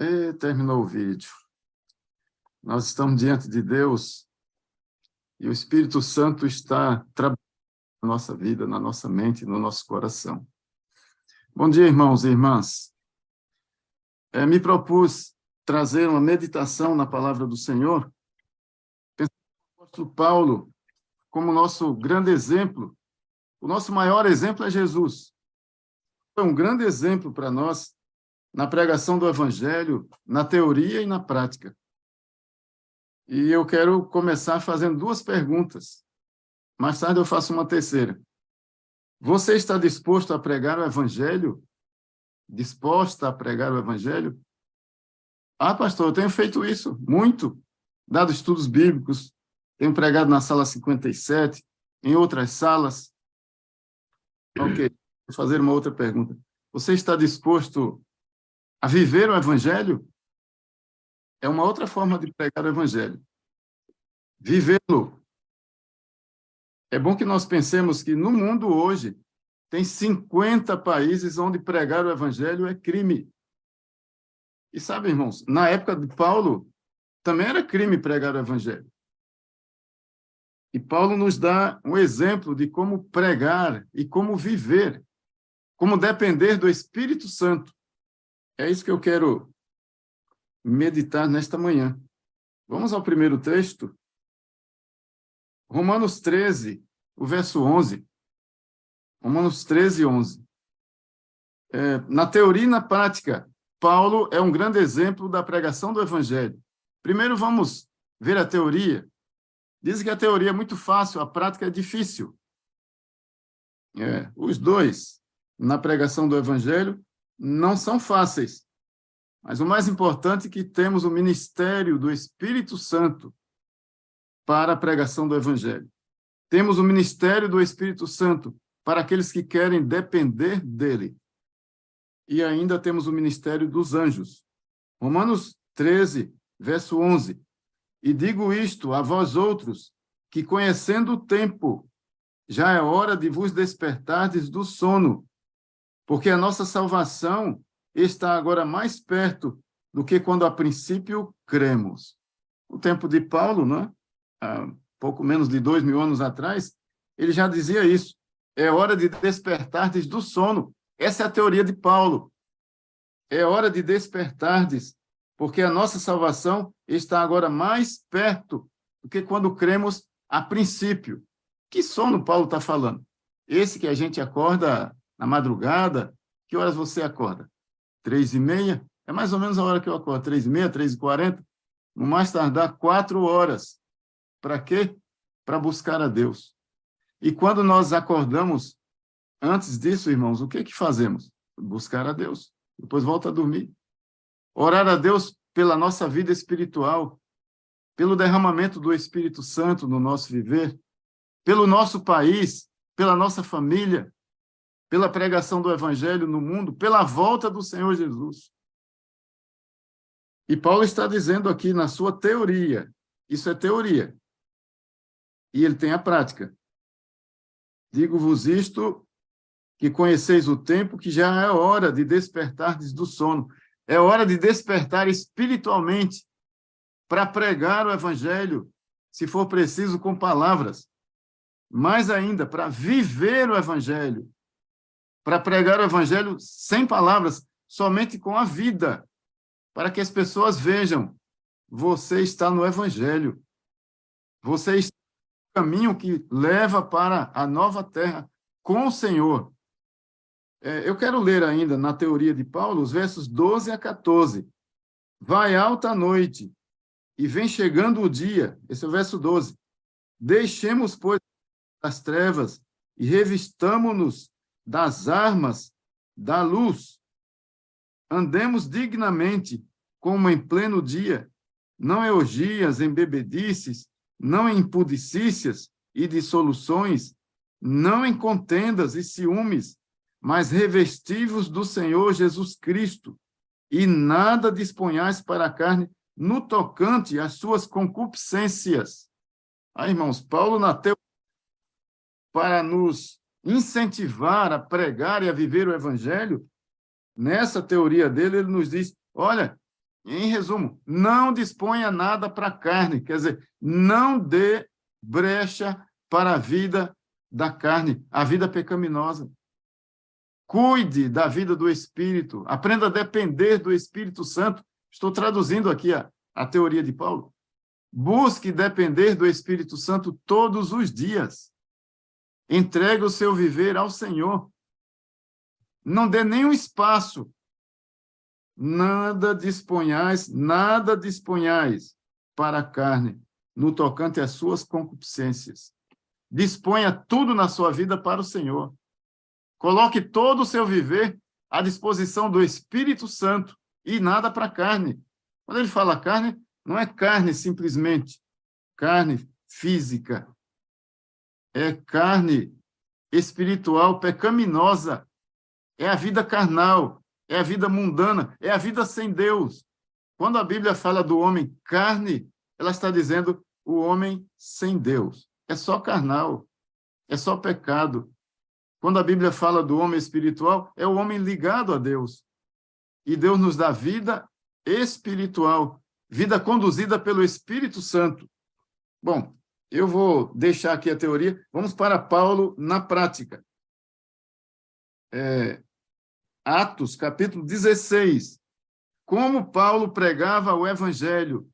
E terminou o vídeo. Nós estamos diante de Deus e o Espírito Santo está trabalhando na nossa vida, na nossa mente, no nosso coração. Bom dia, irmãos e irmãs. Me propus trazer uma meditação na palavra do Senhor, pensando no apóstolo Paulo como nosso grande exemplo. O nosso maior exemplo é Jesus. É um grande exemplo para nós na pregação do Evangelho, na teoria e na prática. E eu quero começar fazendo duas perguntas. Mais tarde eu faço uma terceira. Você está disposto a pregar o Evangelho? Disposta a pregar o Evangelho? Ah, pastor, eu tenho feito isso muito. Dado estudos bíblicos, tenho pregado na sala 57, em outras salas. Ok, vou fazer uma outra pergunta. Você está disposto a viver o Evangelho? É uma outra forma de pregar o Evangelho. Vivê-lo. É bom que nós pensemos que no mundo hoje tem 50 países onde pregar o Evangelho é crime. E sabe, irmãos, na época de Paulo, também era crime pregar o Evangelho. E Paulo nos dá um exemplo de como pregar e como viver, como depender do Espírito Santo. É isso que eu quero meditar nesta manhã. Vamos ao primeiro texto. Romanos 13, o verso 11. Romanos 13, 11. Na teoria e na prática, Paulo é um grande exemplo da pregação do Evangelho. Primeiro vamos ver a teoria. Dizem que a teoria é muito fácil, a prática é difícil. Os dois, na pregação do Evangelho, não são fáceis. Mas o mais importante é que temos o ministério do Espírito Santo para a pregação do Evangelho. Temos o ministério do Espírito Santo para aqueles que querem depender dele. E ainda temos o ministério dos anjos. Romanos 13, verso 11. E digo isto a vós outros, que conhecendo o tempo, já é hora de vos despertardes do sono, porque a nossa salvação está agora mais perto do que quando a princípio cremos. O tempo de Paulo, né? Há pouco menos de 2000 anos atrás, ele já dizia isso. É hora de despertardes do sono. Essa é a teoria de Paulo. É hora de despertardes, porque a nossa salvação está agora mais perto do que quando cremos a princípio. Que sono Paulo está falando? Esse que a gente acorda na madrugada. Que horas você acorda? 3h30? É mais ou menos a hora que eu acordo. 3h30, 3h40? No mais tardar, 4 horas. Para quê? Para buscar a Deus. E quando nós acordamos, antes disso, irmãos, o que fazemos? Buscar a Deus. Depois volta a dormir. Orar a Deus pela nossa vida espiritual, pelo derramamento do Espírito Santo no nosso viver, pelo nosso país, pela nossa família, pela pregação do Evangelho no mundo, pela volta do Senhor Jesus. E Paulo está dizendo aqui na sua teoria, isso é teoria, e ele tem a prática. Digo-vos isto, que conheceis o tempo, que já é hora de despertardes do sono. É hora de despertar espiritualmente para pregar o Evangelho, se for preciso, com palavras. Mais ainda, para viver o Evangelho, para pregar o Evangelho sem palavras, somente com a vida, para que as pessoas vejam, você está no Evangelho, você está no caminho que leva para a nova terra com o Senhor. Eu quero ler ainda, na teoria de Paulo, os versos 12 a 14. Vai alta a noite, e vem chegando o dia. Esse é o verso 12. Deixemos, pois, as trevas, e revistamo-nos das armas da luz. Andemos dignamente, como em pleno dia, não em orgias, em bebedices, não em impudicícias e dissoluções, não em contendas e ciúmes, mas revestivos do Senhor Jesus Cristo, e nada disponhais para a carne no tocante às suas concupiscências. Irmãos, Paulo, na teoria, para nos incentivar a pregar e a viver o Evangelho, nessa teoria dele, ele nos diz, olha, Em resumo, não disponha nada para a carne, quer dizer, não dê brecha para a vida da carne, a vida pecaminosa. Cuide da vida do Espírito, aprenda a depender do Espírito Santo. Estou traduzindo aqui a teoria de Paulo. Busque depender do Espírito Santo todos os dias. Entregue o seu viver ao Senhor. Não dê nenhum espaço. Nada disponhais para a carne, no tocante às suas concupiscências. Disponha tudo na sua vida para o Senhor. Coloque todo o seu viver à disposição do Espírito Santo e nada para a carne. Quando ele fala carne, não é carne simplesmente, carne física. É carne espiritual pecaminosa. É a vida carnal, é a vida mundana, é a vida sem Deus. Quando a Bíblia fala do homem carne, ela está dizendo o homem sem Deus. É só carnal, é só pecado. Quando a Bíblia fala do homem espiritual, é o homem ligado a Deus. E Deus nos dá vida espiritual, vida conduzida pelo Espírito Santo. Bom, eu vou deixar aqui a teoria. Vamos para Paulo na prática. Atos, capítulo 16. Como Paulo pregava o Evangelho.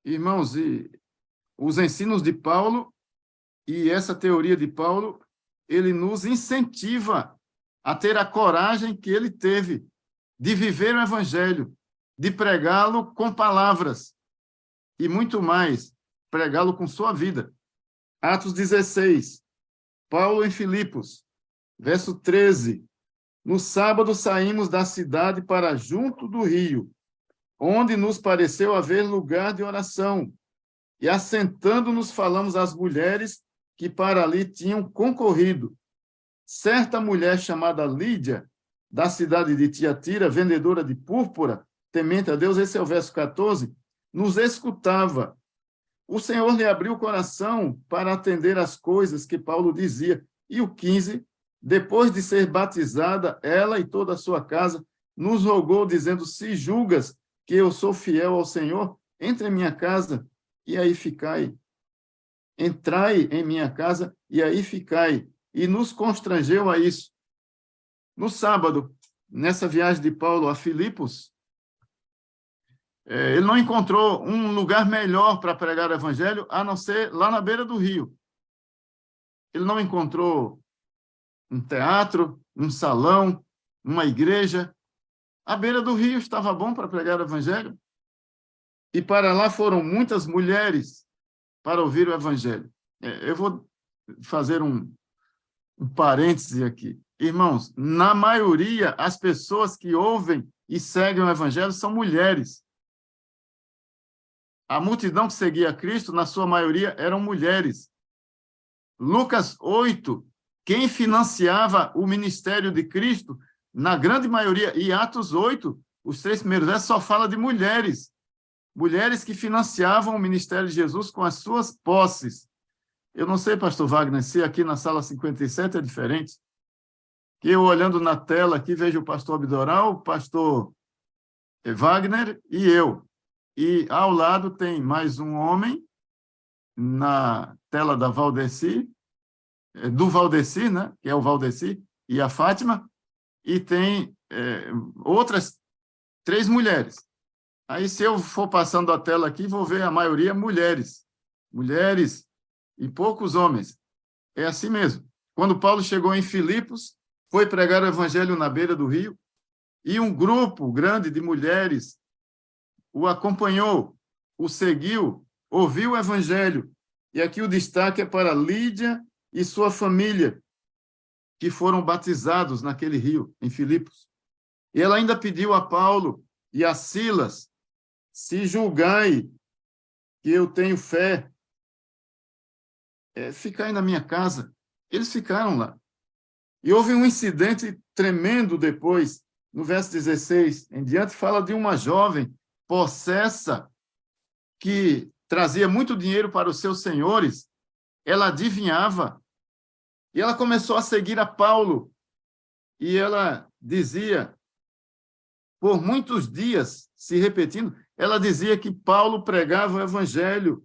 Irmãos, e os ensinos de Paulo e essa teoria de Paulo, ele nos incentiva a ter a coragem que ele teve de viver o Evangelho, de pregá-lo com palavras e muito mais, pregá-lo com sua vida. Atos 16, Paulo em Filipos, verso 13. No sábado saímos da cidade para junto do rio, onde nos pareceu haver lugar de oração, e assentando-nos falamos às mulheres que para ali tinham concorrido. Certa mulher chamada Lídia, da cidade de Tiatira, vendedora de púrpura, temente a Deus, esse é o verso 14, nos escutava. O Senhor lhe abriu o coração para atender às coisas que Paulo dizia. E o 15, depois de ser batizada, ela e toda a sua casa, nos rogou, dizendo, se julgas que eu sou fiel ao Senhor, entre em minha casa e aí ficai. Entrai em minha casa e aí ficai. E nos constrangeu a isso. No sábado, nessa viagem de Paulo a Filipos, ele não encontrou um lugar melhor para pregar o evangelho, a não ser lá na beira do rio. Ele não encontrou um teatro, um salão, uma igreja. À beira do rio estava bom para pregar o evangelho. E para lá foram muitas mulheres para ouvir o evangelho. Eu vou fazer um parêntese aqui. Irmãos, na maioria, as pessoas que ouvem e seguem o evangelho são mulheres. A multidão que seguia Cristo, na sua maioria, eram mulheres. Lucas 8, quem financiava o ministério de Cristo, na grande maioria, e Atos 8, os 3 primeiros versos, só fala de mulheres. Mulheres que financiavam o ministério de Jesus com as suas posses. Eu não sei, pastor Wagner, se aqui na sala 57 é diferente. Que eu, olhando na tela aqui, vejo o pastor Abdoral, o pastor Wagner e eu. E ao lado tem mais um homem, na tela da Valdeci, do Valdeci, né? Que é o Valdeci e a Fátima, e tem outras 3 mulheres. Aí, se eu for passando a tela aqui, vou ver a maioria mulheres. Mulheres e poucos homens. É assim mesmo. Quando Paulo chegou em Filipos, foi pregar o evangelho na beira do rio, e um grupo grande de mulheres o acompanhou, o seguiu, ouviu o evangelho. E aqui o destaque é para Lídia e sua família, que foram batizados naquele rio, em Filipos. E ela ainda pediu a Paulo e a Silas, se julgai que eu tenho fé, ficai na minha casa. Eles ficaram lá. E houve um incidente tremendo depois, no verso 16 em diante, fala de uma jovem possessa que trazia muito dinheiro para os seus senhores. Ela adivinhava. E ela começou a seguir a Paulo. E ela dizia, por muitos dias se repetindo. Ela dizia que Paulo pregava o evangelho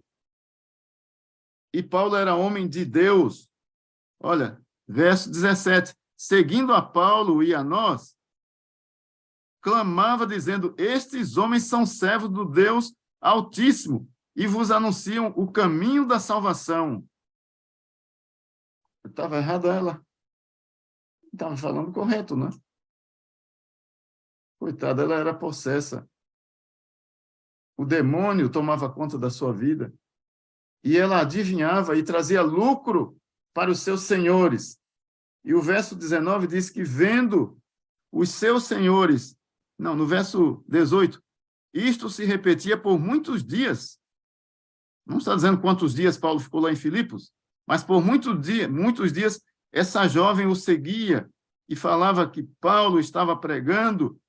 e Paulo era homem de Deus. Olha, verso 17. Seguindo a Paulo e a nós, clamava dizendo: estes homens são servos do Deus Altíssimo e vos anunciam o caminho da salvação. Estava errada ela. Estava falando correto, né? Coitada, ela era possessa. O demônio tomava conta da sua vida. E ela adivinhava e trazia lucro para os seus senhores. E o verso 19 diz que, vendo os seus senhores... Não, no verso 18, isto se repetia por muitos dias. Não está dizendo quantos dias Paulo ficou lá em Filipos, mas por muitos dias, essa jovem o seguia e falava que Paulo estava pregando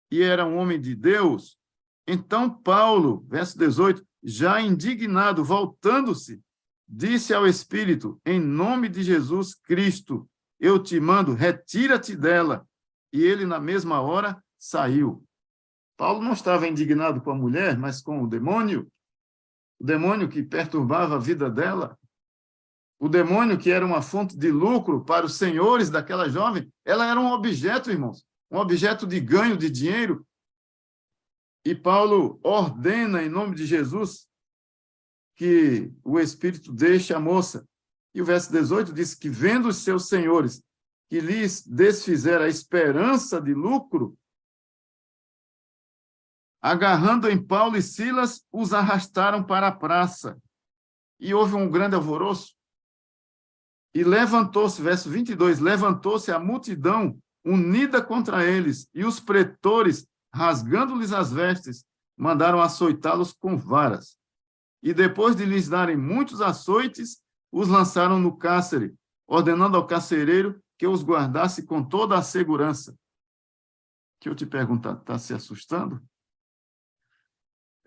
e era um homem de Deus. Então Paulo, verso 18, já indignado, voltando-se, disse ao Espírito: em nome de Jesus Cristo, eu te mando, retira-te dela. E ele, na mesma hora, saiu. Paulo não estava indignado com a mulher, mas com o demônio que perturbava a vida dela, o demônio que era uma fonte de lucro para os senhores daquela jovem. Ela era um objeto, irmãos, um objeto de ganho de dinheiro. E Paulo ordena, em nome de Jesus, que o Espírito deixe a moça. E o verso 18 diz que, vendo os seus senhores que lhes desfizeram a esperança de lucro, agarrando em Paulo e Silas, os arrastaram para a praça. E houve um grande alvoroço. E levantou-se, verso 22, levantou-se a multidão unida contra eles, e os pretores, rasgando-lhes as vestes, mandaram açoitá-los com varas. E depois de lhes darem muitos açoites, os lançaram no cárcere, ordenando ao carcereiro que os guardasse com toda a segurança. Que eu te perguntar, está se assustando?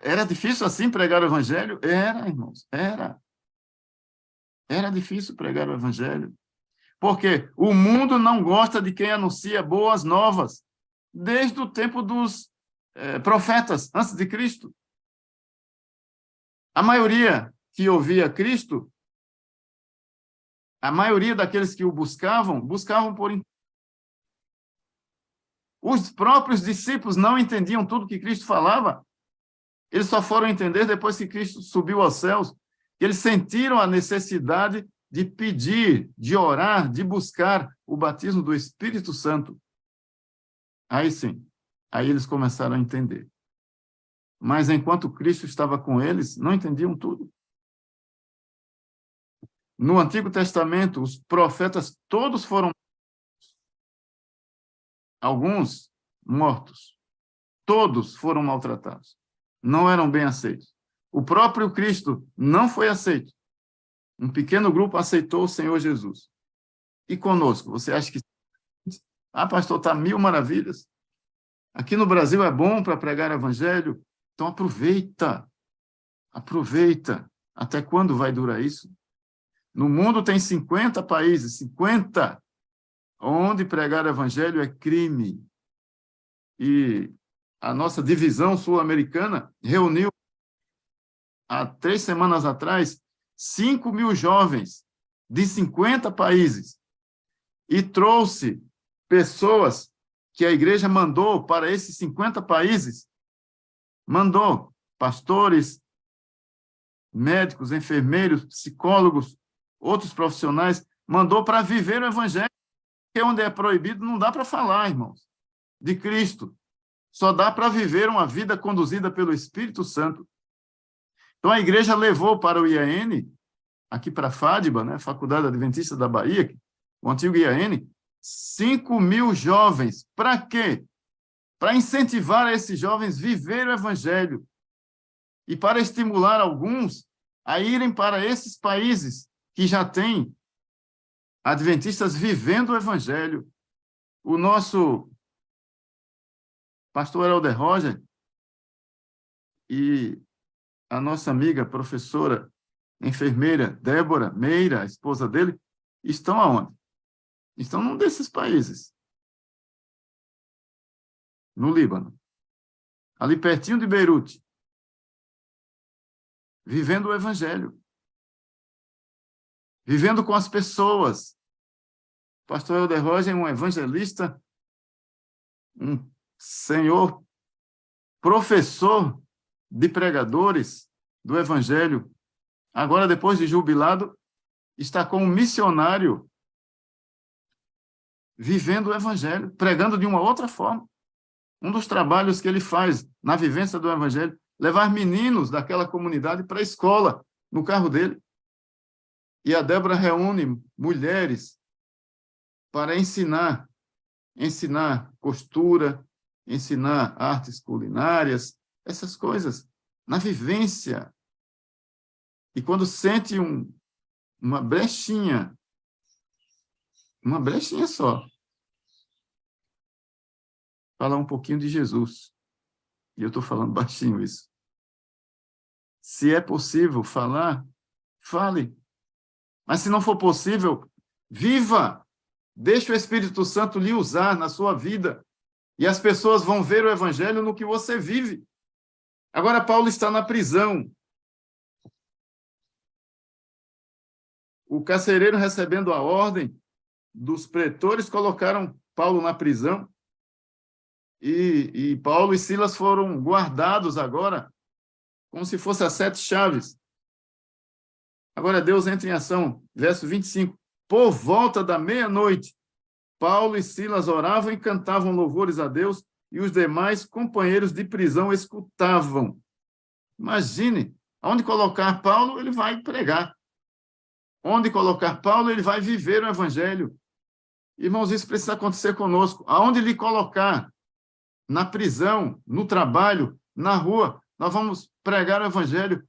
Era difícil assim pregar o evangelho? Era, irmãos, era. Era difícil pregar o evangelho. Porque o mundo não gosta de quem anuncia boas novas, desde o tempo dos profetas, antes de Cristo. A maioria que ouvia Cristo, a maioria daqueles que o buscavam por... Os próprios discípulos não entendiam tudo que Cristo falava. Eles só foram entender depois que Cristo subiu aos céus. Eles sentiram a necessidade de pedir, de orar, de buscar o batismo do Espírito Santo. Aí sim, aí eles começaram a entender. Mas enquanto Cristo estava com eles, não entendiam tudo. No Antigo Testamento, os profetas todos foram alguns mortos. Todos foram maltratados. Não eram bem aceitos. O próprio Cristo não foi aceito. Um pequeno grupo aceitou o Senhor Jesus. E conosco, você acha que... Ah, pastor, está mil maravilhas. Aqui no Brasil é bom para pregar evangelho. Então aproveita. Aproveita. Até quando vai durar isso? No mundo tem 50 países, 50, onde pregar evangelho é crime. E a nossa divisão sul-americana reuniu, há 3 semanas atrás, 5.000 jovens de 50 países e trouxe pessoas que a igreja mandou para esses 50 países, mandou pastores, médicos, enfermeiros, psicólogos, outros profissionais, mandou para viver o evangelho, porque onde é proibido não dá para falar, irmãos, de Cristo. Só dá para viver uma vida conduzida pelo Espírito Santo. Então, a igreja levou para o IAN, aqui para a FADBA, né, Faculdade Adventista da Bahia, o antigo IAN, 5.000 jovens. Para quê? Para incentivar esses jovens a viver o evangelho e para estimular alguns a irem para esses países que já têm adventistas vivendo o evangelho. O nosso pastor Helder Roger e a nossa amiga professora, enfermeira Débora Meira, a esposa dele, estão aonde? Estão num desses países. no Líbano, ali pertinho de Beirute, vivendo o evangelho, vivendo com as pessoas. O pastor Helder Roger é um evangelista, um senhor professor de pregadores do evangelho. Agora, depois de jubilado, está como missionário, vivendo o evangelho, pregando de uma outra forma. Um dos trabalhos que ele faz na vivência do evangelho, levar meninos daquela comunidade para a escola, no carro dele. E a Débora reúne mulheres para ensinar costura, ensinar artes culinárias, essas coisas, na vivência. E quando sente uma brechinha só, falar um pouquinho de Jesus. E eu estou falando baixinho isso. Se é possível falar, fale. Mas se não for possível, viva. Deixe o Espírito Santo lhe usar na sua vida. E as pessoas vão ver o evangelho no que você vive. Agora, Paulo está na prisão. O carcereiro, recebendo a ordem dos pretores, colocaram Paulo na prisão. E Paulo e Silas foram guardados agora, como se fosse as 7 chaves. Agora Deus entra em ação. Verso 25. Por volta da meia-noite, Paulo e Silas oravam e cantavam louvores a Deus, e os demais companheiros de prisão escutavam. Imagine, onde colocar Paulo, ele vai pregar. Onde colocar Paulo, ele vai viver o evangelho. Irmãos, isso precisa acontecer conosco. Aonde lhe colocar, na prisão, no trabalho, na rua, nós vamos pregar o evangelho,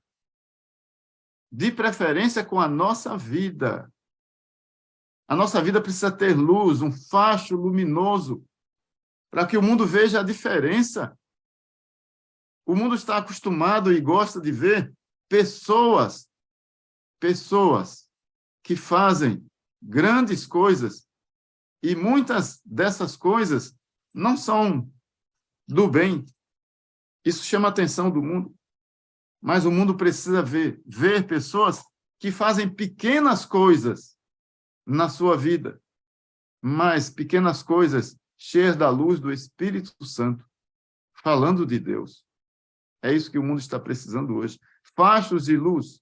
de preferência com a nossa vida. A nossa vida precisa ter luz, um facho luminoso, para que o mundo veja a diferença. O mundo está acostumado e gosta de ver pessoas que fazem grandes coisas, e muitas dessas coisas não são do bem. Isso chama a atenção do mundo. Mas o mundo precisa ver pessoas que fazem pequenas coisas na sua vida, mas pequenas coisas cheias da luz do Espírito Santo, falando de Deus. É isso que o mundo está precisando hoje. Fachos de luz,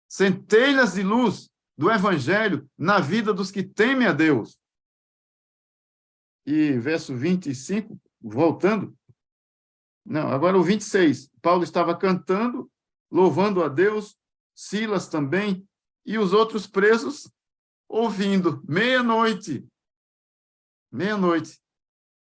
centelhas de luz do Evangelho na vida dos que temem a Deus. E verso 25, voltando. Não, agora o 26. Paulo estava cantando, louvando a Deus, Silas também, e os outros presos ouvindo. Meia-noite,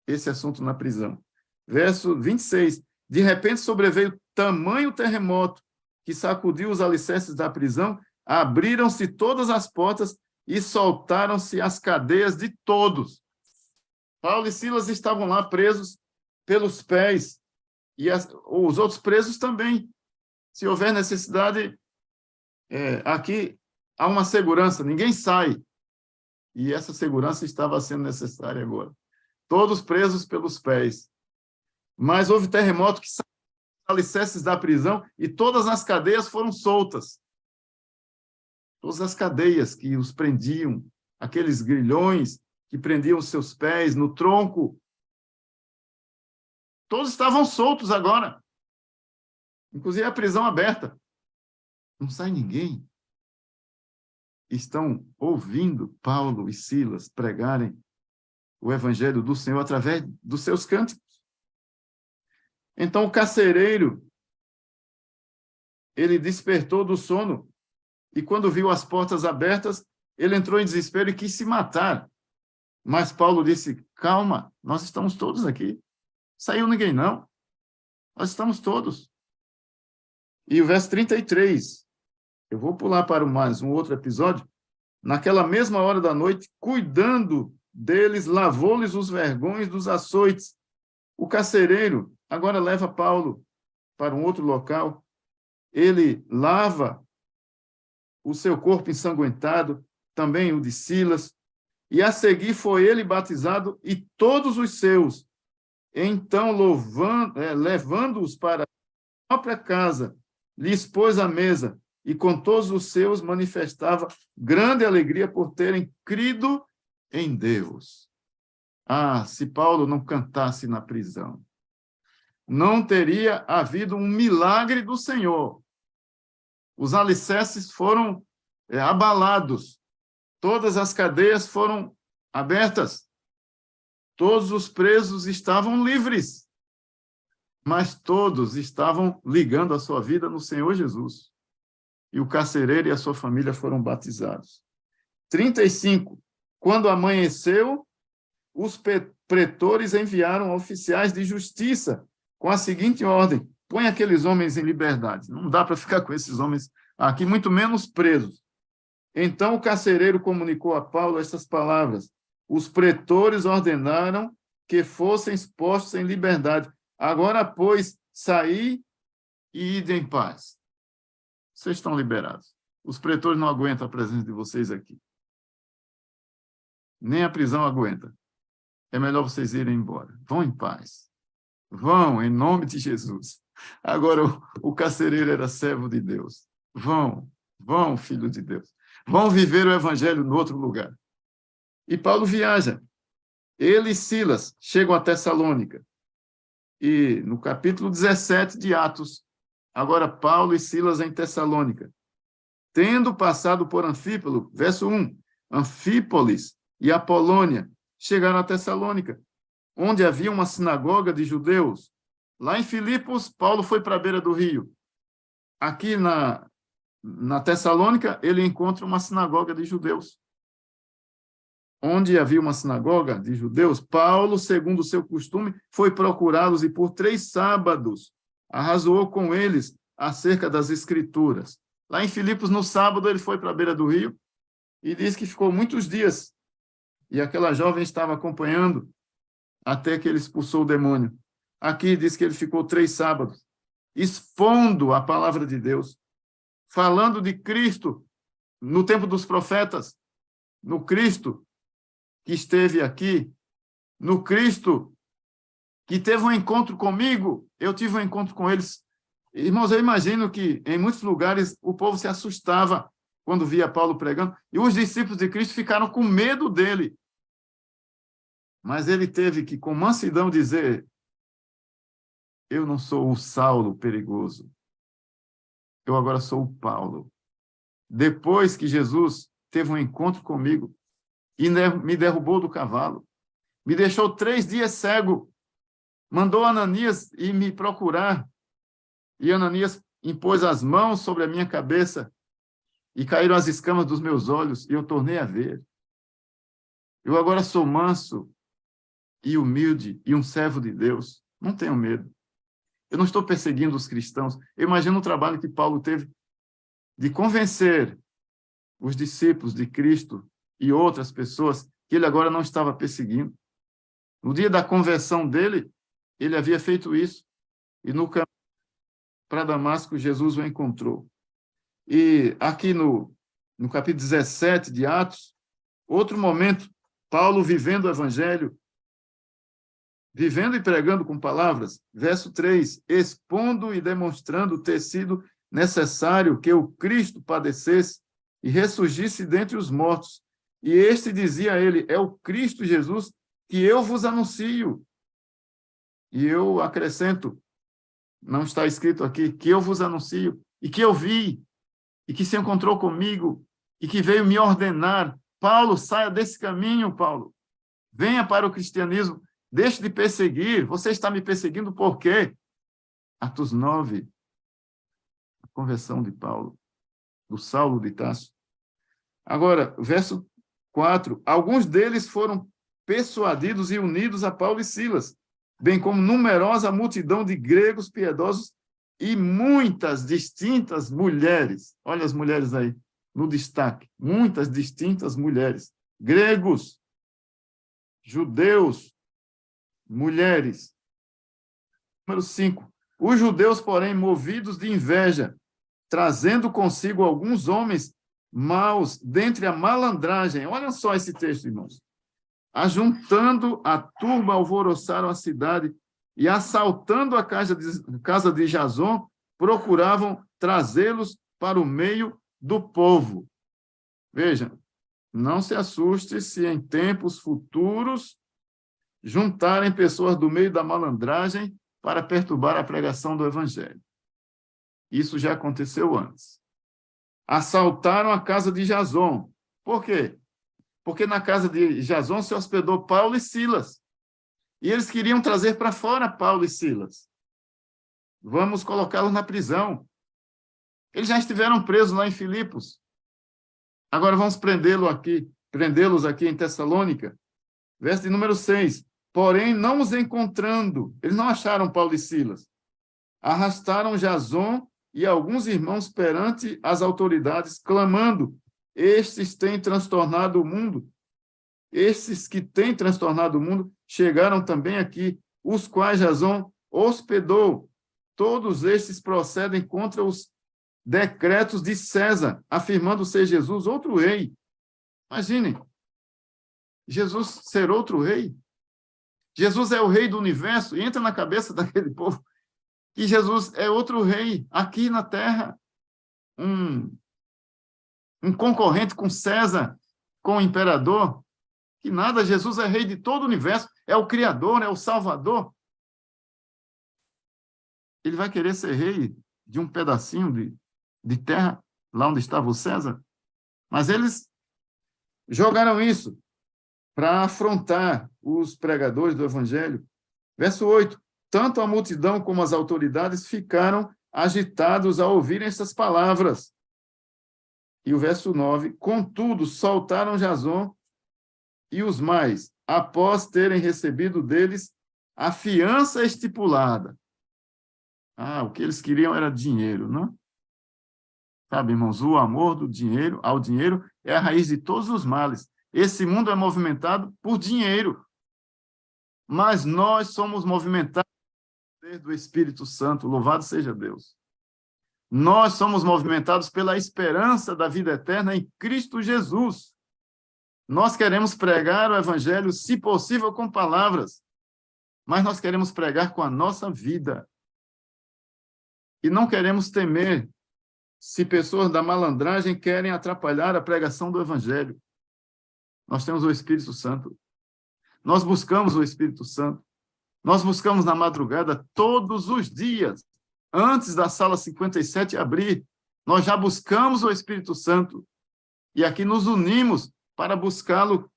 esse assunto na prisão. Verso 26. De repente sobreveio tamanho terremoto que sacudiu os alicerces da prisão, abriram-se todas as portas e soltaram-se as cadeias de todos. Paulo e Silas estavam lá presos pelos pés, e os outros presos também. Se houver necessidade, aqui há uma segurança, ninguém sai. E essa segurança estava sendo necessária agora. Todos presos pelos pés. Mas houve terremoto que saiu dos alicerces da prisão e todas as cadeias foram soltas. Todas as cadeias que os prendiam, aqueles grilhões que prendiam os seus pés no tronco, todos estavam soltos agora. Inclusive a prisão aberta. Não sai ninguém. Estão ouvindo Paulo e Silas pregarem o evangelho do Senhor através dos seus cânticos. Então o carcereiro, ele despertou do sono e quando viu as portas abertas, ele entrou em desespero e quis se matar. Mas Paulo disse, calma, nós estamos todos aqui. Saiu ninguém, não. Nós estamos todos. E o verso 33, eu vou pular para mais um outro episódio. Naquela mesma hora da noite, cuidando deles, lavou-lhes os vergões dos açoites. O carcereiro agora leva Paulo para um outro local. Ele lava o seu corpo ensanguentado, também o de Silas, e a seguir foi ele batizado e todos os seus. Então, levando-os para a própria casa, lhes pôs a mesa, e com todos os seus manifestava grande alegria por terem crido em Deus. Ah, se Paulo não cantasse na prisão, não teria havido um milagre do Senhor. Os alicerces foram abalados, todas as cadeias foram abertas, todos os presos estavam livres, mas todos estavam ligando a sua vida no Senhor Jesus. E o carcereiro e a sua família foram batizados. 35. Quando amanheceu, os pretores enviaram oficiais de justiça com a seguinte ordem: põe aqueles homens em liberdade. Não dá para ficar com esses homens aqui, muito menos presos. Então o carcereiro comunicou a Paulo estas palavras: os pretores ordenaram que fossem postos em liberdade. Agora, pois, saí e ide em paz. Vocês estão liberados. Os pretores não aguentam a presença de vocês aqui. Nem a prisão aguenta. É melhor vocês irem embora. Vão em paz. Vão, em nome de Jesus. Agora, o carcereiro era servo de Deus. Vão, filho de Deus. Vão viver o evangelho no outro lugar. E Paulo viaja. Ele e Silas chegam a Tessalônica. E no capítulo 17 de Atos, agora Paulo e Silas em Tessalônica. Tendo passado por Anfípolo, verso 1, Anfípolis e Apolônia, chegaram a Tessalônica, onde havia uma sinagoga de judeus. Lá em Filipos, Paulo foi para a beira do rio. Aqui na Tessalônica, ele encontra uma sinagoga de judeus. Onde havia uma sinagoga de judeus, Paulo, segundo o seu costume, foi procurá-los e por 3 sábados arrazoou com eles acerca das Escrituras. Lá em Filipos, no sábado, ele foi para a beira do rio e diz que ficou muitos dias. E aquela jovem estava acompanhando até que ele expulsou o demônio. Aqui diz que ele ficou 3 sábados, expondo a palavra de Deus, falando de Cristo no tempo dos profetas, no Cristo que esteve aqui, no Cristo que teve um encontro comigo, eu tive um encontro com eles. Irmãos, eu imagino que em muitos lugares o povo se assustava quando via Paulo pregando, e os discípulos de Cristo ficaram com medo dele. Mas ele teve que, com mansidão, dizer: eu não sou o Saulo perigoso, eu agora sou o Paulo. Depois que Jesus teve um encontro comigo e me derrubou do cavalo, me deixou 3 dias cego, mandou Ananias ir me procurar, e Ananias impôs as mãos sobre a minha cabeça e caíram as escamas dos meus olhos, e eu tornei a ver. Eu agora sou manso e humilde e um servo de Deus. Não tenho medo. Eu não estou perseguindo os cristãos. Eu imagino o trabalho que Paulo teve de convencer os discípulos de Cristo e outras pessoas que ele agora não estava perseguindo. No dia da conversão dele, ele havia feito isso. E no caminho para Damasco, Jesus o encontrou. E aqui no capítulo 17 de Atos, outro momento, Paulo vivendo o evangelho, vivendo e pregando com palavras, verso 3, expondo e demonstrando ter sido necessário que o Cristo padecesse e ressurgisse dentre os mortos. E este dizia a ele: é o Cristo Jesus que eu vos anuncio. E eu acrescento, não está escrito aqui, que eu vos anuncio, e que eu vi, e que se encontrou comigo, e que veio me ordenar. Paulo, saia desse caminho, Paulo. Venha para o cristianismo. Deixe de perseguir. Você está me perseguindo por quê? Atos 9, a conversão de Paulo, do Saulo de Tarso. Agora, verso 4. Alguns deles foram persuadidos e unidos a Paulo e Silas, bem como numerosa multidão de gregos piedosos e muitas distintas mulheres. Olha as mulheres aí, no destaque. Muitas distintas mulheres. Gregos, judeus, mulheres. Número 5. Os judeus, porém, movidos de inveja, trazendo consigo alguns homens maus dentre a malandragem. Olha só esse texto, irmãos. Ajuntando a turma, alvoroçaram a cidade e, assaltando a casa de Jason, procuravam trazê-los para o meio do povo. Veja, não se assuste se em tempos futuros juntarem pessoas do meio da malandragem para perturbar a pregação do evangelho. Isso já aconteceu antes. Assaltaram a casa de Jason. Por quê? Porque na casa de Jason se hospedou Paulo e Silas. E eles queriam trazer para fora Paulo e Silas. Vamos colocá-los na prisão. Eles já estiveram presos lá em Filipos. Agora vamos prendê-los aqui em Tessalônica. Verso de número 6. Porém, não os encontrando, eles não acharam Paulo e Silas. Arrastaram Jason e alguns irmãos perante as autoridades, clamando: estes têm transtornado o mundo. Estes que têm transtornado o mundo chegaram também aqui, os quais Jason hospedou. Todos estes procedem contra os decretos de César, afirmando ser Jesus outro rei. Imaginem, Jesus ser outro rei. Jesus é o rei do universo, e entra na cabeça daquele povo que Jesus é outro rei aqui na terra, um concorrente com César, com o imperador, que nada, Jesus é rei de todo o universo, é o Criador, é o Salvador. Ele vai querer ser rei de um pedacinho de terra, lá onde estava o César? Mas eles jogaram isso para afrontar os pregadores do Evangelho. Verso 8. Tanto a multidão como as autoridades ficaram agitados ao ouvirem essas palavras. E o verso 9. Contudo, soltaram Jason e os mais, após terem recebido deles a fiança estipulada. O que eles queriam era dinheiro, não? Sabe, irmãos, o amor ao dinheiro é a raiz de todos os males. Esse mundo é movimentado por dinheiro. Mas nós somos movimentados pelo poder do Espírito Santo, louvado seja Deus. Nós somos movimentados pela esperança da vida eterna em Cristo Jesus. Nós queremos pregar o Evangelho, se possível, com palavras, mas nós queremos pregar com a nossa vida. E não queremos temer se pessoas da malandragem querem atrapalhar a pregação do Evangelho. Nós temos o Espírito Santo. Nós buscamos o Espírito Santo. Nós buscamos na madrugada todos os dias. Antes da sala 57 abrir, nós já buscamos o Espírito Santo. E aqui nos unimos para buscá-lo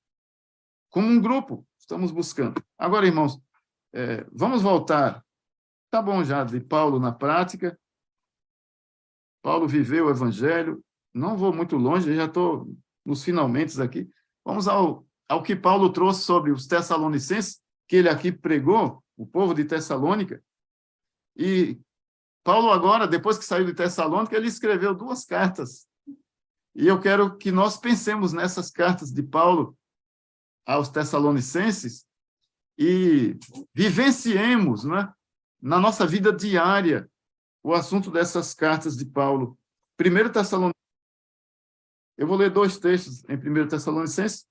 como um grupo. Estamos buscando. Agora, irmãos, vamos voltar. Tá bom já de Paulo na prática. Paulo viveu o Evangelho. Não vou muito longe, já estou nos finalmente aqui. Vamos ao que Paulo trouxe sobre os Tessalonicenses, que ele aqui pregou, o povo de Tessalônica. E Paulo agora, depois que saiu de Tessalônica, ele escreveu 2 cartas. E eu quero que nós pensemos nessas cartas de Paulo aos Tessalonicenses e vivenciemos, né, na nossa vida diária o assunto dessas cartas de Paulo. 1 Tessalonicenses. Eu vou ler 2 textos em 1 Tessalonicenses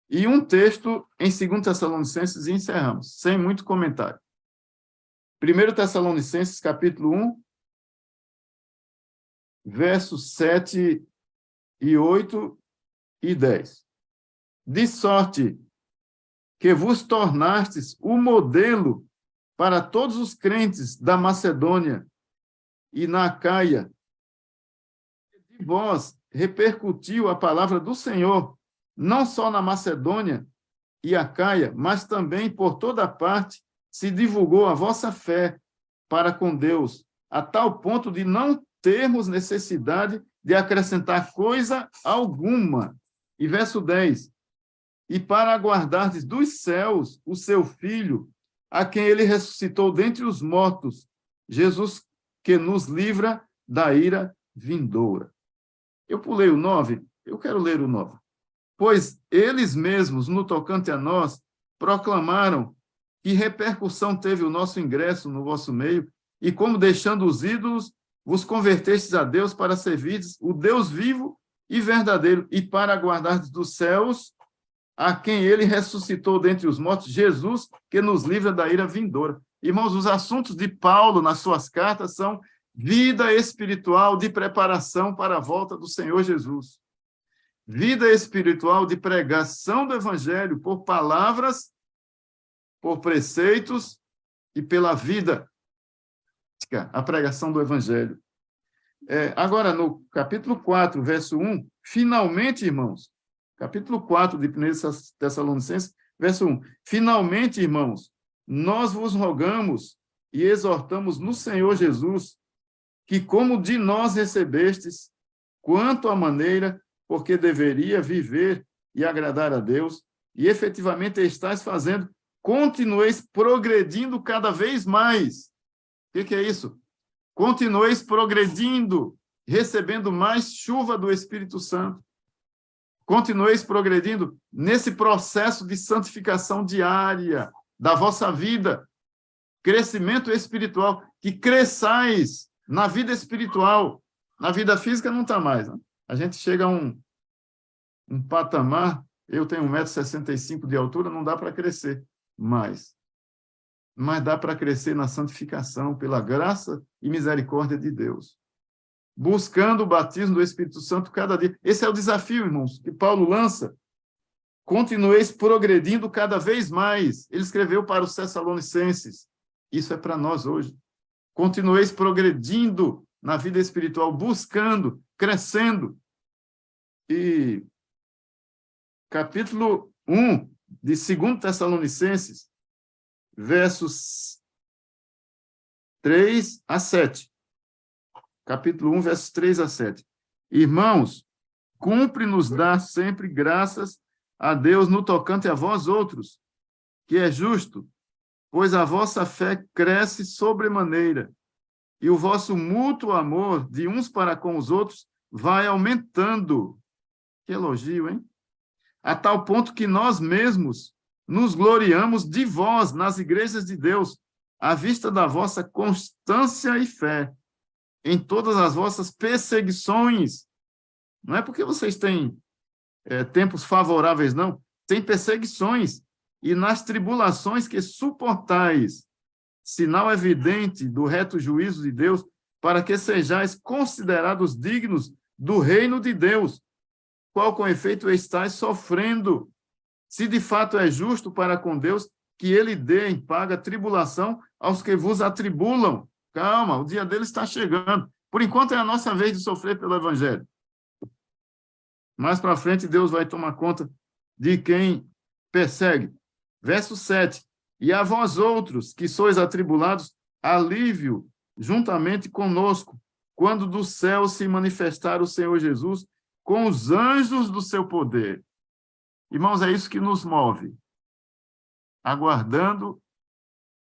e um texto em 2 Tessalonicenses e encerramos, sem muito comentário. 1 Tessalonicenses, capítulo 1, versos 7 e 8 e 10. De sorte que vos tornastes o modelo para todos os crentes da Macedônia e na Acaia. De vós repercutiu a palavra do Senhor, não só na Macedônia e Acaia, mas também por toda parte se divulgou a vossa fé para com Deus, a tal ponto de não termos necessidade de acrescentar coisa alguma. E verso 10. E para aguardardes dos céus o seu Filho, a quem ele ressuscitou dentre os mortos, Jesus, que nos livra da ira vindoura. Eu pulei o 9, eu quero ler o 9. Pois eles mesmos, no tocante a nós, proclamaram que repercussão teve o nosso ingresso no vosso meio, e como deixando os ídolos, vos convertestes a Deus para servirdes o Deus vivo e verdadeiro, e para aguardardes dos céus a quem ele ressuscitou dentre os mortos, Jesus, que nos livra da ira vindoura. Irmãos, os assuntos de Paulo nas suas cartas são vida espiritual de preparação para a volta do Senhor Jesus. Vida espiritual de pregação do Evangelho por palavras, por preceitos e pela vida, a pregação do Evangelho. Agora, no capítulo 4, verso 1, finalmente, irmãos, capítulo 4 de 1 Tessalonicenses, verso 1, finalmente, irmãos, nós vos rogamos e exortamos no Senhor Jesus que, como de nós recebestes, quanto à maneira porque deveria viver e agradar a Deus, e efetivamente estáis fazendo, continueis progredindo cada vez mais. O que é isso? Continueis progredindo, recebendo mais chuva do Espírito Santo. Continueis progredindo nesse processo de santificação diária da vossa vida, crescimento espiritual, que cresçais na vida espiritual. Na vida física não está mais, né? A gente chega a um patamar, eu tenho 1,65 m de altura, não dá para crescer mais. Mas dá para crescer na santificação, pela graça e misericórdia de Deus. Buscando o batismo do Espírito Santo cada dia. Esse é o desafio, irmãos, que Paulo lança. Continueis progredindo cada vez mais. Ele escreveu para os Tessalonicenses. Isso é para nós hoje. Continueis progredindo na vida espiritual, buscando, crescendo. E capítulo 1 de 2 Tessalonicenses, versos 3 a 7. Capítulo 1, versos 3 a 7. Irmãos, cumpre-nos dar sempre graças a Deus no tocante a vós outros, que é justo, pois a vossa fé cresce sobremaneira, e o vosso mútuo amor de uns para com os outros vai aumentando. Que elogio, hein? A tal ponto que nós mesmos nos gloriamos de vós nas igrejas de Deus, à vista da vossa constância e fé, em todas as vossas perseguições. Não é porque vocês têm tempos favoráveis, não. Tem perseguições, e nas tribulações que suportais, sinal evidente do reto juízo de Deus, para que sejais considerados dignos do reino de Deus, qual com efeito estáis sofrendo, se de fato é justo para com Deus que ele dê em paga tribulação aos que vos atribulam. Calma, o dia dele está chegando. Por enquanto é a nossa vez de sofrer pelo Evangelho. Mais para frente, Deus vai tomar conta de quem persegue. Verso 7. E a vós outros, que sois atribulados, alívio juntamente conosco, quando do céu se manifestar o Senhor Jesus com os anjos do seu poder. Irmãos, é isso que nos move. Aguardando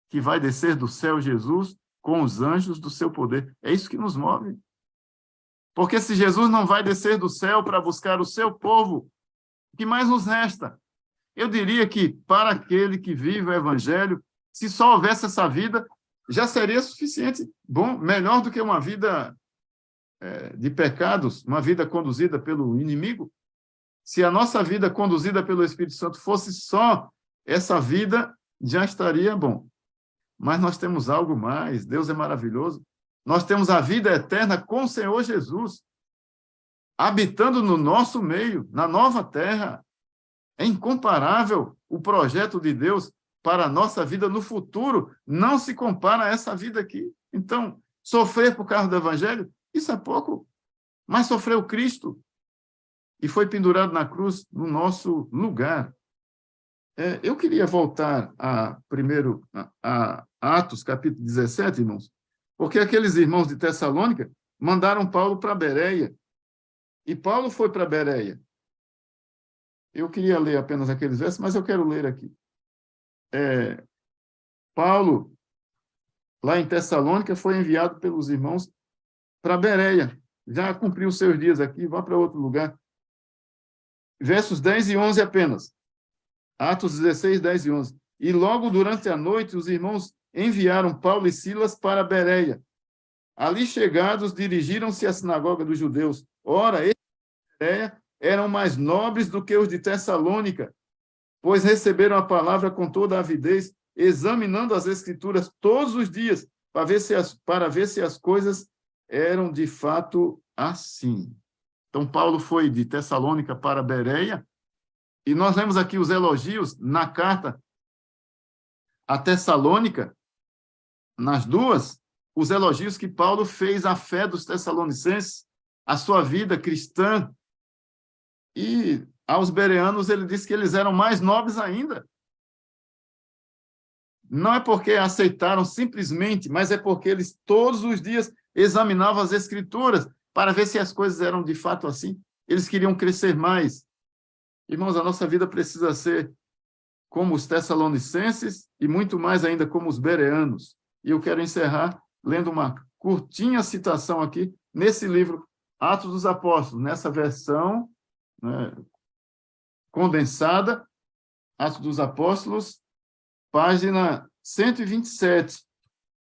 que vai descer do céu Jesus com os anjos do seu poder. É isso que nos move. Porque se Jesus não vai descer do céu para buscar o seu povo, o que mais nos resta? Eu diria que, para aquele que vive o Evangelho, se só houvesse essa vida, já seria suficiente. Bom, melhor do que uma vida de pecados, uma vida conduzida pelo inimigo. Se a nossa vida conduzida pelo Espírito Santo fosse só essa vida, já estaria bom. Mas nós temos algo mais. Deus é maravilhoso. Nós temos a vida eterna com o Senhor Jesus, habitando no nosso meio, na nova terra. É incomparável o projeto de Deus para a nossa vida no futuro. Não se compara a essa vida aqui. Então, sofrer por causa do Evangelho, isso é pouco. Mas sofreu Cristo e foi pendurado na cruz no nosso lugar. Eu queria voltar primeiro a Atos, capítulo 17, irmãos, porque aqueles irmãos de Tessalônica mandaram Paulo para Bereia. E Paulo foi para Bereia. Eu queria ler apenas aqueles versos, mas eu quero ler aqui. Paulo, lá em Tessalônica, foi enviado pelos irmãos para Bereia. Já cumpriu os seus dias aqui, vá para outro lugar. Versos 10 e 11 apenas. Atos 16, 10 e 11. E logo durante a noite, os irmãos enviaram Paulo e Silas para Bereia. Ali chegados, dirigiram-se à sinagoga dos judeus. Ora, estes de Bereia eram mais nobres do que os de Tessalônica, pois receberam a palavra com toda a avidez examinando as Escrituras todos os dias, para ver se as coisas eram de fato assim. Então, Paulo foi de Tessalônica para Bereia, e nós lemos aqui os elogios na carta a Tessalônica, nas duas, os elogios que Paulo fez à fé dos tessalonicenses, à sua vida cristã, e aos bereanos ele disse que eles eram mais nobres ainda. Não é porque aceitaram simplesmente, mas é porque eles todos os dias examinavam as Escrituras para ver se as coisas eram de fato assim. Eles queriam crescer mais. Irmãos, a nossa vida precisa ser como os tessalonicenses e muito mais ainda como os bereanos. E eu quero encerrar lendo uma curtinha citação aqui nesse livro, Atos dos Apóstolos, nessa versão, né, condensada, Atos dos Apóstolos, página 127.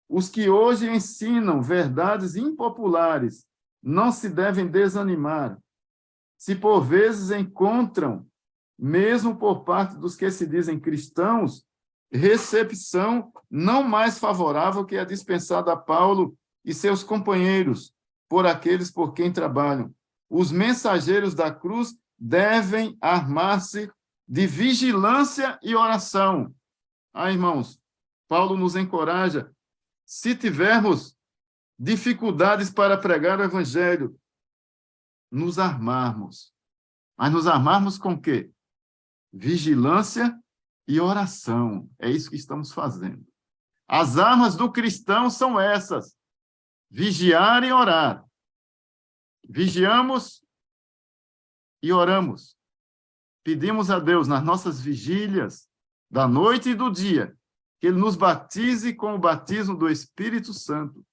Os que hoje ensinam verdades impopulares não se devem desanimar. Se por vezes encontram, mesmo por parte dos que se dizem cristãos, recepção não mais favorável que a dispensada a Paulo e seus companheiros, por aqueles por quem trabalham. Os mensageiros da cruz devem armar-se de vigilância e oração. Irmãos, Paulo nos encoraja, se tivermos dificuldades para pregar o evangelho, nos armarmos. Mas nos armarmos com o quê? Vigilância e oração. É isso que estamos fazendo. As armas do cristão são essas: vigiar e orar. Vigiamos e oramos. Pedimos a Deus, nas nossas vigílias, da noite e do dia, que Ele nos batize com o batismo do Espírito Santo,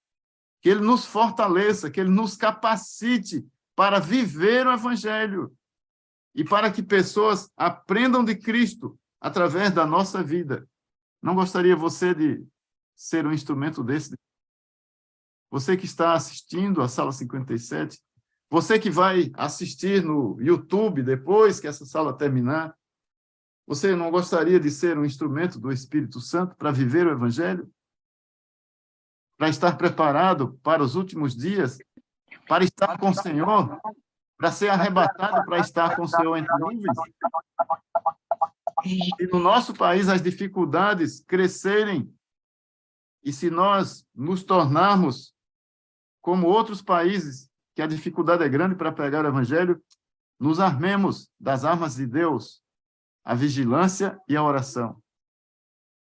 que Ele nos fortaleça, que Ele nos capacite para viver o Evangelho e para que pessoas aprendam de Cristo através da nossa vida. Não gostaria você de ser um instrumento desse? Você que está assistindo a Sala 57, você que vai assistir no YouTube depois que essa sala terminar, você não gostaria de ser um instrumento do Espírito Santo para viver o Evangelho? Para estar preparado para os últimos dias? Para estar com o Senhor? Para ser arrebatado para estar com o Senhor entre nuvens? E no nosso país as dificuldades crescerem, e se nós nos tornarmos como outros países, que a dificuldade é grande para pregar o Evangelho, nos armemos das armas de Deus, a vigilância e a oração,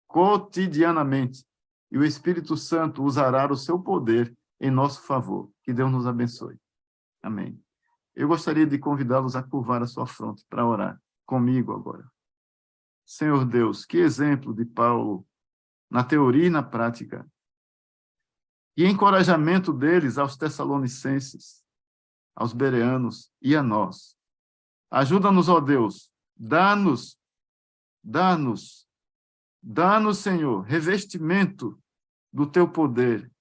cotidianamente, e o Espírito Santo usará o seu poder em nosso favor. Que Deus nos abençoe. Amém. Eu gostaria de convidá-los a curvar a sua fronte para orar comigo agora. Senhor Deus, que exemplo de Paulo na teoria e na prática. E encorajamento deles aos tessalonicenses, aos bereanos e a nós. Ajuda-nos, ó Deus, dá-nos, Senhor, revestimento do teu poder.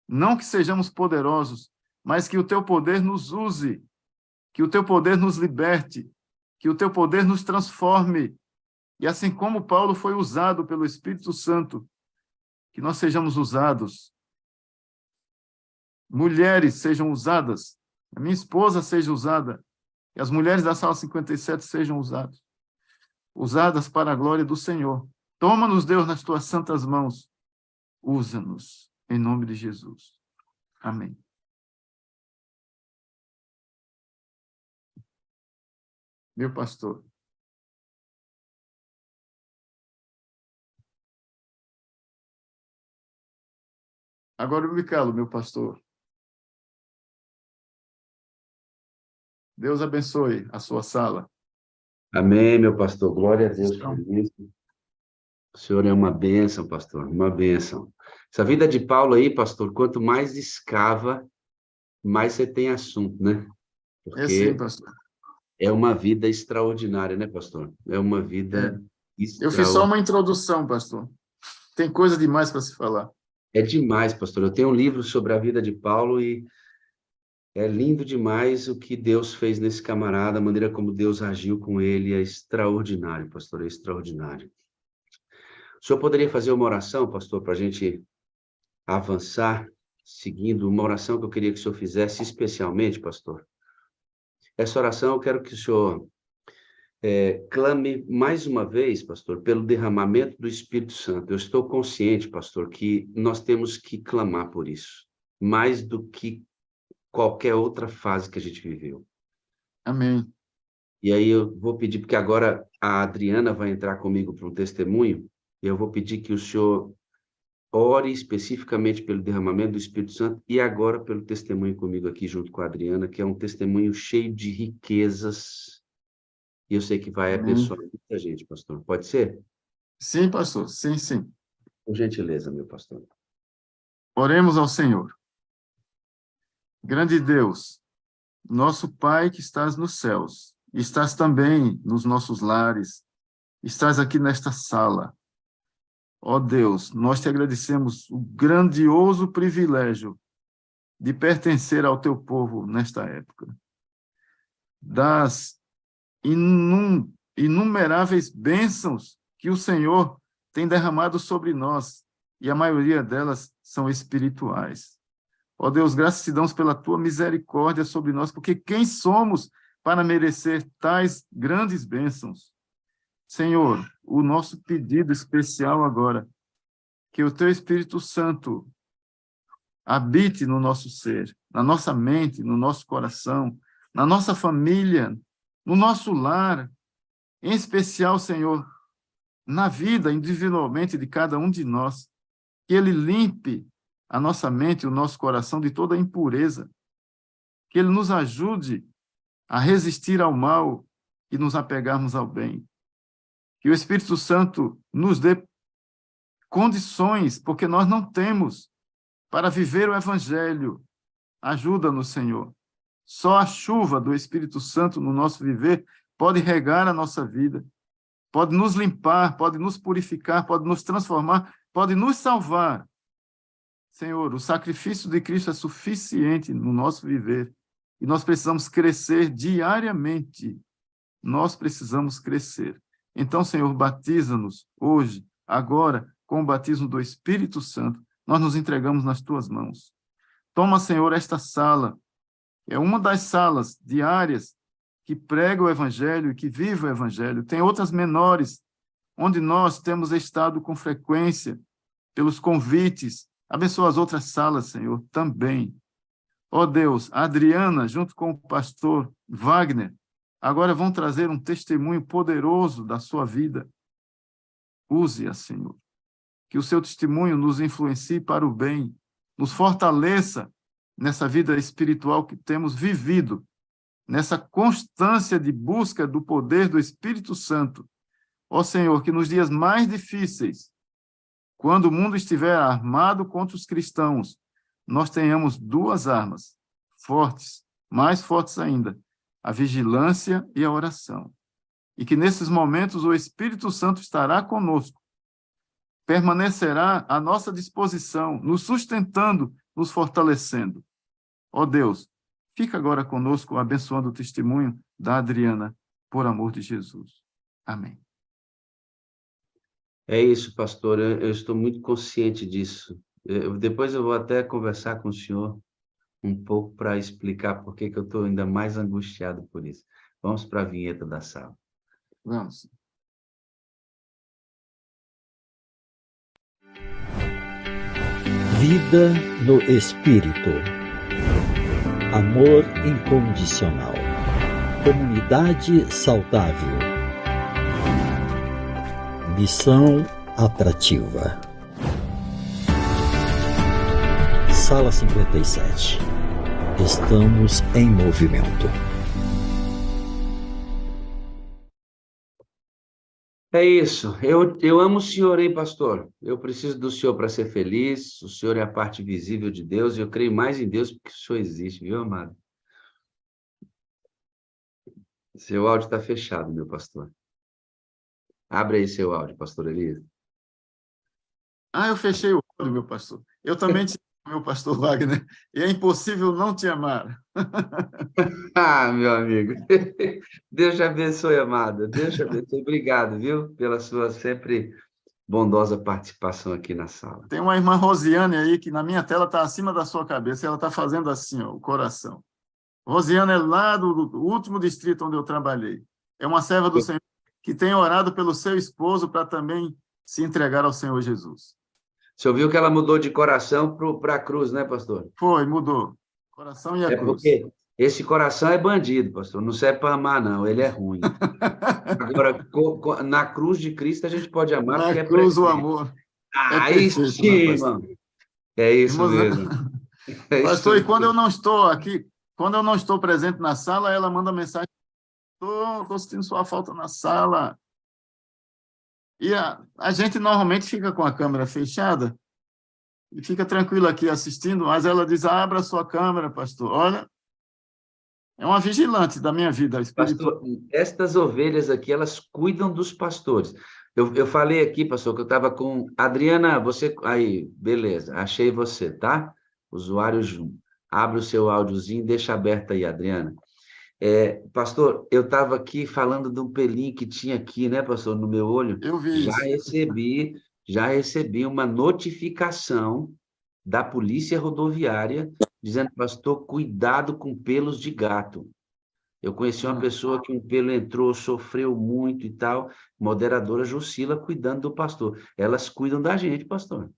Não que sejamos poderosos, mas que o teu poder nos use, que o teu poder nos liberte, que o teu poder nos transforme. E assim como Paulo foi usado pelo Espírito Santo, que nós sejamos usados. Mulheres sejam usadas, a minha esposa seja usada, e as mulheres da Sala 57 sejam usadas para a glória do Senhor. Toma-nos, Deus, nas tuas santas mãos. Usa-nos, em nome de Jesus. Amém. Meu pastor. Agora eu me calo, meu pastor. Deus abençoe a sua sala. Amém, meu pastor. Glória a Deus por isso. O senhor é uma bênção, pastor, uma bênção. Essa vida de Paulo aí, pastor, quanto mais escava, mais você tem assunto, né? Porque É sim, pastor. é uma vida extraordinária, né, pastor? É uma vida Eu fiz só uma introdução, pastor. Tem coisa demais para se falar. É demais, pastor. Eu tenho um livro sobre a vida de Paulo e é lindo demais o que Deus fez nesse camarada, a maneira como Deus agiu com ele é extraordinário, pastor, é extraordinário. O senhor poderia fazer uma oração, pastor, para a gente avançar, seguindo uma oração que eu queria que o senhor fizesse especialmente, pastor? Essa oração eu quero que o senhor clame mais uma vez, pastor, pelo derramamento do Espírito Santo. Eu estou consciente, pastor, que nós temos que clamar por isso, mais do que qualquer outra fase que a gente viveu. Amém. E aí eu vou pedir, porque agora a Adriana vai entrar comigo para um testemunho, e eu vou pedir que o senhor ore especificamente pelo derramamento do Espírito Santo e agora pelo testemunho comigo aqui junto com a Adriana, que é um testemunho cheio de riquezas, e eu sei que vai abençoar muita gente, pastor. Pode ser? Sim, pastor. Sim, sim. Por gentileza, meu pastor. Oremos ao Senhor. Grande Deus, nosso Pai que estás nos céus, estás também nos nossos lares, estás aqui nesta sala. Ó Deus, nós te agradecemos o grandioso privilégio de pertencer ao teu povo nesta época. Das inumeráveis bênçãos que o Senhor tem derramado sobre nós, e a maioria delas são espirituais. Ó Deus, graças te damos pela tua misericórdia sobre nós, porque quem somos para merecer tais grandes bênçãos? Senhor, o nosso pedido especial agora, que o teu Espírito Santo habite no nosso ser, na nossa mente, no nosso coração, na nossa família, no nosso lar, em especial, Senhor, na vida individualmente de cada um de nós, que Ele limpe a nossa mente, o nosso coração de toda impureza, que Ele nos ajude a resistir ao mal e nos apegarmos ao bem. Que o Espírito Santo nos dê condições, porque nós não temos, para viver o Evangelho. Ajuda-nos, Senhor. Só a chuva do Espírito Santo no nosso viver pode regar a nossa vida, pode nos limpar, pode nos purificar, pode nos transformar, pode nos salvar. Senhor, o sacrifício de Cristo é suficiente no nosso viver e nós precisamos crescer diariamente. Nós precisamos crescer. Então, Senhor, batiza-nos hoje, agora, com o batismo do Espírito Santo. Nós nos entregamos nas tuas mãos. Toma, Senhor, esta sala. É uma das salas diárias que prega o Evangelho e que vive o Evangelho. Tem outras menores, onde nós temos estado com frequência, pelos convites. Abençoa as outras salas, Senhor, também. Ó Deus, a Adriana, junto com o pastor Wagner, agora vão trazer um testemunho poderoso da sua vida. Use-a, Senhor. Que o seu testemunho nos influencie para o bem, nos fortaleça nessa vida espiritual que temos vivido, nessa constância de busca do poder do Espírito Santo. Ó Senhor, que nos dias mais difíceis, quando o mundo estiver armado contra os cristãos, nós tenhamos duas armas fortes, mais fortes ainda, a vigilância e a oração. E que nesses momentos o Espírito Santo estará conosco, permanecerá à nossa disposição, nos sustentando, nos fortalecendo. Ó Deus, fica agora conosco, abençoando o testemunho da Adriana, por amor de Jesus. Amém. É isso, pastor, eu estou muito consciente disso. Depois eu vou até conversar com o senhor um pouco para explicar por que eu estou ainda mais angustiado por isso. Vamos para a vinheta da sala. Vamos. Vida no Espírito. Amor incondicional. Comunidade saudável. Missão atrativa. Sala 57. Estamos em movimento. É isso. Eu amo o senhor, hein, pastor? Eu preciso do senhor para ser feliz. O senhor é a parte visível de Deus e eu creio mais em Deus porque o senhor existe, viu, amado? Seu áudio está fechado, meu pastor. Abre aí seu áudio, pastor Elias. Eu fechei o olho, meu pastor. Eu também te amo, meu pastor Wagner, e é impossível não te amar. Meu amigo. Deus te abençoe, amada. Deus te abençoe. Obrigado, viu? Pela sua sempre bondosa participação aqui na sala. Tem uma irmã Rosiane aí, que na minha tela está acima da sua cabeça, e ela está fazendo assim, ó, o coração. Rosiane é lá do último distrito onde eu trabalhei. É uma serva do Senhor que tem orado pelo seu esposo para também se entregar ao Senhor Jesus. Você ouviu que ela mudou de coração para a cruz, né, pastor? Foi, mudou. Coração e a cruz. Porque esse coração é bandido, pastor. Não serve para amar, não. Ele é ruim. Agora, na cruz de Cristo, a gente pode amar porque Na é cruz o perfeito. amor. Aí perfeito, sim, irmão. É isso Irmãos, mesmo. É pastor, isso e quando mesmo. eu não estou aqui, quando eu não estou presente na sala, ela manda mensagem: estou sentindo sua falta na sala. E a gente normalmente fica com a câmera fechada e fica tranquilo aqui assistindo, mas ela diz: abra a sua câmera, pastor. Olha, é uma vigilante da minha vida espiritual. Pastor, estas ovelhas aqui, elas cuidam dos pastores. Eu falei aqui, pastor, que eu estava com... Adriana, você... Aí, beleza, achei você, tá? Usuário Jum. Abre o seu áudiozinho, deixa aberto aí, Adriana. Pastor, eu estava aqui falando de um pelinho que tinha aqui, né, pastor, no meu olho. Eu vi isso. Já recebi uma notificação da Polícia Rodoviária dizendo, pastor, cuidado com pelos de gato. Eu conheci uma pessoa que um pelo entrou, sofreu muito e tal, moderadora Jucila cuidando do pastor. Elas cuidam da gente, pastor.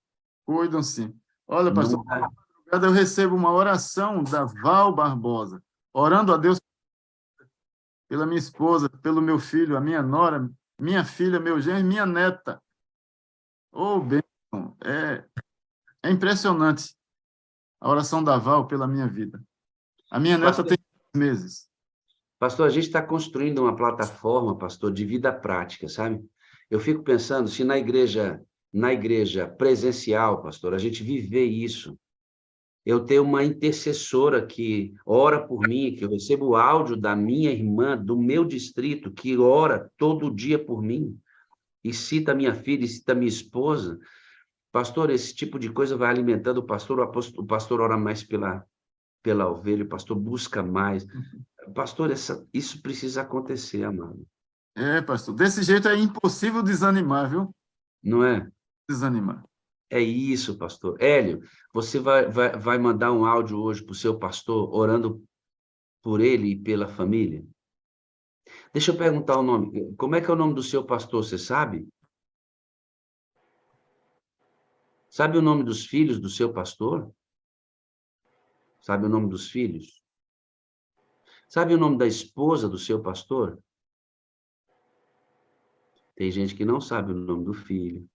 Cuidam, sim. Olha, pastor, Não na dá. madrugada eu recebo uma oração da Val Barbosa, orando a Deus pela minha esposa, pelo meu filho, a minha nora, minha filha, meu genro e minha neta. Oh, bênção! É impressionante a oração da Val pela minha vida. A minha neta tem 2 meses. Pastor, a gente está construindo uma plataforma, pastor, de vida prática, sabe? Eu fico pensando, se na igreja presencial, pastor, a gente viver isso, eu tenho uma intercessora que ora por mim, que eu recebo o áudio da minha irmã, do meu distrito, que ora todo dia por mim, e cita minha filha, e cita minha esposa. Pastor, esse tipo de coisa vai alimentando o pastor ora mais pela ovelha, o pastor busca mais. Pastor, isso precisa acontecer, amado. Pastor, desse jeito é impossível desanimar, viu? Não é? Desanimar. É isso, pastor. Hélio, você vai mandar um áudio hoje para o seu pastor, orando por ele e pela família? Deixa eu perguntar o nome. Como é que é o nome do seu pastor, você sabe? Sabe o nome dos filhos do seu pastor? Sabe o nome dos filhos? Sabe o nome da esposa do seu pastor? Tem gente que não sabe o nome do filho.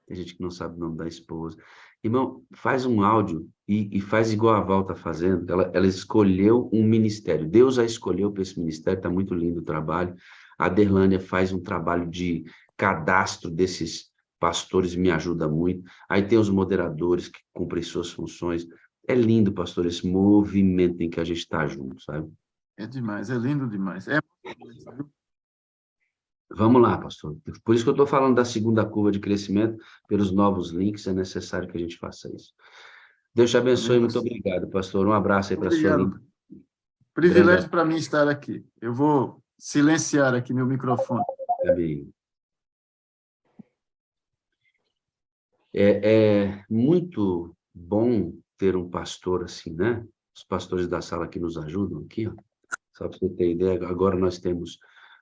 Tem gente que não sabe o nome da esposa. Irmão, faz um áudio e faz igual a Val está fazendo. Ela escolheu um ministério. Deus a escolheu para esse ministério. Está muito lindo o trabalho. A Derlânia faz um trabalho de cadastro desses pastores, me ajuda muito. Aí tem os moderadores que cumprem suas funções. É lindo, pastor, esse movimento em que a gente está junto, sabe? É demais, é lindo demais. Vamos lá, pastor. Por isso que eu estou falando da segunda curva de crescimento, pelos novos links, é necessário que a gente faça isso. Deus te abençoe, Amém, muito obrigado, pastor. Um abraço aí para a sua linda. Privilégio para mim estar aqui. Eu vou silenciar aqui meu microfone. Amém. É muito bom ter um pastor assim, né? Os pastores da sala que nos ajudam aqui, ó. Só para você ter ideia, agora nós temos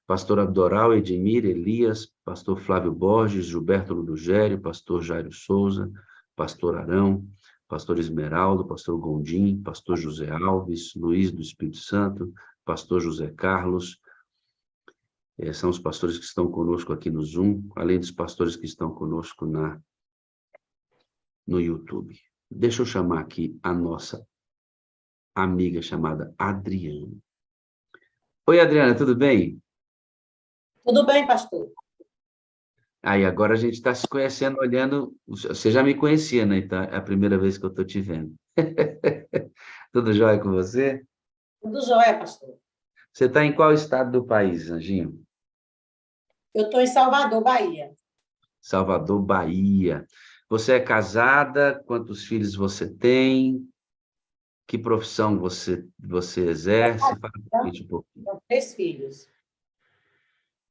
pastor Abdoral, Edmir, Elias, pastor Flávio Borges, Gilberto Ludogério, pastor Jairo Souza, pastor Arão, pastor Esmeraldo, pastor Gondim, pastor José Alves, Luiz do Espírito Santo, pastor José Carlos. São os pastores que estão conosco aqui no Zoom, além dos pastores que estão conosco no YouTube. Deixa eu chamar aqui a nossa amiga chamada Adriana. Oi, Adriana, tudo bem? Tudo bem, pastor. Aí, agora a gente está se conhecendo, olhando... Você já me conhecia, né? Então, é a primeira vez que eu estou te vendo. Tudo jóia com você? Tudo jóia, pastor. Você está em qual estado do país, Anjinho? Eu estou em Salvador, Bahia. Salvador, Bahia. Você é casada? Quantos filhos você tem? Que profissão você exerce? Fala pra gente um pouquinho. Tenho 3 filhos.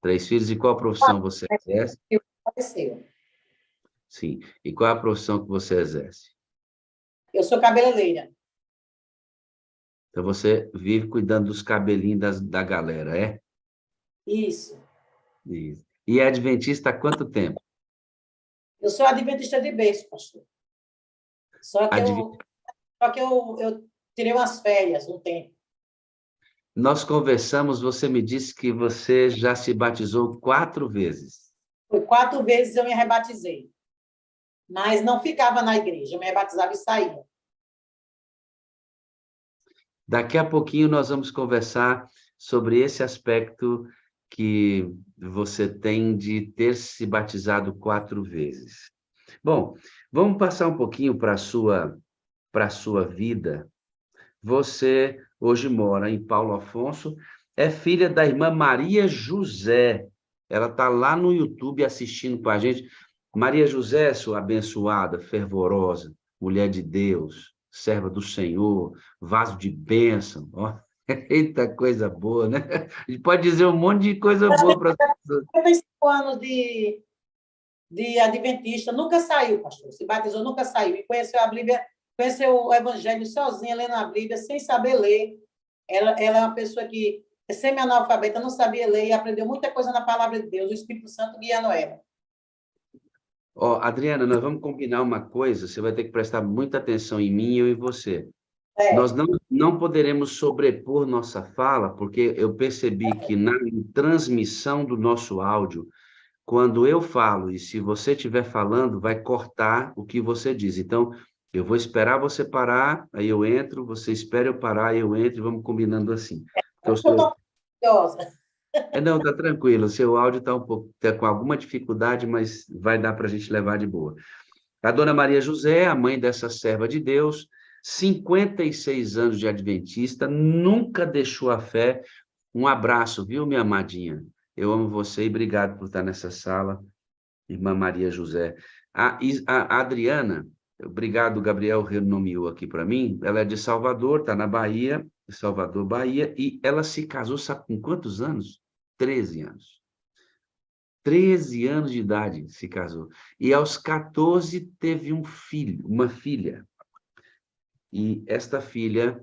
3 filhos, e qual profissão você exerce? faleceu. Sim. E qual é a profissão que você exerce? Eu sou cabeleireira. Então, você vive cuidando dos cabelinhos da galera, é? Isso. Isso. E é adventista há quanto tempo? Eu sou adventista de berço, pastor. Só que Advi... eu, só que eu tirei umas férias um tempo. Nós conversamos, você me disse que você já se batizou 4 vezes. Foi 4 vezes eu me rebatizei. Mas não ficava na igreja. Eu me rebatizava e saía. Daqui a pouquinho nós vamos conversar sobre esse aspecto que você tem de ter se batizado 4 vezes. Bom, vamos passar um pouquinho para a sua vida. Você hoje mora em Paulo Afonso, é filha da irmã Maria José. Ela está lá no YouTube assistindo com a gente. Maria José, sua abençoada, fervorosa, mulher de Deus, serva do Senhor, vaso de bênção. Ó, eita coisa boa, né? A gente pode dizer um monte de coisa boa para as pessoas. 55 anos de adventista, nunca saiu, pastor. Se batizou, nunca saiu. E conheceu a Bíblia, conheceu o Evangelho sozinha, lendo a Bíblia, sem saber ler. Ela é uma pessoa que é semi-analfabeta, não sabia ler e aprendeu muita coisa na palavra de Deus, o Espírito Santo guiando ela. Ó, Adriana, nós vamos combinar uma coisa, você vai ter que prestar muita atenção em mim e eu em você. Nós não poderemos sobrepor nossa fala, porque eu percebi que na transmissão do nosso áudio, quando eu falo e se você estiver falando, vai cortar o que você diz. Então, eu vou esperar você parar, aí eu entro, você espera eu parar, eu entro e vamos combinando assim. Porque Eu estou curiosa. Não, tá tranquilo, o seu áudio está tá com alguma dificuldade, mas vai dar para a gente levar de boa. A dona Maria José, a mãe dessa serva de Deus, 56 anos de adventista, nunca deixou a fé. Um abraço, viu, minha amadinha? Eu amo você e obrigado por estar nessa sala, irmã Maria José. A Adriana, obrigado, Gabriel renomeou aqui para mim, ela é de Salvador, está na Bahia, Salvador, Bahia, e ela se casou, sabe com quantos anos? 13 anos. 13 anos de idade se casou. E aos 14 teve um filho, uma filha. E esta filha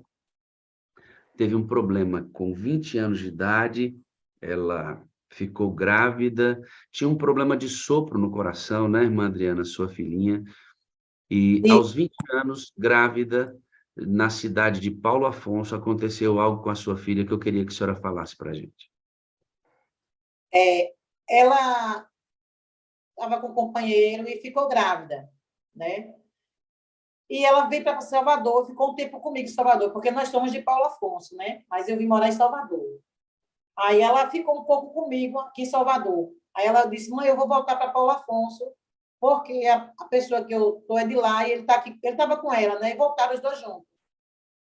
teve um problema com 20 anos de idade, ela ficou grávida, tinha um problema de sopro no coração, né, irmã Adriana, sua filhinha? E aos 20 anos, grávida, na cidade de Paulo Afonso, aconteceu algo com a sua filha que eu queria que a senhora falasse para a gente. Ela estava com um companheiro e ficou grávida, né? E ela veio para Salvador, ficou um tempo comigo em Salvador, porque nós somos de Paulo Afonso, né? Mas eu vim morar em Salvador. Aí ela ficou um pouco comigo aqui em Salvador. Aí ela disse, mãe, eu vou voltar para Paulo Afonso, porque a pessoa que eu estou é de lá e ele está aqui, ele estava com ela, né? E voltaram os dois juntos.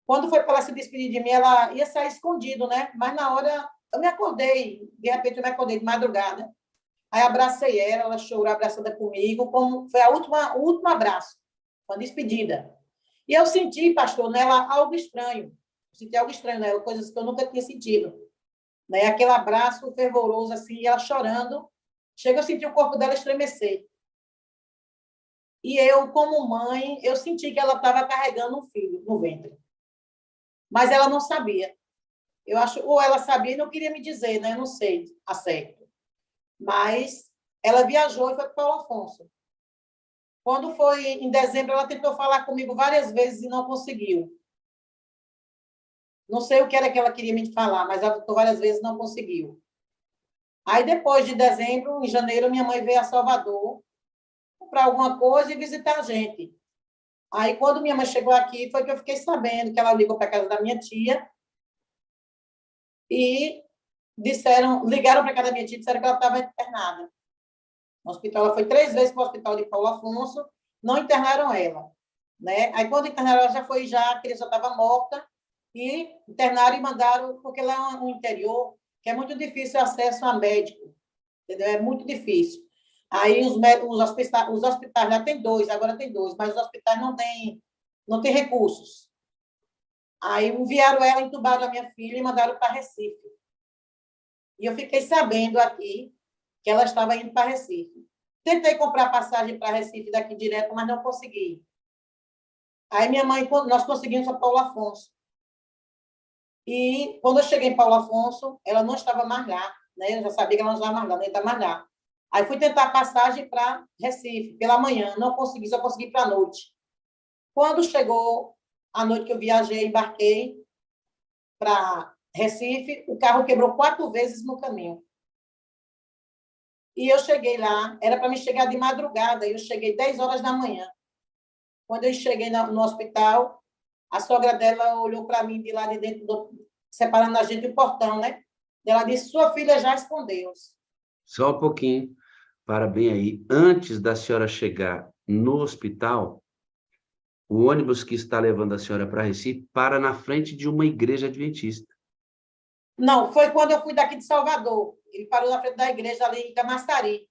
Quando foi para ela se despedir de mim, ela ia sair escondido, né? Mas na hora, eu me acordei, de repente eu me acordei de madrugada. Aí abracei ela chorou abraçada comigo, como foi o último abraço, uma despedida. E eu senti, pastor, nela algo estranho. Eu senti algo estranho nela, coisas que eu nunca tinha sentido. Né? Aquele abraço fervoroso, assim, ela chorando. Chega, eu senti o corpo dela estremecer. E eu, como mãe, eu senti que ela estava carregando um filho no ventre. Mas ela não sabia. Eu acho, ou ela sabia e não queria me dizer, né? Eu não sei a certo. Mas ela viajou e foi para Paulo Afonso. Quando foi em dezembro, ela tentou falar comigo várias vezes e não conseguiu. Não sei o que era que ela queria me falar, mas ela tentou várias vezes e não conseguiu. Aí, depois de dezembro, em janeiro, minha mãe veio a Salvador comprar alguma coisa e visitar a gente. Aí, quando minha mãe chegou aqui, foi que eu fiquei sabendo que ela ligou para a casa da minha tia e ligaram para a casa da minha tia e disseram que ela estava internada. No hospital, ela foi 3 vezes para o hospital de Paulo Afonso, não internaram ela. Né? Aí, quando internaram, ela já foi, a criança estava morta, e internaram e mandaram, porque lá é um interior, que é muito difícil o acesso a médico, entendeu? É muito difícil. Aí, os hospitais já tem 2, agora tem 2, mas os hospitais não têm recursos. Aí, enviaram ela, entubaram a minha filha e mandaram para Recife. E eu fiquei sabendo aqui que ela estava indo para Recife. Tentei comprar passagem para Recife daqui direto, mas não consegui. Aí minha mãe, nós conseguimos para Paulo Afonso. E quando eu cheguei em Paulo Afonso, ela não estava mais lá, né? Eu já sabia que ela não estava mais lá, nem estava mais lá. Aí fui tentar passagem para Recife, pela manhã, não consegui, só consegui para a noite. Quando chegou a noite que eu viajei, embarquei para Recife, o carro quebrou 4 vezes no caminho. E eu cheguei lá, era para me chegar de madrugada, e eu cheguei 10 horas da manhã. Quando eu cheguei no hospital, a sogra dela olhou para mim de lá de dentro, separando a gente do portão, né? Ela disse, sua filha já respondeu. Só um pouquinho, para bem aí. Antes da senhora chegar no hospital, o ônibus que está levando a senhora para Recife para na frente de uma igreja adventista. Não, foi quando eu fui daqui de Salvador. Ele parou na frente da igreja ali em Camaçari.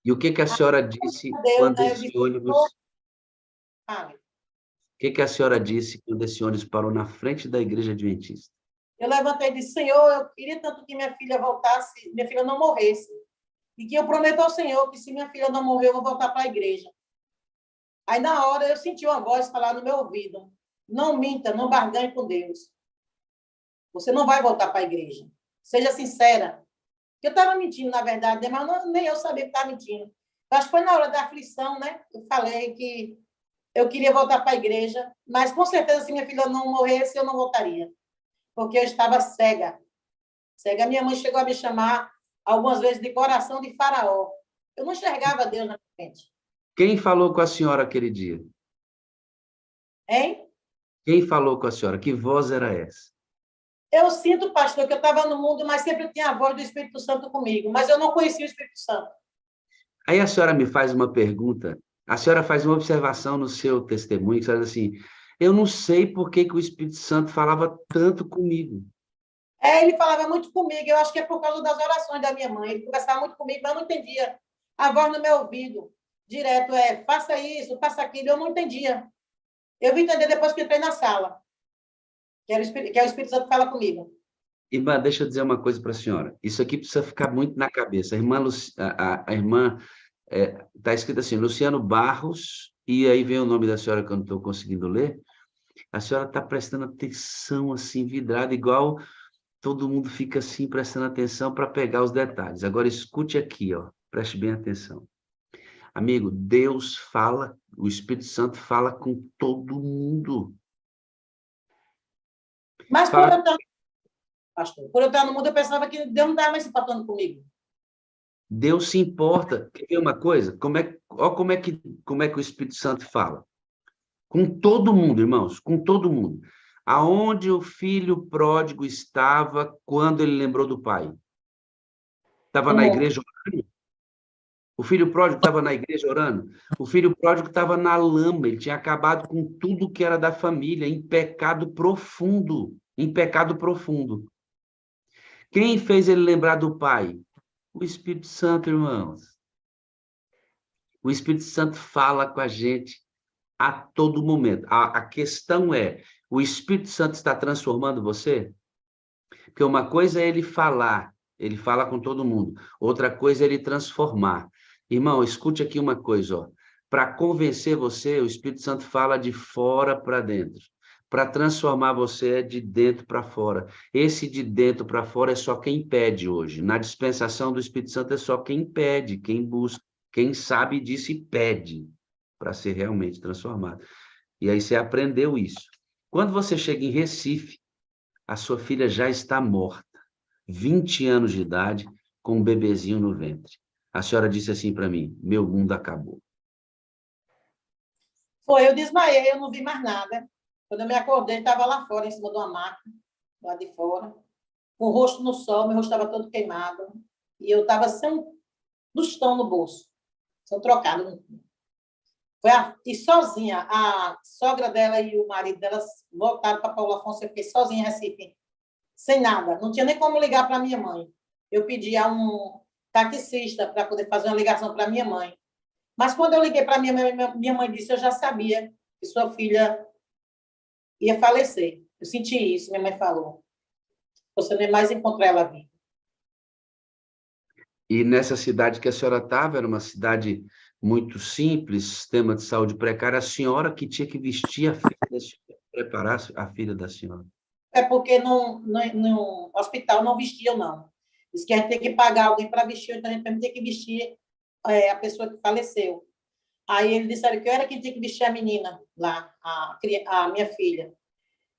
E o que a senhora disse Deus, quando né? Eu esse disse, ônibus... sabe? O que a senhora disse quando esse ônibus parou na frente da igreja adventista? Eu levantei e disse, Senhor, eu queria tanto que minha filha voltasse, minha filha não morresse. E que eu prometo ao Senhor que se minha filha não morrer, eu vou voltar para a igreja. Aí, na hora, eu senti uma voz falar no meu ouvido, não minta, não barganhe com Deus. Você não vai voltar para a igreja. Seja sincera. Eu estava mentindo, na verdade, mas nem eu sabia que estava mentindo. Eu acho que foi na hora da aflição, né? Eu falei que eu queria voltar para a igreja, mas com certeza, se minha filha não morresse, eu não voltaria. Porque eu estava cega. Cega. Minha mãe chegou a me chamar algumas vezes de coração de faraó. Eu não enxergava Deus na frente. Quem falou com a senhora aquele dia? Hein? Quem falou com a senhora? Que voz era essa? Eu sinto, pastor, que eu estava no mundo, mas sempre tinha a voz do Espírito Santo comigo. Mas eu não conhecia o Espírito Santo. Aí a senhora me faz uma pergunta, a senhora faz uma observação no seu testemunho, que você diz assim, eu não sei por que o Espírito Santo falava tanto comigo. Ele falava muito comigo. Eu acho que é por causa das orações da minha mãe. Ele conversava muito comigo, mas eu não entendia. A voz no meu ouvido, direto, faça isso, faça aquilo. Eu não entendia. Eu vim entender depois que entrei na sala, que é o Espírito Santo que fala comigo. Irmã, deixa eu dizer uma coisa para a senhora. Isso aqui precisa ficar muito na cabeça. A irmã está escrito assim, Luciano Barros, e aí vem o nome da senhora que eu não estou conseguindo ler. A senhora está prestando atenção, assim, vidrada, igual todo mundo fica assim, prestando atenção para pegar os detalhes. Agora, escute aqui, ó, preste bem atenção. Amigo, Deus fala, o Espírito Santo fala com todo mundo. Mas Fala... pastor, por eu estar no mundo, eu pensava que Deus não estava mais se importando comigo. Deus se importa. Quer ver uma coisa? Olha como é que o Espírito Santo fala. Com todo mundo, irmãos, com todo mundo. Aonde o filho pródigo estava quando ele lembrou do pai? Estava na igreja orando? O filho pródigo estava na igreja orando? O filho pródigo estava na lama, ele tinha acabado com tudo que era da família, em pecado profundo. Em pecado profundo. Quem fez ele lembrar do pai? O Espírito Santo, irmãos. O Espírito Santo fala com a gente a todo momento. A questão é, o Espírito Santo está transformando você? Porque uma coisa é ele fala com todo mundo. Outra coisa é ele transformar. Irmão, escute aqui uma coisa, ó. Para convencer você, o Espírito Santo fala de fora para dentro. Para transformar você é de dentro para fora. Esse de dentro para fora é só quem pede hoje. Na dispensação do Espírito Santo é só quem pede, quem busca, quem sabe disso e pede para ser realmente transformado. E aí você aprendeu isso. Quando você chega em Recife, a sua filha já está morta, 20 anos de idade, com um bebezinho no ventre. A senhora disse assim para mim, meu mundo acabou. Foi, eu desmaiei, eu não vi mais nada. Quando eu me acordei, estava lá fora, em cima de uma máquina, lá de fora, com o rosto no sol, meu rosto estava todo queimado, e eu estava sem um tostão no bolso, sem trocado. E sozinha, a sogra dela e o marido dela voltaram para Paulo Afonso, eu fiquei sozinha em Recife, sem nada, não tinha nem como ligar para minha mãe. Eu pedi a um taxista para poder fazer uma ligação para minha mãe. Mas quando eu liguei para minha mãe disse, eu já sabia que sua filha ia falecer. Eu senti isso, minha mãe falou. Você nem mais encontrou ela viva. E nessa cidade que a senhora estava, era uma cidade muito simples, sistema de saúde precário, a senhora que tinha que vestir a filha da senhora, preparar a filha da senhora. É porque no hospital não vestiam, não. Diz que a gente tem que pagar alguém para vestir, então a gente também tem que vestir a pessoa que faleceu. Aí eles disseram que eu era quem tinha que vestir a menina lá, a minha filha.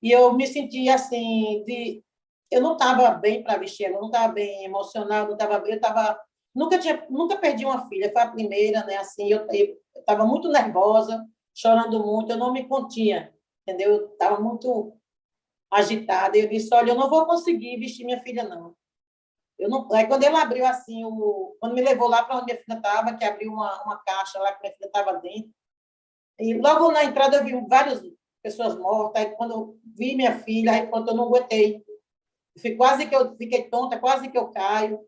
E eu me sentia assim, eu não estava bem para vestir ela, eu não estava bem emocional, não estava bem, nunca perdi uma filha, foi a primeira, né? Assim, eu estava muito nervosa, chorando muito, eu não me continha, entendeu? Eu estava muito agitada. Eu disse, olha, eu não vou conseguir vestir minha filha, não. Eu não. Aí, quando ele abriu assim, quando me levou lá para onde minha filha estava, que abriu uma caixa lá que minha filha estava dentro, e logo na entrada eu vi várias pessoas mortas. Aí, quando eu vi minha filha, aí pronto, eu não aguentei. Quase que eu fiquei tonta, quase que eu caio.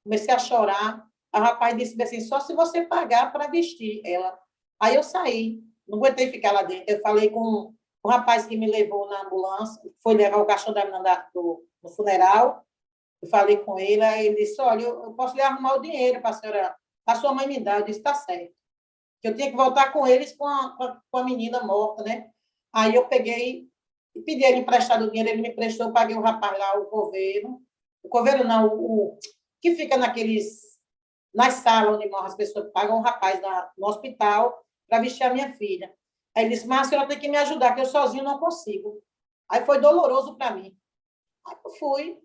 Comecei a chorar. O rapaz disse assim, só se você pagar para vestir ela. Aí eu saí, não aguentei ficar lá dentro. Eu falei com o rapaz que me levou na ambulância, foi levar o caixão da menina no funeral. Eu falei com ele, aí ele disse, olha, eu posso lhe arrumar o dinheiro para a senhora, a sua mãe me dá. Eu disse, está certo. Que eu tinha que voltar com eles com a menina morta, né? Aí eu peguei e pedi ele emprestado o dinheiro, ele me emprestou, eu paguei o rapaz lá, o coveiro não, o que fica nas salas onde morrem as pessoas, pagam um rapaz no hospital para vestir a minha filha. Aí ele disse, mas a senhora tem que me ajudar, que eu sozinho não consigo. Aí foi doloroso para mim. Aí eu fui,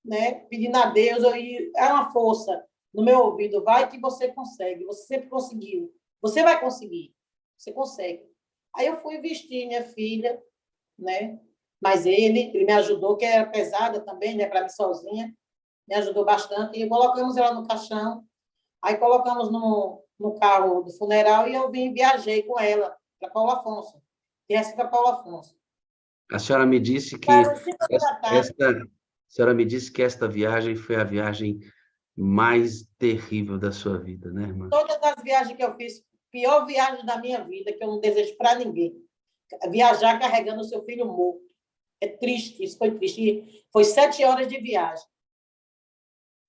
né, pedindo a Deus, é uma força no meu ouvido, vai que você consegue, você sempre conseguiu, você vai conseguir, você consegue. Aí eu fui vestir minha filha, né, mas ele me ajudou, que era pesada também, né, para mim sozinha, me ajudou bastante, e colocamos ela no caixão, aí colocamos no carro do funeral e eu viajei com ela para Paulo Afonso, viesse para Paulo Afonso. A senhora me disse que esta viagem foi a viagem mais terrível da sua vida, né, irmã? Todas as viagens que eu fiz, pior viagem da minha vida, que eu não desejo para ninguém. Viajar carregando o seu filho morto. É triste, isso foi triste. Foi 7 horas de viagem.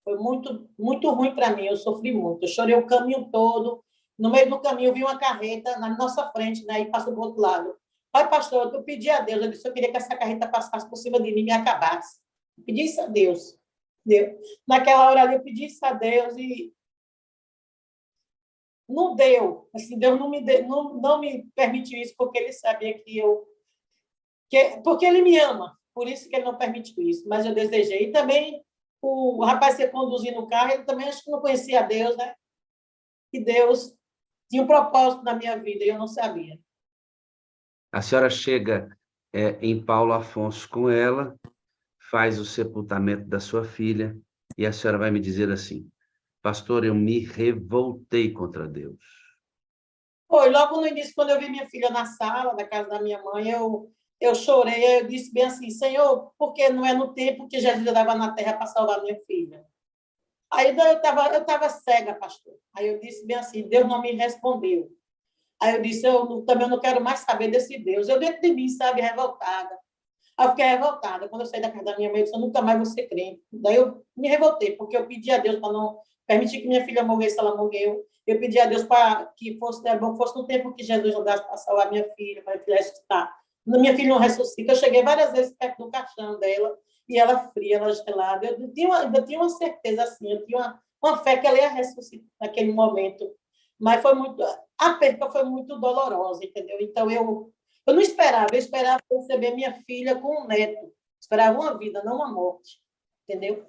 Foi muito, muito ruim para mim, eu sofri muito. Eu chorei o caminho todo. No meio do caminho, eu vi uma carreta na nossa frente, né, e passou do outro lado. Pai, pastor, eu pedi a Deus, eu disse, eu queria que essa carreta passasse por cima de mim e me acabasse. Eu pedi isso a Deus. Deu. Naquela hora ali, eu pedi isso a Deus e não deu. Assim, Deus não me permitiu isso, porque ele sabia porque ele me ama, por isso que ele não permitiu isso, mas eu desejei. E também o rapaz que conduzindo o carro, ele também acho que não conhecia Deus, né? E Deus tinha um propósito na minha vida e eu não sabia. A senhora chega em Paulo Afonso com ela, faz o sepultamento da sua filha, e a senhora vai me dizer assim, pastor, eu me revoltei contra Deus. Foi, logo no início, quando eu vi minha filha na sala da casa da minha mãe, eu chorei, eu disse bem assim, Senhor, porque não é no tempo que Jesus estava na terra para salvar minha filha. Aí eu estava cega, pastor. Aí eu disse bem assim, Deus não me respondeu. Aí eu disse, também não quero mais saber desse Deus. Eu dentro de mim, sabe, revoltada. Aí eu fiquei revoltada. Quando eu saí da casa da minha mãe, eu disse, eu nunca mais vou ser crente. Daí eu me revoltei, porque eu pedi a Deus para não permitir que minha filha morresse, ela morreu. Eu pedi a Deus para que fosse no tempo que Jesus andasse para salvar minha filha, para minha filha ressuscitar. Minha filha não ressuscita. Eu cheguei várias vezes perto do caixão dela, e ela fria, ela gelada. Eu ainda tinha uma certeza assim, eu tinha uma fé que ela ia ressuscitar naquele momento. Mas a perda foi muito dolorosa, entendeu? Então, eu não esperava, eu esperava receber minha filha com um neto. Esperava uma vida, não uma morte, entendeu?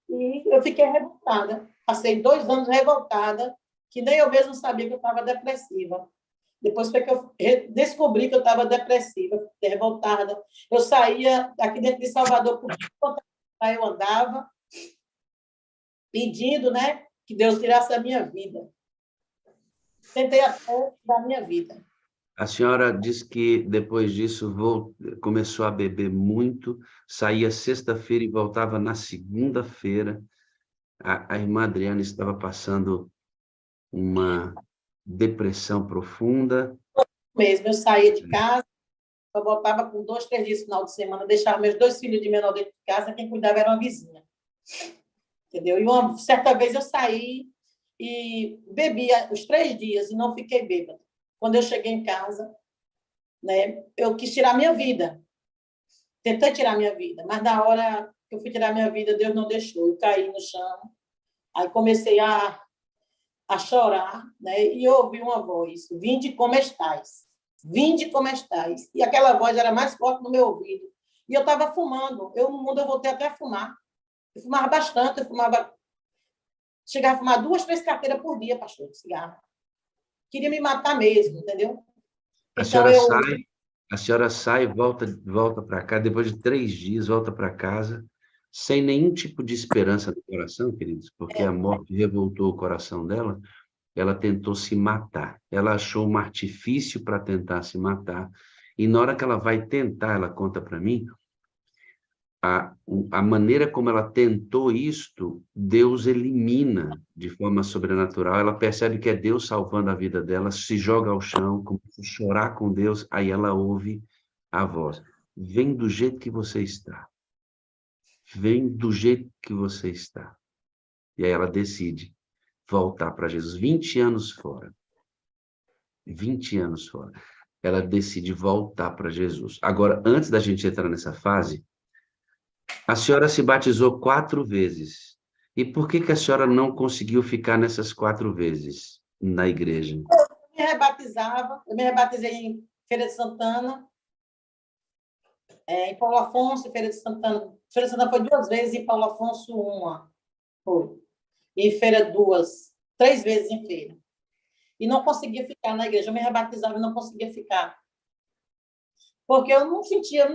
E eu fiquei revoltada. Passei 2 anos revoltada, que nem eu mesmo sabia que eu estava depressiva. Depois foi que eu descobri que eu estava depressiva, revoltada. Eu saía aqui dentro de Salvador, por aí eu andava, pedindo, né, que Deus tirasse a minha vida. Tentei até da minha vida. A senhora diz que depois disso começou a beber muito, saía sexta-feira e voltava na segunda-feira. A irmã Adriana estava passando uma depressão profunda. Mesmo, eu saía de casa, eu voltava com 2, 3 dias no final de semana, deixava meus 2 filhos de menor dentro de casa, quem cuidava era uma vizinha. entendeu? E uma certa vez eu saí e bebi os 3 dias e não fiquei bêbada. Quando eu cheguei em casa, né, eu quis tirar minha vida. Tentei tirar minha vida, mas na hora que eu fui tirar minha vida, Deus não deixou. Eu caí no chão, aí comecei a chorar, né, e eu ouvi uma voz: vinde como estais, vinde como estais. E aquela voz era mais forte no meu ouvido. E eu estava fumando. No mundo eu voltei até a fumar. Eu fumava bastante, chegava a fumar 2, 3 carteiras por dia, pastor, de cigarro. Queria me matar mesmo, entendeu? A Então, senhora sai, volta para cá, depois de 3 dias, volta para casa, sem nenhum tipo de esperança no coração, queridos, porque a morte revoltou o coração dela, ela tentou se matar. Ela achou um artifício para tentar se matar, e na hora que ela vai tentar, ela conta para mim, a maneira como ela tentou isto, Deus elimina de forma sobrenatural. Ela percebe que é Deus salvando a vida dela, se joga ao chão, começa a chorar com Deus, aí ela ouve a voz: vem do jeito que você está. Vem do jeito que você está. E aí ela decide voltar para Jesus. 20 anos fora. 20 anos fora. Ela decide voltar para Jesus. Agora, antes da gente entrar nessa fase, a senhora se batizou 4 vezes. E por que a senhora não conseguiu ficar nessas 4 vezes na igreja? eu me rebatizei em Feira de Santana, em Paulo Afonso, Feira de Santana. Feira de Santana foi 2 vezes, em Paulo Afonso, 1. Foi. E em Feira, 2. 3 vezes em Feira. E não conseguia ficar na igreja. Eu me rebatizava e não conseguia ficar. Porque eu não me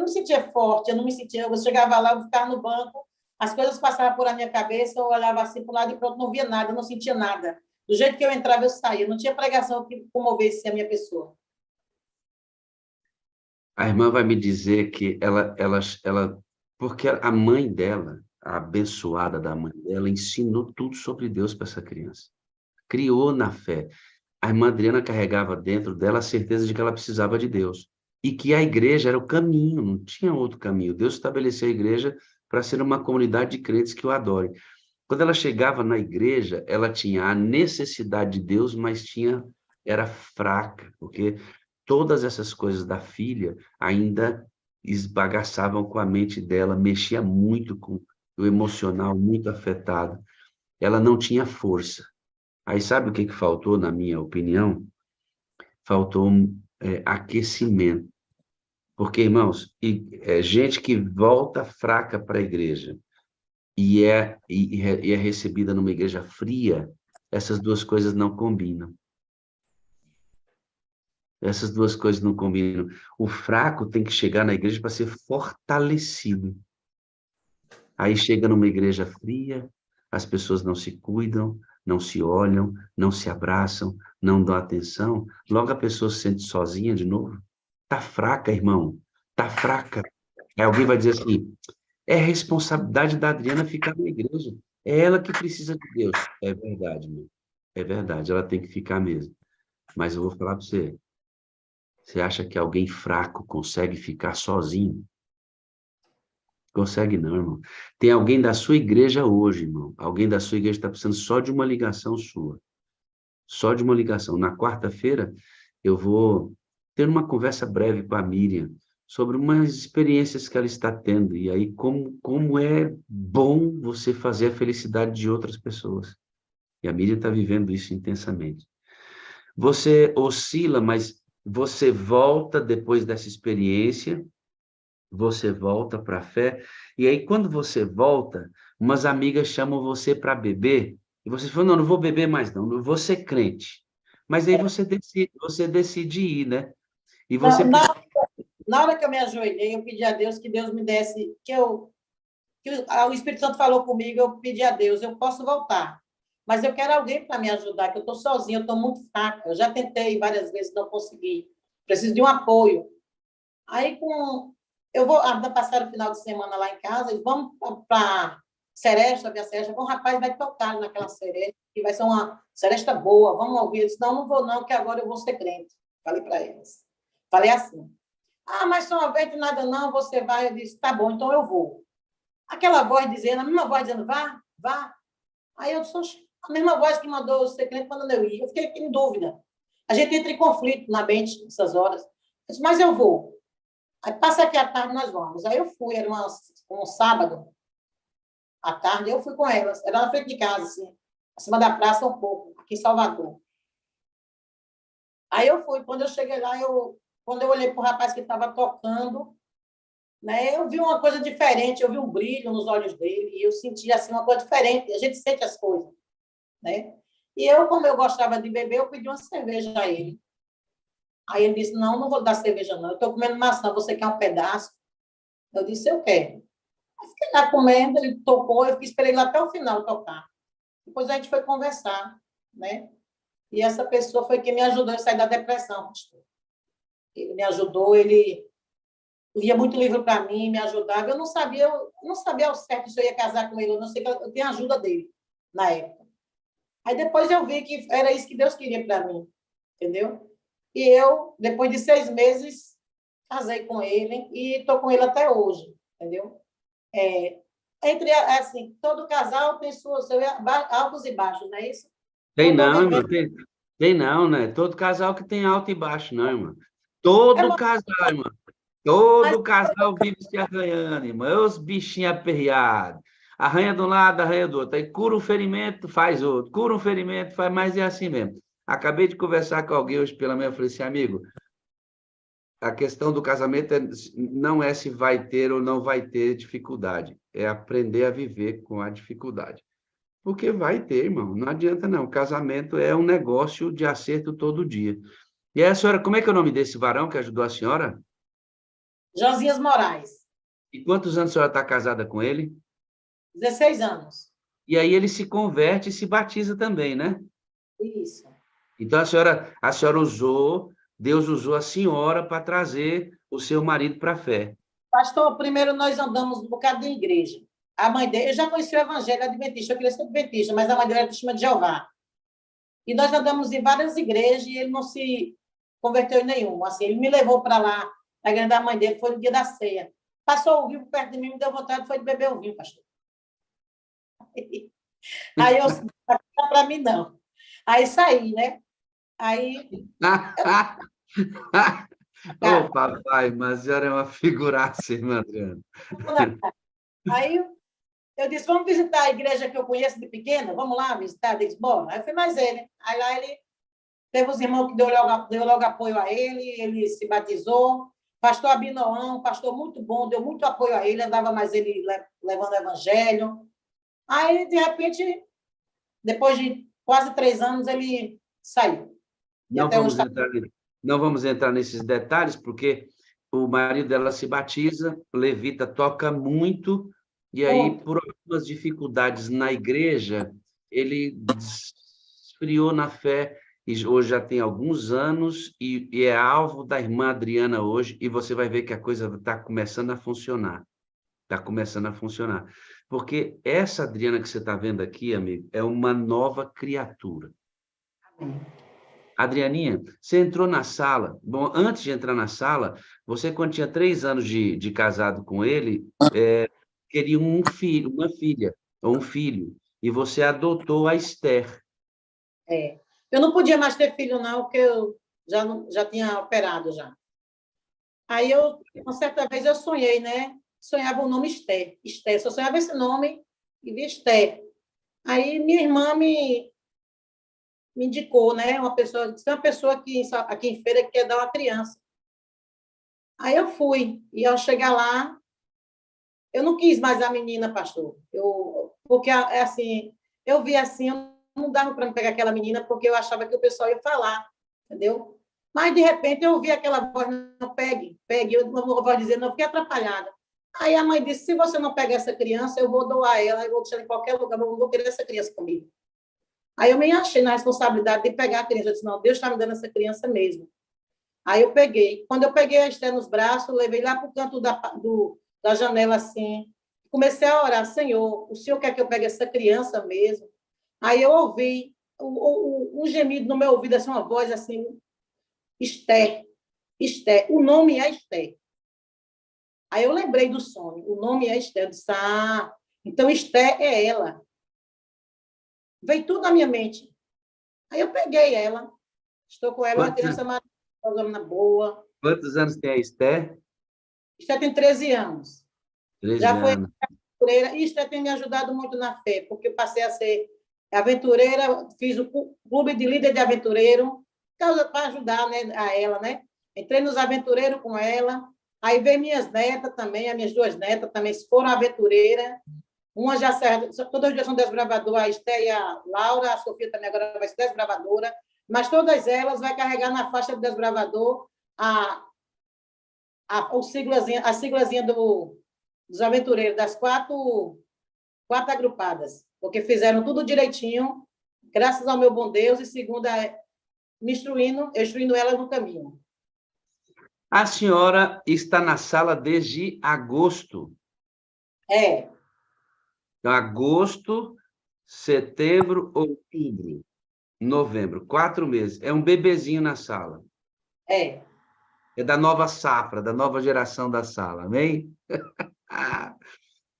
sentia forte, eu chegava lá, eu ficava no banco, as coisas passavam por a minha cabeça, eu olhava assim para o lado e pronto, não via nada, eu não sentia nada. Do jeito que eu entrava, eu saía, não tinha pregação que comovesse a minha pessoa. A irmã vai me dizer que porque a mãe dela, a abençoada da mãe dela, ensinou tudo sobre Deus para essa criança. Criou na fé. A irmã Adriana carregava dentro dela a certeza de que ela precisava de Deus. E que a igreja era o caminho, não tinha outro caminho. Deus estabeleceu a igreja para ser uma comunidade de crentes que o adorem. Quando ela chegava na igreja, ela tinha a necessidade de Deus, mas era fraca, porque todas essas coisas da filha ainda esbagaçavam com a mente dela, mexia muito com o emocional, muito afetado. Ela não tinha força. Aí sabe o que faltou, na minha opinião? Faltou aquecimento. Porque, irmãos, gente que volta fraca para a igreja e é recebida numa igreja fria, essas 2 coisas não combinam. Essas 2 coisas não combinam. O fraco tem que chegar na igreja para ser fortalecido. Aí chega numa igreja fria, as pessoas não se cuidam, não se olham, não se abraçam, não dão atenção, logo a pessoa se sente sozinha de novo. Tá fraca, irmão, tá fraca. Aí alguém vai dizer assim: é responsabilidade da Adriana ficar na igreja, é ela que precisa de Deus. É verdade, meu. É verdade, ela tem que ficar mesmo. Mas eu vou falar para você, você acha que alguém fraco consegue ficar sozinho? Consegue não, irmão. Tem alguém da sua igreja hoje, irmão. Alguém da sua igreja está precisando só de uma ligação sua. Só de uma ligação. Na quarta-feira, eu vou ter uma conversa breve com a Miriam sobre umas experiências que ela está tendo. E aí, como é bom você fazer a felicidade de outras pessoas. E a Miriam está vivendo isso intensamente. Você oscila, mas você volta depois dessa experiência, você volta para a fé, e aí quando você volta, umas amigas chamam você para beber, e você fala: não vou beber mais não, eu vou ser crente. Mas aí você decide ir, né? E você Na hora que eu me ajoelhei, eu pedi a Deus que Deus me desse, o Espírito Santo falou comigo, eu pedi a Deus: eu posso voltar, mas eu quero alguém para me ajudar, que eu estou sozinha, eu estou muito fraca, eu já tentei várias vezes, não consegui, preciso de um apoio. Aí, eu vou passar o final de semana lá em casa, e vamos para Seresta, ver a Seresta. Bom, rapaz, vai tocar naquela seresta, que vai ser uma seresta boa, vamos ouvir. Eu disse: não vou não, que agora eu vou ser crente. Falei para eles. Falei assim: mas só uma vez de nada não, você vai. Eu disse: tá bom, então eu vou. Aquela voz dizendo, a mesma voz dizendo: vá, vá. Aí eu disse, "Oxe, a mesma voz que mandou o ser crente mandando eu ir." Eu fiquei em dúvida. A gente entra em conflito na mente nessas horas. Eu disse, mas eu vou. Aí passa aqui à tarde, nós vamos. Aí eu fui, era um sábado à tarde, eu fui com elas. Era na frente de casa, assim, acima da praça um pouco, aqui em Salvador. Aí eu fui, quando eu cheguei lá, quando eu olhei para o rapaz que estava tocando, né, eu vi uma coisa diferente, eu vi um brilho nos olhos dele, e eu senti assim, uma coisa diferente. A gente sente as coisas, né? E eu, como eu gostava de beber, eu pedi uma cerveja a ele. Aí ele disse, não, não vou dar cerveja, não. Eu estou comendo maçã, você quer um pedaço? Eu disse, eu quero. Aí fiquei lá comendo, ele tocou, eu esperei lá até o final tocar. Depois a gente foi conversar, né? E essa pessoa foi quem me ajudou a sair da depressão, pastor. Ele me ajudou, ele lia muito livro para mim, me ajudava. Eu não sabia ao certo se eu ia casar com ele, eu não sei que eu tinha a ajuda dele na época. Aí depois eu vi que era isso que Deus queria para mim, entendeu? E eu, depois de 6 meses, casei com ele e estou com ele até hoje, entendeu? Assim, todo casal tem seus altos e baixos, não é isso? Tem Eu estou não, vivendo... irmão. Tem não, né? Todo casal que tem alto e baixo, não, irmão. É, Todo casal, irmão. mas Todo casal vive se arranhando, irmão. É os bichinhos aperreados. Arranha de um lado, arranha do outro. Aí cura um ferimento, faz outro. Cura um ferimento, faz mais, é assim mesmo. Acabei de conversar com alguém hoje pela manhã, eu falei assim, amigo, a questão do casamento não é se vai ter ou não vai ter dificuldade. É aprender a viver com a dificuldade. Porque vai ter, irmão. Não adianta, não. O casamento é um negócio de acerto todo dia. E aí, a senhora, como é que é o nome desse varão que ajudou a senhora? Josias Moraes, E quantos anos a senhora está casada com ele? 16 anos. E aí ele se converte e se batiza também, né? Isso. Então a senhora usou, Deus usou a senhora para trazer o seu marido para a fé. Pastor, primeiro nós andamos um bocado de igreja. A mãe dele, eu já conheci o evangelho adventista, eu queria ser adventista, mas a mãe dele era testemunha de Jeová. E nós andamos em várias igrejas e ele não se converteu em nenhuma. Assim, ele me levou para lá, a igreja da mãe dele, foi no dia da ceia. Passou o vinho perto de mim, me deu vontade, foi de beber o vinho, pastor. Aí eu disse, não dá para mim, não. Aí saí, né? Aí, Ô, cara, papai, mas a senhora é uma figuraça, irmã Adriana. aí eu disse, vamos visitar a igreja que eu conheço de pequena? Vamos lá visitar? Ele disse, bora. Aí foi mais ele. Aí lá ele teve os irmãos que deu logo apoio a ele se batizou. Pastor Abinoão, pastor muito bom, deu muito apoio a ele, andava mais ele levando o evangelho. Aí, de repente, depois de quase 3 anos, ele saiu. E Não até hoje vamos está... entrar, não vamos entrar nesses detalhes, porque o marido dela se batiza, o levita toca muito, e aí, Muito. por algumas dificuldades na igreja, ele esfriou na fé, e hoje já tem alguns anos, e é alvo da irmã Adriana hoje, e você vai ver que a coisa está começando a funcionar. Está começando a funcionar. Porque essa Adriana que você está vendo aqui, amigo, é uma nova criatura. Adrianinha, você entrou na sala. Bom, antes de entrar na sala, você, quando tinha 3 anos de casado com ele, queria um filho, uma filha, ou um filho, e você adotou a Esther. É. Eu não podia mais ter filho, não, porque eu já tinha operado já. Aí uma certa vez eu sonhei, né? Sonhava o nome Esther. Esther, só sonhava esse nome e vi Esther. Aí minha irmã me indicou, né? Uma pessoa aqui em Feira que quer dar uma criança. Aí eu fui, e ao chegar lá, eu não quis mais a menina, pastor. Porque, assim, eu vi assim, eu não dava para pegar aquela menina, porque eu achava que o pessoal ia falar, entendeu? Mas, de repente, eu ouvi aquela voz, não, pegue, uma voz dizendo, não, fiquei atrapalhada. Aí a mãe disse, se você não pegar essa criança, eu vou doar ela, eu vou deixar em qualquer lugar, eu vou querer essa criança comigo. Aí eu me achei na responsabilidade de pegar a criança. Eu disse, não, Deus está me dando essa criança mesmo. Aí eu peguei. Quando eu peguei a Esther nos braços, levei lá para o canto da janela, assim. Comecei a orar, Senhor, o Senhor quer que eu pegue essa criança mesmo? Aí eu ouvi um gemido no meu ouvido, assim, uma voz assim, Esther, Esther, o nome é Esther. Aí eu lembrei do sonho, o nome é Esther. Eu disse, então Esther é ela. Veio tudo na minha mente. Aí eu peguei ela. Estou com ela, uma Quantos, criança maravilhosa, boa. quantos anos tem a Esther? Esther tem 13 anos. 13 Já foi anos. aventureira. E Esther tem me ajudado muito na fé, porque eu passei a ser aventureira, fiz o clube de líder de aventureiro, para ajudar, né, a ela, né? Entrei nos aventureiros com ela. Aí veio minhas netas também, as minhas 2 netas também foram aventureiras. Uma já serve, todas já são desbravadoras, a Esté e a Laura, a Sofia também agora vai ser desbravadora, mas todas elas vai carregar na faixa de desbravador a siglazinha dos aventureiros, das quatro agrupadas, porque fizeram tudo direitinho, graças ao meu bom Deus, e segunda, me instruindo elas no caminho. A senhora está na sala desde agosto. É. Então, agosto, setembro, outubro, novembro, 4 meses. É um bebezinho na sala. É. É da nova safra, da nova geração da sala, amém?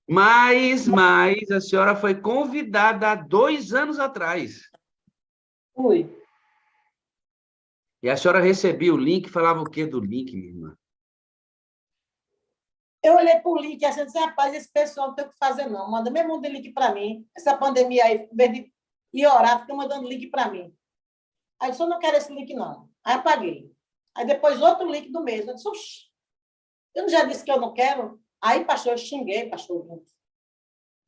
Mas a senhora foi convidada há 2 anos atrás. Fui. E a senhora recebia o link, falava o quê do link, minha irmã? Eu olhei para o link e achei assim, rapaz, esse pessoal não tem o que fazer, não. Manda mesmo um link para mim. Essa pandemia aí, em vez de ir orar, fica mandando link para mim. Aí eu disse, eu não quero esse link, não. Aí apaguei. Aí depois outro link do mesmo. Eu disse, oxi, eu já disse que eu não quero. Aí, pastor, eu xinguei, pastor.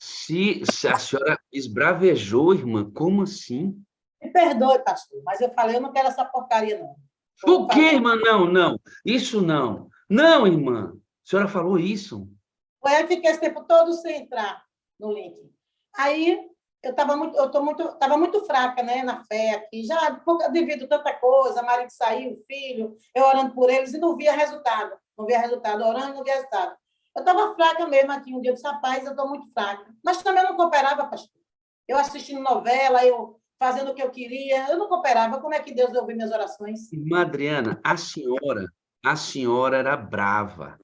Se a senhora esbravejou, irmã, como assim? Me perdoe, pastor, mas eu falei, eu não quero essa porcaria, não. O quê, irmã? Não, não. Isso não. Não, irmã. A senhora falou isso? Aí eu fiquei esse tempo todo sem entrar no link. Aí eu estava muito fraca, né, na fé aqui, já devido a tanta coisa, marido saiu, filho, eu orando por eles e não via resultado. Não via resultado, orando, não via resultado. Eu estava fraca mesmo aqui, um dia eu disse, rapaz, eu estou muito fraca. Mas também eu não cooperava, pastor. Eu assistindo novela, eu fazendo o que eu queria, eu não cooperava. Como é que Deus ouviu minhas orações? Irmã Adriana, a senhora era brava.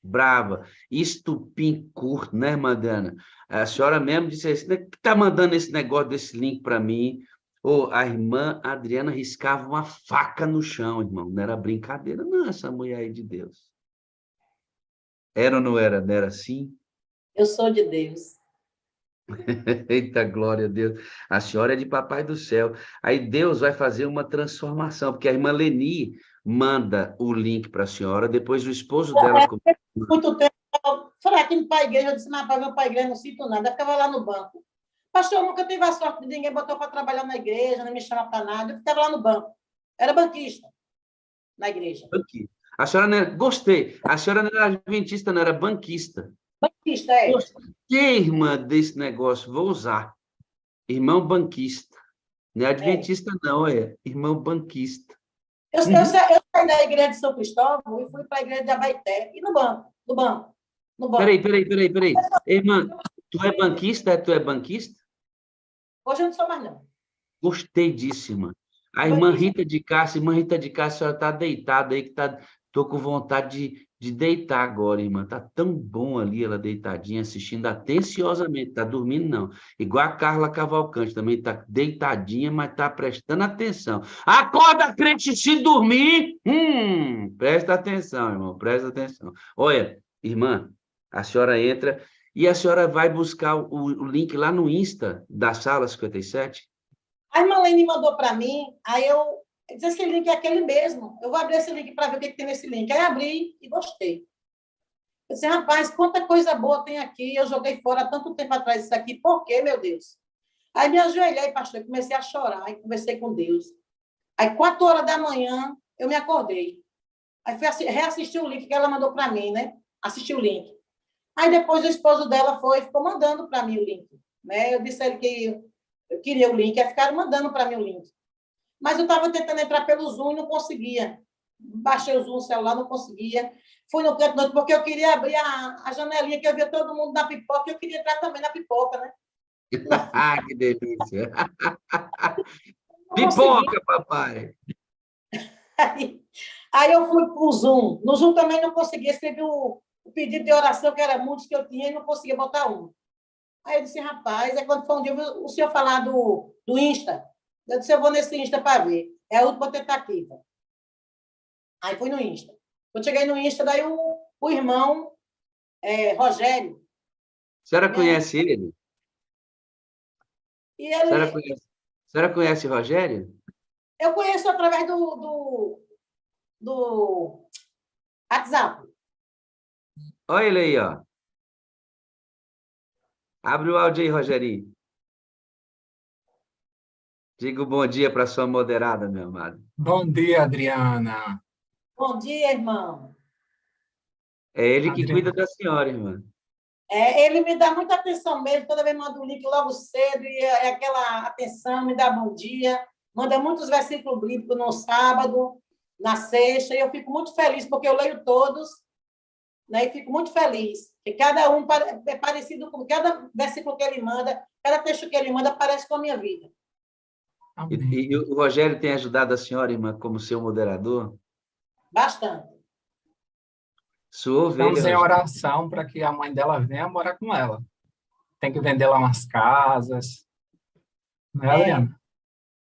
Brava. Estupim curto, né, irmã Adriana? A senhora mesmo disse assim, está mandando esse negócio desse link para mim. Ou a irmã Adriana riscava uma faca no chão, irmão. Não era brincadeira, não, essa mulher aí de Deus. Era ou não era? Não era assim? Eu sou de Deus. Eita, glória a Deus. A senhora é de Papai do Céu. Aí Deus vai fazer uma transformação, porque a irmã Leni manda o link para a senhora, depois o esposo dela... Muito tempo, eu falei aqui para a igreja, eu disse, mas para a igreja não sinto nada, eu ficava lá no banco. Pastor, eu nunca tive a sorte de ninguém botou para trabalhar na igreja, não me chama para nada, eu ficava lá no banco. Era banquista na igreja. Aqui. A senhora não era... Gostei. A senhora não era adventista, não era banquista. Banquista, é. Gostei, irmã, desse negócio. Vou usar. Irmão banquista. Não é adventista, não, é irmão banquista. Eu saí da igreja de São Cristóvão e fui para a igreja de Abaeté. E no banco. Peraí. Irmã, tu é banquista? Tu é banquista? Hoje eu não sou mais, não. Gostei disso, irmã. A irmã Rita de Cássia, a senhora está deitada aí, que tô com vontade de deitar agora, irmã. Tá tão bom ali, ela deitadinha, assistindo atenciosamente, tá dormindo não. Igual a Carla Cavalcante, também tá deitadinha, mas tá prestando atenção. Acorda, crente, se dormir! Presta atenção, irmão, presta atenção. Olha, irmã, a senhora entra e a senhora vai buscar o link lá no Insta da Sala 57. A irmã Lene mandou para mim, aí eu disse, esse link é aquele mesmo. Eu vou abrir esse link para ver o que tem nesse link. Aí abri e gostei. Eu disse, rapaz, quanta coisa boa tem aqui. Eu joguei fora há tanto tempo atrás isso aqui. Por quê, meu Deus? Aí me ajoelhei, pastor, e comecei a chorar e conversei com Deus. Aí, 4 horas da manhã, eu me acordei. Aí fui reassistir o link que ela mandou para mim, né? Assisti o link. Aí depois o esposo dela ficou mandando para mim o link. Né? Eu disse a ele que eu queria o link, aí ficaram mandando para mim o link. Mas eu estava tentando entrar pelo Zoom e não conseguia. Baixei o Zoom no celular, não conseguia. Fui no canto noite, porque eu queria abrir a janelinha, que eu via todo mundo na pipoca, e eu queria entrar também na pipoca, né? Que delícia! Pipoca, papai! Aí eu fui para o Zoom. No Zoom também não conseguia escrever o pedido de oração, que era muitos que eu tinha, e não conseguia botar um. Aí eu disse, rapaz, é quando foi um dia o senhor falar do Insta. Eu disse, eu vou nesse Insta para ver. É a última tentativa. Aí fui no Insta. Quando cheguei no Insta, daí o irmão, Rogério. A senhora conhece ele? E ele, A senhora conhece o Rogério? eu conheço através do WhatsApp. Olha ele aí, ó. Abre o áudio aí, Rogerinho. Diga um bom dia para sua moderada, meu amado. Bom dia, Adriana. Bom dia, irmão. É ele que Adriana. cuida da senhora, irmã. Ele me dá muita atenção mesmo, toda vez manda um link logo cedo, e é aquela atenção, me dá bom dia, manda muitos versículos bíblicos no sábado, na sexta, e eu fico muito feliz, porque eu leio todos, né, e fico muito feliz, que cada um é parecido com cada versículo que ele manda, cada texto que ele manda parece com a minha vida. E o Rogério tem ajudado a senhora, irmã, como seu moderador? Bastante. Sua ovelha, Estamos em Rogério. oração para que a mãe dela venha morar com ela. Tem que vender lá umas casas. Não é, Adriana?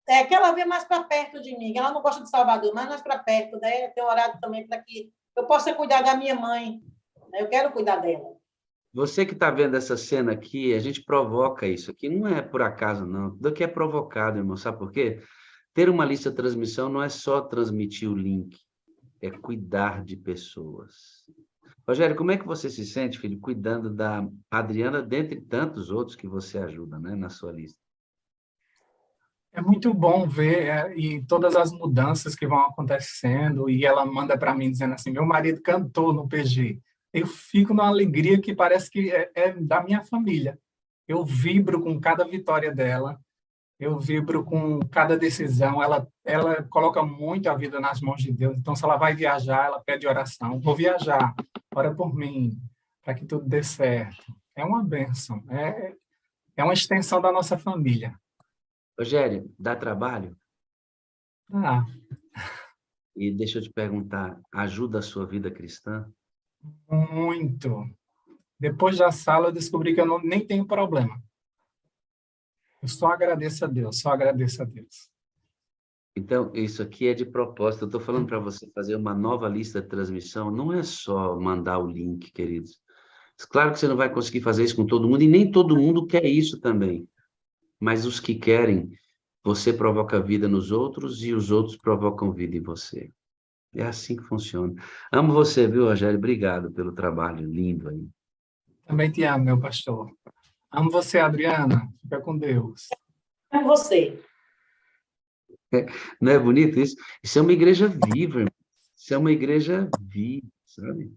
É que ela vem mais para perto de mim. Ela não gosta de Salvador, mas mais para perto, né? Eu tenho orado também para que eu possa cuidar da minha mãe, né? Eu quero cuidar dela. Você que está vendo essa cena aqui, a gente provoca isso aqui. Não é por acaso, não. Tudo aqui é provocado, irmão. Sabe por quê? Ter uma lista de transmissão não é só transmitir o link, é cuidar de pessoas. Rogério, como é que você se sente, filho, cuidando da Adriana, dentre tantos outros que você ajuda, né, na sua lista? É muito bom ver e todas as mudanças que vão acontecendo, e ela manda para mim dizendo assim, meu marido cantou no PG. Eu fico numa alegria que parece que é da minha família. Eu vibro com cada vitória dela, eu vibro com cada decisão. Ela coloca muito a vida nas mãos de Deus. Então, se ela vai viajar, ela pede oração. Vou viajar, ora por mim, para que tudo dê certo. É uma bênção, é uma extensão da nossa família. Rogério, dá trabalho? Ah, E deixa eu te perguntar, ajuda a sua vida cristã? muito. Depois da sala, eu descobri que eu nem tenho problema. Eu só agradeço a Deus, só agradeço a Deus. Então, isso aqui é de propósito. Eu estou falando para você fazer uma nova lista de transmissão. Não é só mandar o link, queridos. Claro que você não vai conseguir fazer isso com todo mundo, e nem todo mundo quer isso também. Mas os que querem, você provoca vida nos outros e os outros provocam vida em você. É assim que funciona. Amo você, viu, Rogério? Obrigado pelo trabalho lindo aí. Também te amo, meu pastor. Amo você, Adriana. Fica com Deus. É você. Não é bonito isso? Isso é uma igreja viva, irmão. Isso é uma igreja viva, sabe?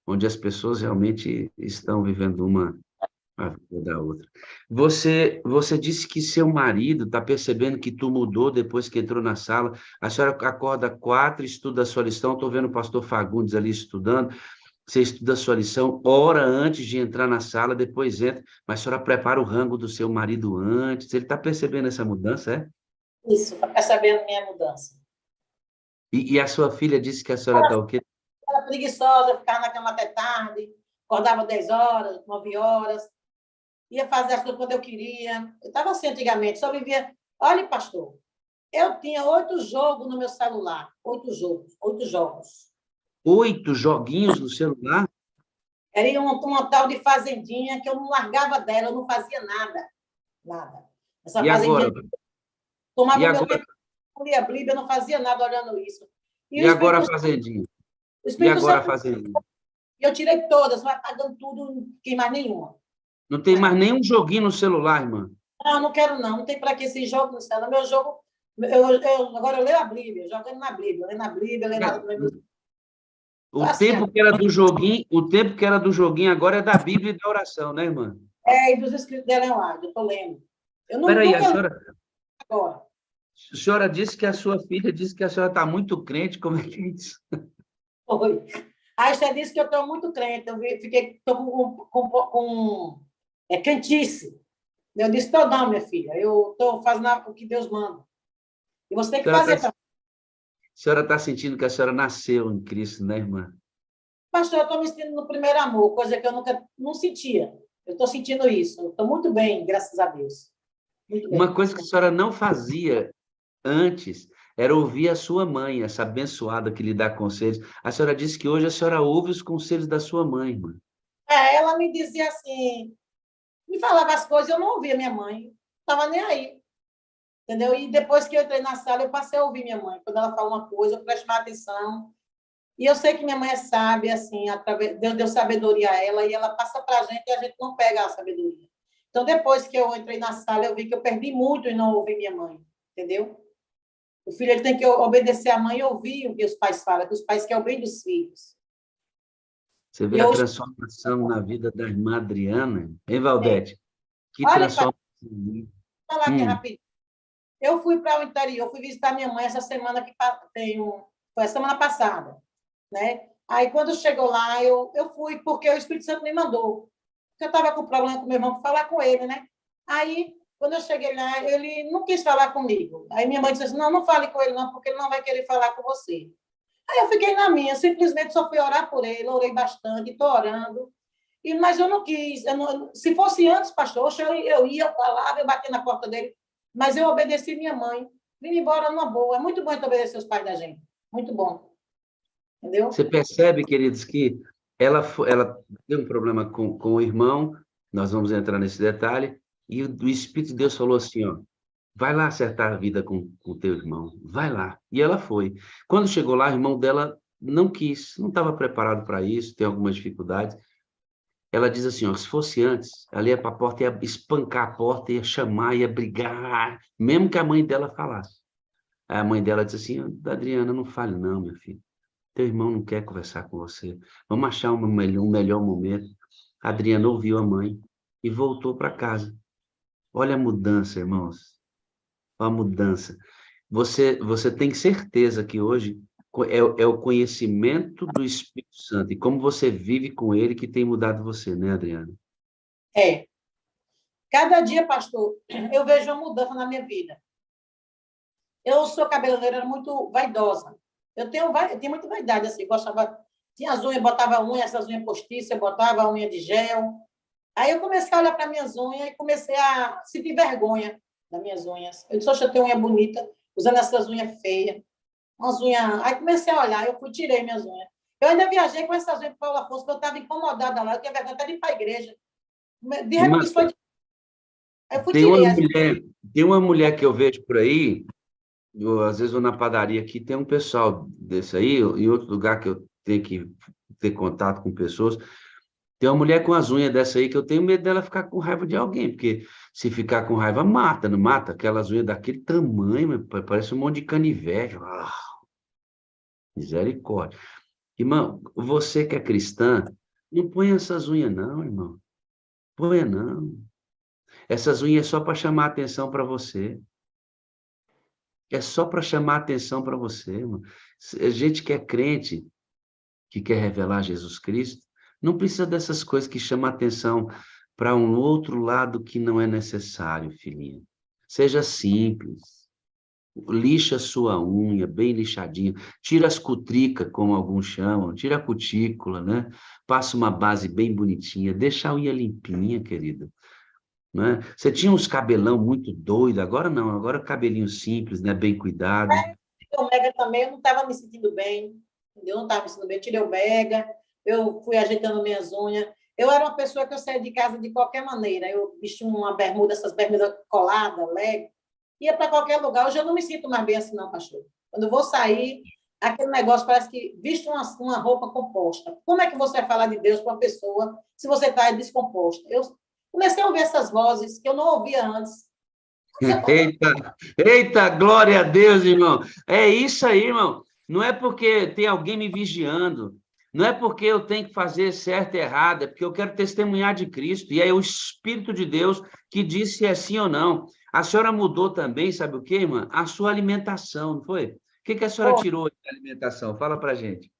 Onde as pessoas realmente estão vivendo uma a vida da outra. Você disse que seu marido está percebendo que tu mudou depois que entrou na sala. A senhora acorda 4, estuda a sua lição. Estou vendo o pastor Fagundes ali estudando. Você estuda a sua lição, ora antes de entrar na sala, depois entra. Mas a senhora prepara o rango do seu marido antes. Ele está percebendo essa mudança, é? Isso, está percebendo minha mudança. E a sua filha disse que a senhora está o quê? Era preguiçosa, ficava na cama até tarde, acordava 10 horas, 9 horas, ia fazer as coisas quando eu queria. Eu estava assim antigamente, só vivia... Olha, pastor, eu tinha 8 jogos no meu celular, 8 jogos. 8 joguinhos no celular? Era uma tal de fazendinha que eu não largava dela, eu não fazia nada. Nada. Essa E fazendinha... agora? Tomava E meu agora? tempo, eu lia a Bíblia, eu não fazia nada olhando isso. E agora a fazendinha? O E Espírito agora a Santo, fazendinha? eu tirei todas, vai pagando tudo, não tem mais nenhuma. Não tem mais nenhum joguinho no celular, irmã? Não quero não, não tem para que esse jogo no celular. Meu jogo, agora eu leio a Bíblia, jogando na Bíblia, lendo a Bíblia, lendo a... O tempo que era do joguinho agora é da Bíblia e da oração, né, irmã? E dos escritos dela eu acho, eu estou lendo. Eu Peraí, nunca a senhora agora. disse que a sua filha disse que a senhora está muito crente, como é que é isso? Foi. A Esther disse que eu estou muito crente, estou com crentice. Eu disse, estou não, minha filha, eu estou fazendo o que Deus manda. E você tem que fazer também. A senhora está sentindo que a senhora nasceu em Cristo, né, irmã? Pastor, eu estou me sentindo no primeiro amor, coisa que eu nunca não sentia. Eu estou sentindo isso. Eu estou muito bem, graças a Deus. Muito bem. Uma coisa que a senhora não fazia antes era ouvir a sua mãe, essa abençoada que lhe dá conselhos. A senhora disse que hoje a senhora ouve os conselhos da sua mãe, irmã. Ela me dizia assim, me falava as coisas, eu não ouvia minha mãe. Não estava nem aí. Entendeu? E depois que eu entrei na sala, eu passei a ouvir minha mãe. Quando ela fala uma coisa, eu presto mais atenção. E eu sei que minha mãe é sábia, assim, Deus deu sabedoria a ela, e ela passa para a gente e a gente não pega a sabedoria. Então, depois que eu entrei na sala, eu vi que eu perdi muito em não ouvir minha mãe, entendeu? O filho ele tem que obedecer à mãe e ouvir o que os pais falam, que os pais querem o bem dos filhos. Você vê a transformação na vida da irmã Adriana, hein, Valdete? Que Olha, transformação. vou falar aqui rapidinho. Eu fui para o interior, fui visitar minha mãe essa semana foi a semana passada, né? Aí, quando chegou lá, eu fui, porque o Espírito Santo me mandou. Porque eu estava com problema com meu irmão, para falar com ele, né? Aí, quando eu cheguei lá, ele não quis falar comigo. Aí minha mãe disse assim, não fale com ele não, porque ele não vai querer falar com você. Aí eu fiquei na minha, simplesmente só fui orar por ele, orei bastante, estou orando. Mas eu não quis. Se fosse antes, pastor, eu ia, eu falava, eu batia na porta dele, mas eu obedeci minha mãe. Vim embora numa boa. É muito bom a gente obedecer os pais da gente. Muito bom. Entendeu? Você percebe, queridos, que ela tem um problema com o irmão, nós vamos entrar nesse detalhe, e o Espírito de Deus falou assim, ó, vai lá acertar a vida com o teu irmão, vai lá. E ela foi. Quando chegou lá, o irmão dela não quis, não estava preparado para isso, tem algumas dificuldades. Ela diz assim, ó, se fosse antes, ela ia para a porta, ia espancar a porta, ia chamar, ia brigar, mesmo que a mãe dela falasse. Aí a mãe dela disse assim, Adriana, não fale não, minha filha. Teu irmão não quer conversar com você. Vamos achar um melhor momento. A Adriana ouviu a mãe e voltou para casa. Olha a mudança, irmãos. Olha a mudança. Você tem certeza que hoje é o conhecimento do Espírito Santo e como você vive com ele que tem mudado você, né, Adriana? É. Cada dia, pastor, eu vejo uma mudança na minha vida. Eu sou cabeleireira muito vaidosa. Eu tenho muita vaidade, assim, gostava, tinha as unhas, botava unha, essas unhas postiças, eu botava a unha de gel. Aí eu comecei a olhar para minhas unhas e comecei a sentir vergonha das minhas unhas. Eu disse, oxe, eu tenho unha bonita, usando essas unhas feias. Umas unhas... Aí comecei a olhar, eu tirei minhas unhas. Eu ainda viajei com essas unhas para Paulo Afonso, porque eu estava incomodada lá, eu tinha vergonha até de ir para a igreja. De repente, isso foi... Eu fui tirei tem uma mulher que eu vejo por aí, às vezes vou na padaria aqui, tem um pessoal desse aí, em outro lugar que eu tenho que ter contato com pessoas, tem uma mulher com as unhas dessa aí que eu tenho medo dela ficar com raiva de alguém, porque se ficar com raiva, mata, não mata? Aquelas unhas daquele tamanho, parece um monte de canivete. Misericórdia. Irmão, você que é cristã, não põe essas unhas não, irmão. Põe não. Essas unhas é só para chamar atenção para você. É só para chamar atenção para você, irmão. A gente que é crente, que quer revelar Jesus Cristo, não precisa dessas coisas que chamam atenção para um outro lado que não é necessário, filhinha. Seja simples. Lixa a sua unha, bem lixadinha. Tira as cutricas, como alguns chamam. Tira a cutícula, né? Passa uma base bem bonitinha. Deixa a unha limpinha, querida. Né? Você tinha uns cabelão muito doido, agora não, agora cabelinho simples, né? Bem cuidado. O mega também, eu não estava me sentindo bem, entendeu? Eu não estava me sentindo bem, tirei o mega, eu fui ajeitando minhas unhas. Eu era uma pessoa que eu saía de casa de qualquer maneira. Eu vestia uma bermuda, essas bermudas coladas, leg, ia para qualquer lugar. Hoje eu não me sinto mais bem assim, não, pastor. Quando eu vou sair, aquele negócio parece que visto uma roupa composta. Como é que você vai falar de Deus para uma pessoa se você está descomposta? Eu comecei a ouvir essas vozes que eu não ouvia antes. Eita, glória a Deus, irmão. É isso aí, irmão. Não é porque tem alguém me vigiando, não é porque eu tenho que fazer certo e errado, é porque eu quero testemunhar de Cristo, e é o Espírito de Deus que diz se é sim ou não. A senhora mudou também, sabe o quê, irmã? A sua alimentação, não foi? O que a senhora tirou da alimentação? Fala pra gente.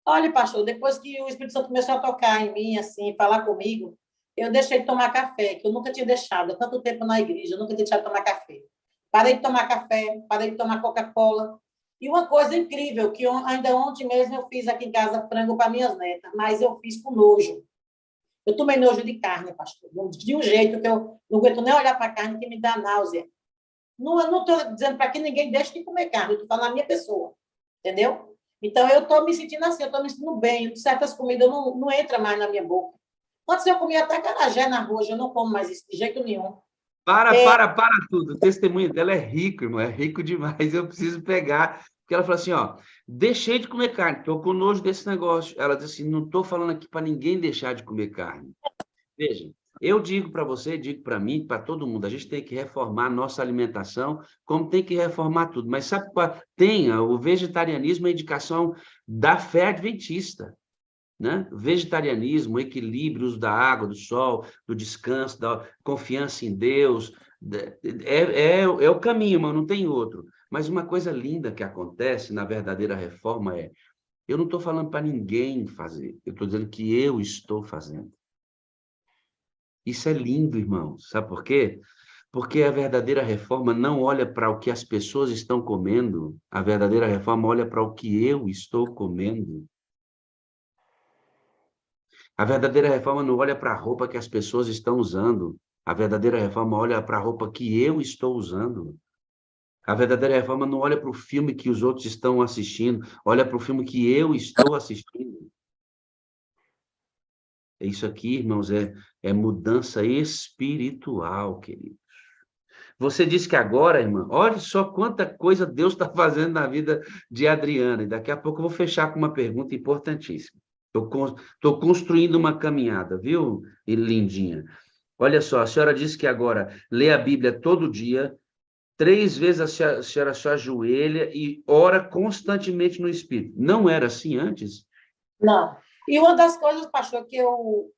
Olha, pastor, depois que o Espírito Santo começou a tocar em mim, assim, falar comigo, eu deixei de tomar café, que eu nunca tinha deixado, há tanto tempo na igreja, eu nunca tinha deixado de tomar café. Parei de tomar café, parei de tomar Coca-Cola. E uma coisa incrível, que ainda ontem mesmo eu fiz aqui em casa frango para minhas netas, mas eu fiz com nojo. Eu tomei nojo de carne, pastor, de um jeito que eu não aguento nem olhar para a carne, que me dá náusea. Não, eu não estou dizendo para que ninguém deixe de comer carne, eu estou falando na minha pessoa, entendeu? Então, eu estou me sentindo assim, eu estou me sentindo bem, certas comidas não entram mais na minha boca. Antes eu comia até acarajé na rua, hoje eu não como mais isso de jeito nenhum. Para tudo. O testemunho dela é rico, irmão, é rico demais. Eu preciso pegar. Porque ela falou assim, ó, deixei de comer carne, estou com nojo desse negócio. Ela disse assim, não estou falando aqui para ninguém deixar de comer carne. Veja, eu digo para você, digo para mim, para todo mundo, a gente tem que reformar a nossa alimentação, como tem que reformar tudo. Mas sabe qual? O vegetarianismo é a indicação da fé adventista, né? Vegetarianismo, equilíbrio, uso da água, do sol, do descanso, da confiança em Deus, é o caminho, mas não tem outro. Mas uma coisa linda que acontece na verdadeira reforma eu não estou falando para ninguém fazer, eu estou dizendo que eu estou fazendo. Isso é lindo, irmão. Sabe por quê? Porque a verdadeira reforma não olha para o que as pessoas estão comendo, a verdadeira reforma olha para o que eu estou comendo. A verdadeira reforma não olha para a roupa que as pessoas estão usando. A verdadeira reforma olha para a roupa que eu estou usando. A verdadeira reforma não olha para o filme que os outros estão assistindo, olha para o filme que eu estou assistindo. Isso aqui, irmãos, é mudança espiritual, queridos. Você disse que agora, irmã, olha só quanta coisa Deus está fazendo na vida de Adriana. E daqui a pouco eu vou fechar com uma pergunta importantíssima. Estou construindo uma caminhada, viu, lindinha? Olha só, a senhora disse que agora lê a Bíblia todo dia, 3 vezes a senhora se ajoelha e ora constantemente no Espírito. Não era assim antes? Não. E uma das coisas, pastor, que eu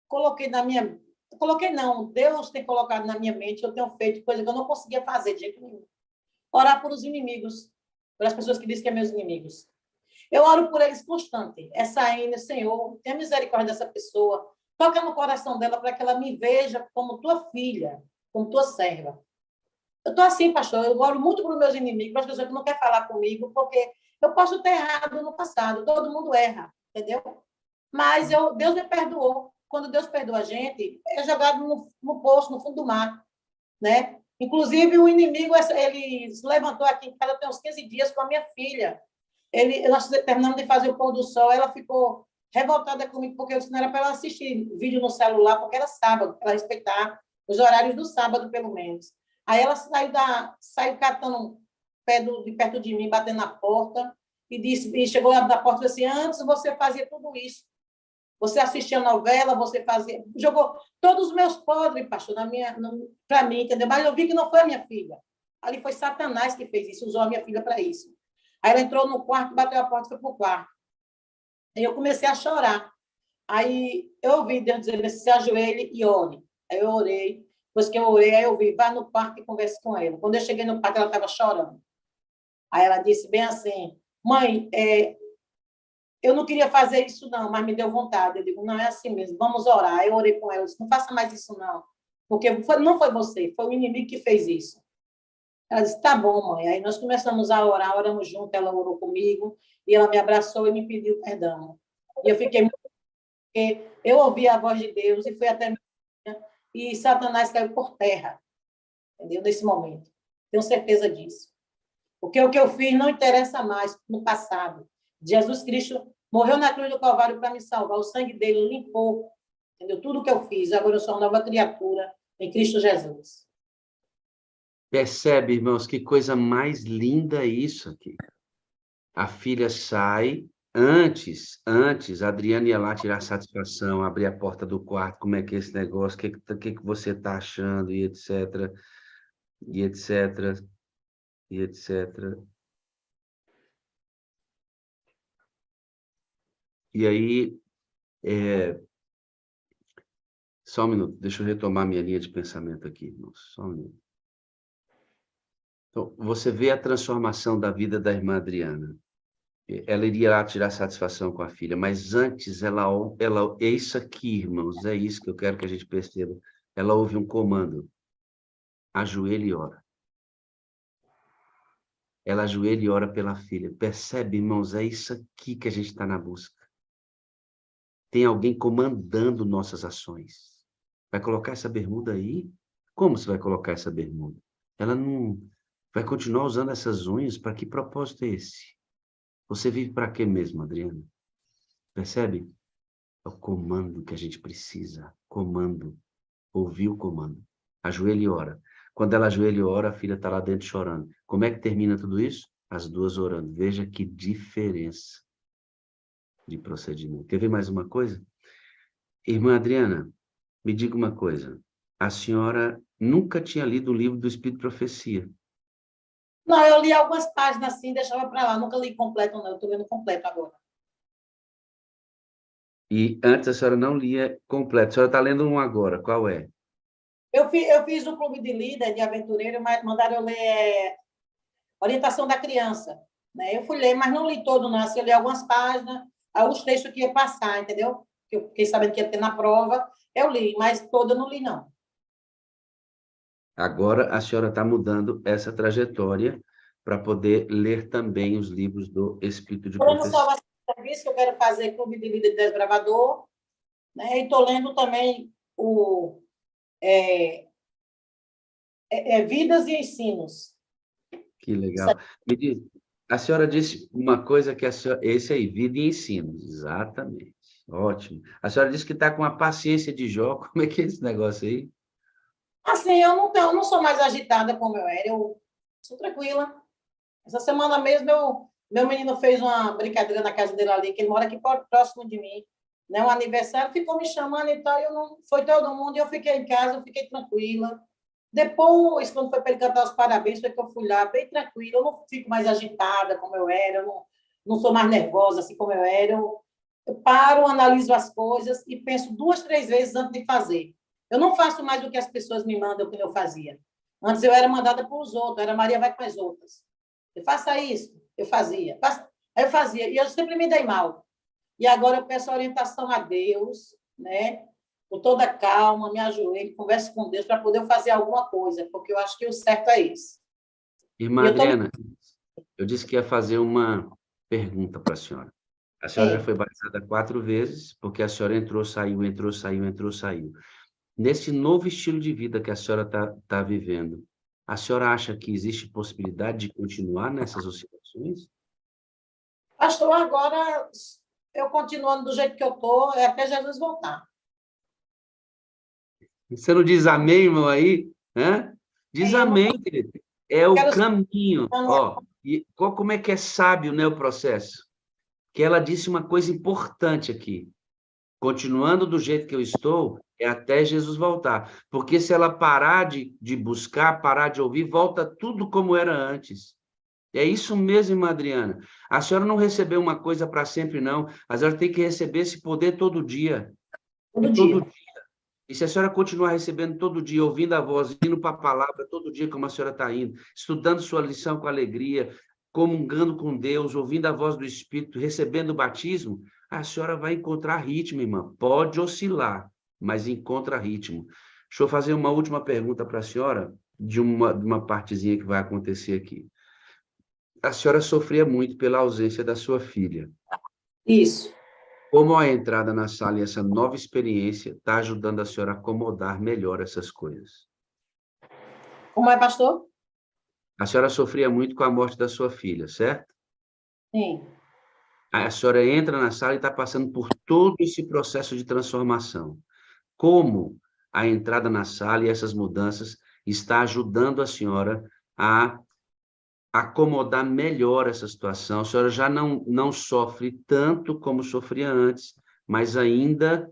coloquei na minha... Coloquei não, Deus tem colocado na minha mente, eu tenho feito coisa que eu não conseguia fazer de jeito nenhum. Orar por os inimigos, pelas pessoas que dizem que são meus inimigos. Eu oro por eles constante. Essa Aine, Senhor, tenha misericórdia dessa pessoa. Toca no coração dela para que ela me veja como tua filha, como tua serva. Eu estou assim, pastor, eu oro muito para os meus inimigos, para as pessoas que não querem falar comigo, porque eu posso ter errado no passado, todo mundo erra, entendeu? Mas Deus me perdoou. Quando Deus perdoa a gente, é jogado no poço, no fundo do mar, né? Inclusive, o inimigo, ele se levantou aqui em casa tem uns 15 dias com a minha filha. Nós terminamos de fazer o pôr do sol, ela ficou revoltada comigo, porque eu disse que não era para ela assistir vídeo no celular, porque era sábado, para respeitar os horários do sábado, pelo menos. Aí ela saiu catando de perto de mim, batendo na porta, e chegou na porta e disse assim, antes você fazia tudo isso. Você assistia a novela, você fazia... Jogou todos os meus podres, pastor, para mim, entendeu? Mas eu vi que não foi a minha filha. Ali foi Satanás que fez isso, usou a minha filha para isso. Aí ela entrou no quarto, bateu a porta e foi para o quarto. Aí eu comecei a chorar. Aí eu ouvi Deus dizer, se ajoelhe e ore. Aí eu orei. Depois que eu orei, aí eu vi, vá no quarto e converse com ela. Quando eu cheguei no quarto, ela estava chorando. Aí ela disse bem assim, mãe, eu não queria fazer isso, não, mas me deu vontade. Eu digo, não, é assim mesmo, vamos orar. Eu orei com ela, eu disse, não faça mais isso, não. Porque não foi você, foi o inimigo que fez isso. Ela disse, tá bom, mãe. Aí nós começamos a orar, oramos junto, ela orou comigo, e ela me abraçou e me pediu perdão. E eu fiquei muito... Porque eu ouvi a voz de Deus e fui até minha, e Satanás caiu por terra, entendeu? Nesse momento. Tenho certeza disso. Porque o que eu fiz não interessa mais no passado. Jesus Cristo morreu na cruz do Calvário para me salvar. O sangue dele limpou, entendeu? Tudo que eu fiz. Agora eu sou uma nova criatura em Cristo Jesus. Percebe, irmãos, que coisa mais linda isso aqui. A filha sai, antes, a Adriana ia lá tirar satisfação, abrir a porta do quarto, como é que é esse negócio, o que você está achando, e etc, e etc, e etc. E aí, só um minuto, deixa eu retomar minha linha de pensamento aqui, irmãos, só um minuto. Então, você vê a transformação da vida da irmã Adriana. Ela iria lá tirar satisfação com a filha, mas antes ela é isso aqui, irmãos, é isso que eu quero que a gente perceba. Ela ouve um comando. Ajoelha e ora. Ela ajoelha e ora pela filha. Percebe, irmãos, é isso aqui que a gente está na busca. tem alguém comandando nossas ações. Vai colocar essa bermuda aí? Como você vai colocar essa bermuda? Ela não vai continuar usando essas unhas? Para que propósito é esse? Você vive para quê mesmo, Adriana? Percebe? É o comando que a gente precisa. Comando. Ouvir o comando. Ajoelha e ora. Quando ela ajoelha e ora, a filha está lá dentro chorando. Como é que termina tudo isso? As duas orando. Veja que diferença de procedimento. Quer ver mais uma coisa? Irmã Adriana, me diga uma coisa. A senhora nunca tinha lido o livro do Espírito de Profecia. Não, eu li algumas páginas assim, deixava para lá. Nunca li completo, não. Eu estou lendo completo agora. E antes a senhora não lia completo. A senhora está lendo um agora. Qual é? Eu fiz o clube de líder, de aventureiro, mas mandaram eu ler Orientação da Criança. Né? Eu fui ler, mas não li todo, não. Assim, eu li algumas páginas, os textos que ia passar, entendeu? Que eu fiquei sabendo que ia ter na prova. Eu li, mas todo eu não li, não. Agora a senhora está mudando essa trajetória para poder ler também os livros do Espírito de Estou lendo Profecia. Salvação de Serviço, que eu quero fazer clube de líder de desbravador. Né? E estou lendo também o Vidas e Ensinos. Que legal. Me diz, a senhora disse uma coisa que esse aí, vida e ensino. Exatamente. Ótimo. A senhora disse que está com a paciência de Jó. Como é que é esse negócio aí? Assim, eu não sou mais agitada como eu era, eu sou tranquila. Essa semana mesmo, meu menino fez uma brincadeira na casa dele ali, que ele mora aqui próximo de mim, né? Um aniversário, ficou me chamando e tal, foi todo mundo, e eu fiquei em casa, eu fiquei tranquila. Depois, quando foi para ele cantar os parabéns, foi que eu fui lá, bem tranquila, eu não fico mais agitada como eu era, eu não sou mais nervosa assim como eu era, eu paro, analiso as coisas e penso 2, 3 vezes antes de fazer. Eu não faço mais do que as pessoas me mandam, que eu fazia. Antes eu era mandada por os outros, era Maria vai com as outras. Eu faça isso, eu fazia. Aí eu fazia, e eu sempre me dei mal. E agora eu peço orientação a Deus, né? Com toda calma, me ajoelho, converso com Deus para poder fazer alguma coisa, porque eu acho que o certo é isso. Irmã Adriana, eu disse que ia fazer uma pergunta para a senhora. A senhora já foi batizada 4 vezes, porque a senhora entrou, saiu, entrou, saiu, entrou, saiu. Nesse novo estilo de vida que a senhora tá vivendo, a senhora acha que existe possibilidade de continuar nessas oscilações? Pastor, agora eu continuando do jeito que eu estou, é até Jesus voltar. Você não diz amém, irmão, aí? Hã? Diz amém, querido. É o caminho. Ó, e como é que é sábio, né, o processo? Que ela disse uma coisa importante aqui. Continuando do jeito que eu estou, é até Jesus voltar. Porque se ela parar de buscar, parar de ouvir, volta tudo como era antes. É isso mesmo, irmã Adriana. A senhora não recebeu uma coisa para sempre, não. A senhora tem que receber esse poder todo dia. Todo dia. E se a senhora continuar recebendo todo dia, ouvindo a voz, indo para a palavra todo dia, como a senhora está indo, estudando sua lição com alegria, comungando com Deus, ouvindo a voz do Espírito, recebendo o batismo, a senhora vai encontrar ritmo, irmã. Pode oscilar, mas encontra ritmo. Deixa eu fazer uma última pergunta para a senhora, de uma partezinha que vai acontecer aqui. A senhora sofria muito pela ausência da sua filha. Isso. Como a entrada na sala e essa nova experiência está ajudando a senhora a acomodar melhor essas coisas? Como é, pastor? A senhora sofria muito com a morte da sua filha, certo? Sim. A senhora entra na sala e está passando por todo esse processo de transformação. Como a entrada na sala e essas mudanças está ajudando a senhora a acomodar melhor essa situação? A senhora já não sofre tanto como sofria antes, mas ainda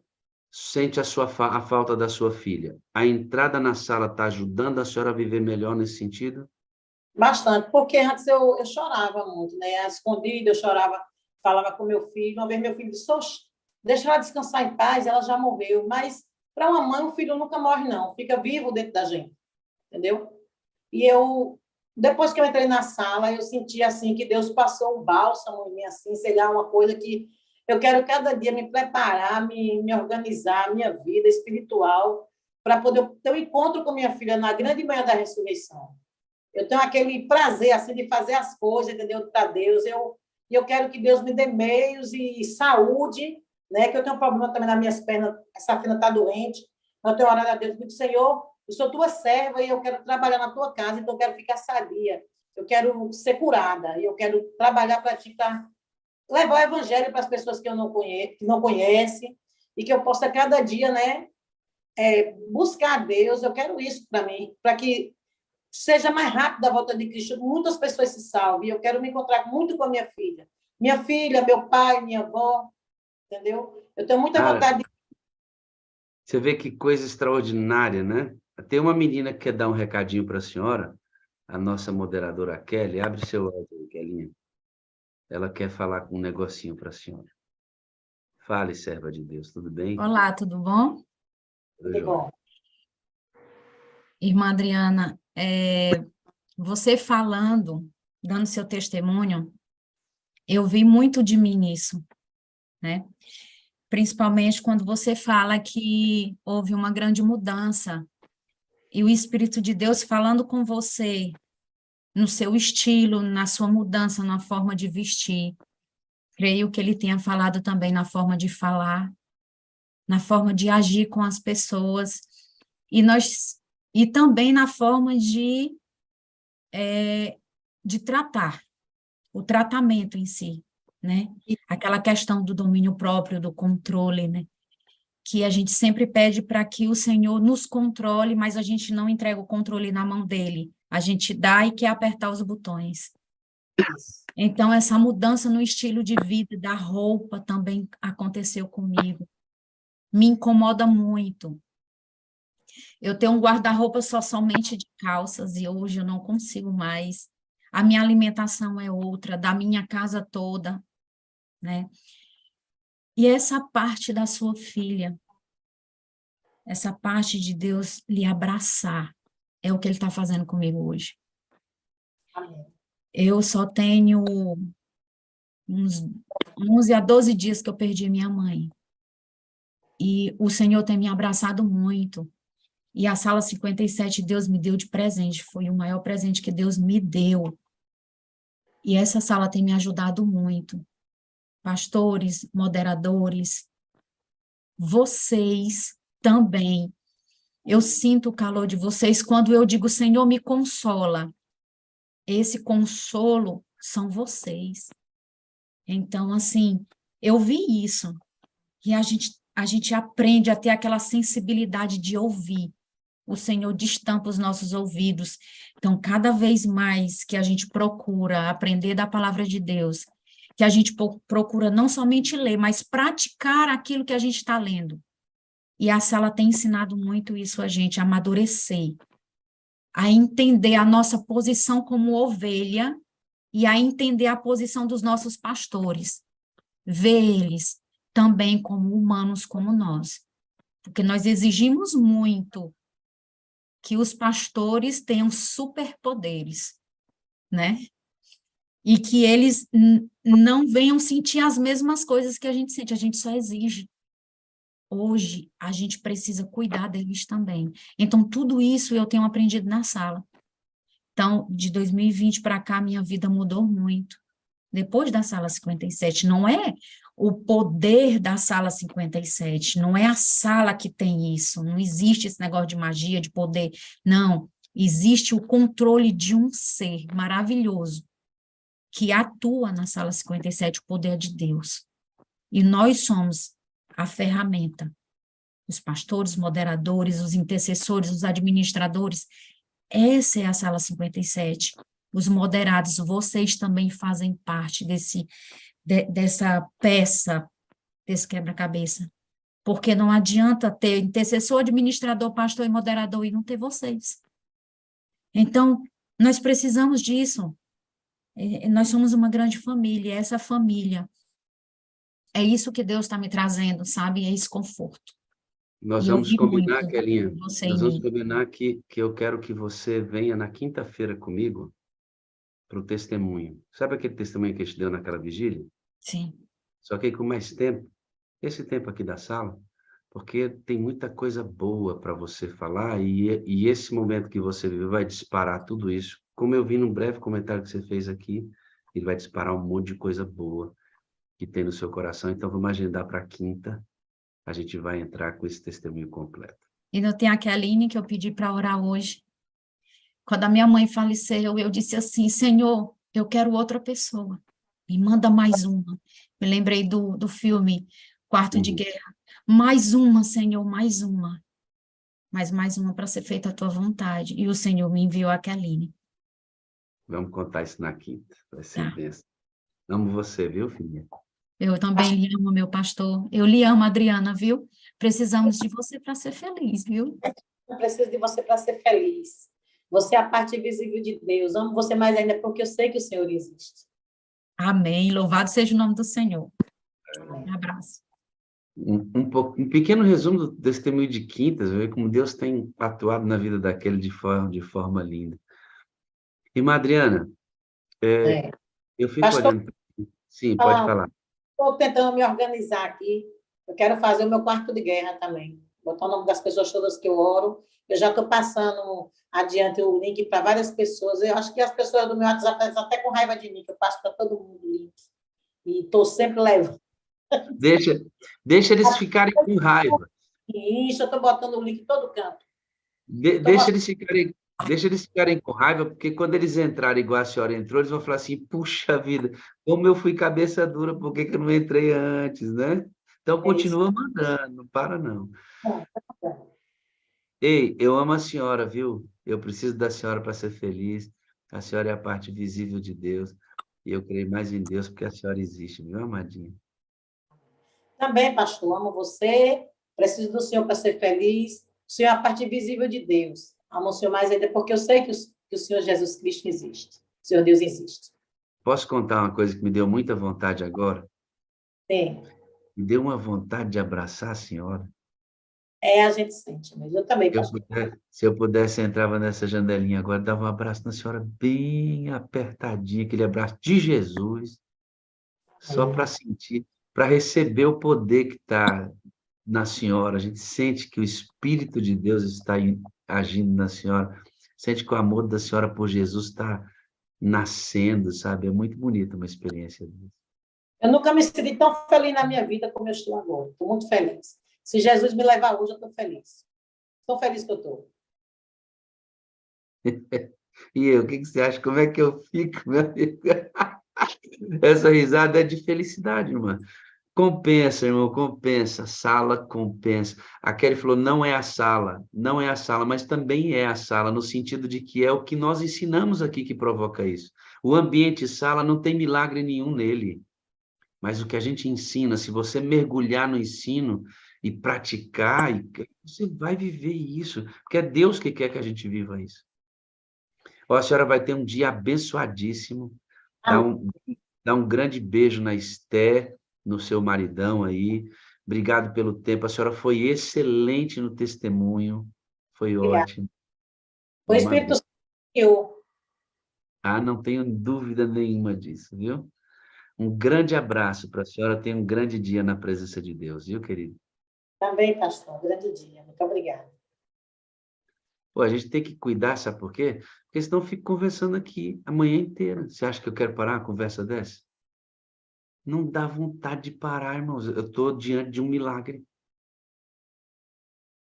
sente a falta da sua filha. A entrada na sala está ajudando a senhora a viver melhor nesse sentido? Bastante, porque antes eu chorava muito, né? Escondida, eu chorava, falava com meu filho. Uma vez meu filho disse, deixa ela descansar em paz, ela já morreu. Mas, para uma mãe, o filho nunca morre, não. Fica vivo dentro da gente, entendeu? E depois que eu entrei na sala, eu senti, assim, que Deus passou um bálsamo em mim, assim, sei lá, uma coisa que eu quero cada dia me preparar, me organizar, minha vida espiritual, para poder ter um encontro com minha filha na grande manhã da ressurreição. Eu tenho aquele prazer, assim, de fazer as coisas, entendeu? Para Deus. Eu quero que Deus me dê meios e saúde né? Que eu tenho um problema também nas minhas pernas, essa perna está doente. Eu tenho orado a Deus, digo, Senhor, eu sou tua serva e eu quero trabalhar na tua casa, então eu quero ficar sadia, eu quero ser curada, e eu quero trabalhar para ti, para levar o evangelho para as pessoas que eu não conheço, que não conhecem, e que eu possa cada dia, né, buscar a Deus. Eu quero isso para mim, para que seja mais rápido a volta de Cristo, muitas pessoas se salvem. Eu quero me encontrar muito com a minha filha, meu pai, minha avó, entendeu? Eu tenho muita Cara, vontade de... você vê que coisa extraordinária, né? Tem uma menina que quer dar um recadinho para a senhora, a nossa moderadora Kelly. Abre seu áudio, Kellinha. Ela quer falar com um negocinho para a senhora. Fale, serva de Deus, tudo bem? Olá, tudo bom? Tudo jóia. Irmã Adriana, você falando, dando seu testemunho, eu vi muito de mim nisso, né? Principalmente quando você fala que houve uma grande mudança e o Espírito de Deus falando com você no seu estilo, na sua mudança, na forma de vestir. Creio que ele tenha falado também na forma de falar, na forma de agir com as pessoas, e também na forma de tratar, o tratamento em si, né? Aquela questão do domínio próprio, do controle, né? Que a gente sempre pede para que o Senhor nos controle, mas a gente não entrega o controle na mão dele. A gente dá e quer apertar os botões. Então, essa mudança no estilo de vida, da roupa, também aconteceu comigo. Me incomoda muito. Eu tenho um guarda-roupa somente de calças e hoje eu não consigo mais. A minha alimentação é outra, da minha casa toda, né? E essa parte da sua filha, essa parte de Deus lhe abraçar, é o que ele está fazendo comigo hoje. Amém. Eu só tenho uns 11 a 12 dias que eu perdi minha mãe. E o Senhor tem me abraçado muito. E a Sala 57 Deus me deu de presente, foi o maior presente que Deus me deu. E essa sala tem me ajudado muito. Pastores, moderadores, vocês também. Eu sinto o calor de vocês quando eu digo, Senhor, me consola. Esse consolo são vocês. Então, assim, eu vi isso. E a gente aprende a ter aquela sensibilidade de ouvir. O Senhor destampa os nossos ouvidos. Então, cada vez mais que a gente procura aprender da palavra de Deus, que a gente procura não somente ler, mas praticar aquilo que a gente está lendo. E a sala tem ensinado muito isso a gente, a amadurecer, a entender a nossa posição como ovelha e a entender a posição dos nossos pastores. Ver eles também como humanos como nós. Porque nós exigimos muito que os pastores tenham superpoderes, né? E que eles não venham sentir as mesmas coisas que a gente sente, a gente só exige. Hoje, a gente precisa cuidar deles também. Então, tudo isso eu tenho aprendido na sala. Então, de 2020 para cá, minha vida mudou muito. Depois da Sala 57, não é o poder da Sala 57, não é a sala que tem isso, não existe esse negócio de magia, de poder, não. Existe o controle de um ser maravilhoso que atua na Sala 57, o poder de Deus. E nós somos a ferramenta. Os pastores, moderadores, os intercessores, os administradores. Essa é a Sala 57. Os moderados, vocês também fazem parte dessa peça, desse quebra-cabeça. Porque não adianta ter intercessor, administrador, pastor e moderador e não ter vocês. Então, nós precisamos disso. Nós somos uma grande família, essa família. É isso que Deus está me trazendo, sabe? É esse conforto. Nós E vamos eu vi combinar, muito Kelinha, você nós em vamos mim. combinar que eu quero que você venha na quinta-feira comigo para o testemunho. Sabe aquele testemunho que a gente deu naquela vigília? Sim. Só que aí com mais tempo, esse tempo aqui da sala, porque tem muita coisa boa para você falar e esse momento que você vive vai disparar tudo isso. Como eu vi num breve comentário que você fez aqui, ele vai disparar um monte de coisa boa. que tem no seu coração. Então, vamos agendar para quinta. A gente vai entrar com esse testemunho completo. E não tem a Keline que eu pedi para orar hoje. Quando a minha mãe faleceu, eu disse assim, Senhor, eu quero outra pessoa. Me manda mais uma. Me lembrei do filme Quarto de Guerra. Mais uma, Senhor, mais uma. Mas mais uma para ser feita a tua vontade. E o Senhor me enviou a Keline. Vamos contar isso na quinta. Vai ser Tá. bênção. Amo você, viu, filha? Eu também lhe amo, meu pastor. Eu lhe amo, Adriana, viu? Precisamos de você para ser feliz, viu? Eu preciso de você para ser feliz. Você é a parte invisível de Deus. Amo você mais ainda porque eu sei que o Senhor existe. Amém. Louvado seja o nome do Senhor. Um abraço. Um pequeno resumo do testemunho de quintas, ver como Deus tem atuado na vida daquele de forma linda. Irmã Adriana, É. eu fico Pastor, olhando. Sim, pode falar. estou tentando me organizar aqui. Eu quero fazer o meu quarto de guerra também. Botar o nome das pessoas todas que eu oro. Eu já estou passando adiante o link para várias pessoas. Eu acho que as pessoas do meu WhatsApp estão até com raiva de mim, que eu passo para todo mundo o link. E estou sempre levando. Deixa eles ficarem com raiva. Isso, eu estou botando o link em todo canto. Deixa eles ficarem com raiva, porque quando eles entrarem igual a senhora entrou, eles vão falar assim, puxa vida, como eu fui cabeça dura, por que que eu não entrei antes, né? Então, continua mandando, não para não. Ei, eu amo a senhora, viu? Eu preciso da senhora para ser feliz. A senhora é a parte visível de Deus. E eu creio mais em Deus porque a senhora existe, viu, amadinha? Também, pastor, amo você. Preciso do Senhor para ser feliz. O Senhor é a parte visível de Deus. Amo o Senhor mais ainda porque eu sei que o Senhor Jesus Cristo existe. O Senhor Deus existe. Posso contar uma coisa que me deu muita vontade agora? Sim. Me deu uma vontade de abraçar a senhora. É, a gente sente, mas eu também, pastor. Se eu pudesse, entrava nessa janelinha agora, dava um abraço na senhora bem apertadinho, aquele abraço de Jesus, só para sentir, para receber o poder que está na senhora. A gente sente que o Espírito de Deus está agindo na senhora, sente que o amor da senhora por Jesus está nascendo, sabe? É muito bonita uma experiência dessa. Eu nunca me senti tão feliz na minha vida como eu estou agora. Estou muito feliz. Se Jesus me levar hoje, eu estou feliz. Tão feliz que eu estou. E eu, o que você acha? Como é que eu fico, meu amigo? Essa risada é de felicidade, irmã. Compensa, irmão, compensa. Sala compensa. A Kelly falou, não é a sala, não é a sala, mas também é a sala, no sentido de que é o que nós ensinamos aqui que provoca isso. O ambiente sala não tem milagre nenhum nele, mas o que a gente ensina, se você mergulhar no ensino e praticar, você vai viver isso, porque é Deus que quer que a gente viva isso. Ó, a senhora vai ter um dia abençoadíssimo. Dá um grande beijo na Esther, no seu maridão aí. Obrigado pelo tempo. A senhora foi excelente no testemunho. Foi Obrigada. ótimo. O Espírito Santo, eu Ah, não tenho dúvida nenhuma disso, viu? Um grande abraço para a senhora. Tenha um grande dia na presença de Deus, viu, querido? também, pastor. Grande dia. Muito obrigada. Pô, a gente tem que cuidar, sabe por quê? Porque senão eu fico conversando aqui a manhã inteira. Você acha que eu quero parar uma conversa dessa? Não dá vontade de parar, irmãos. Eu estou diante de um milagre.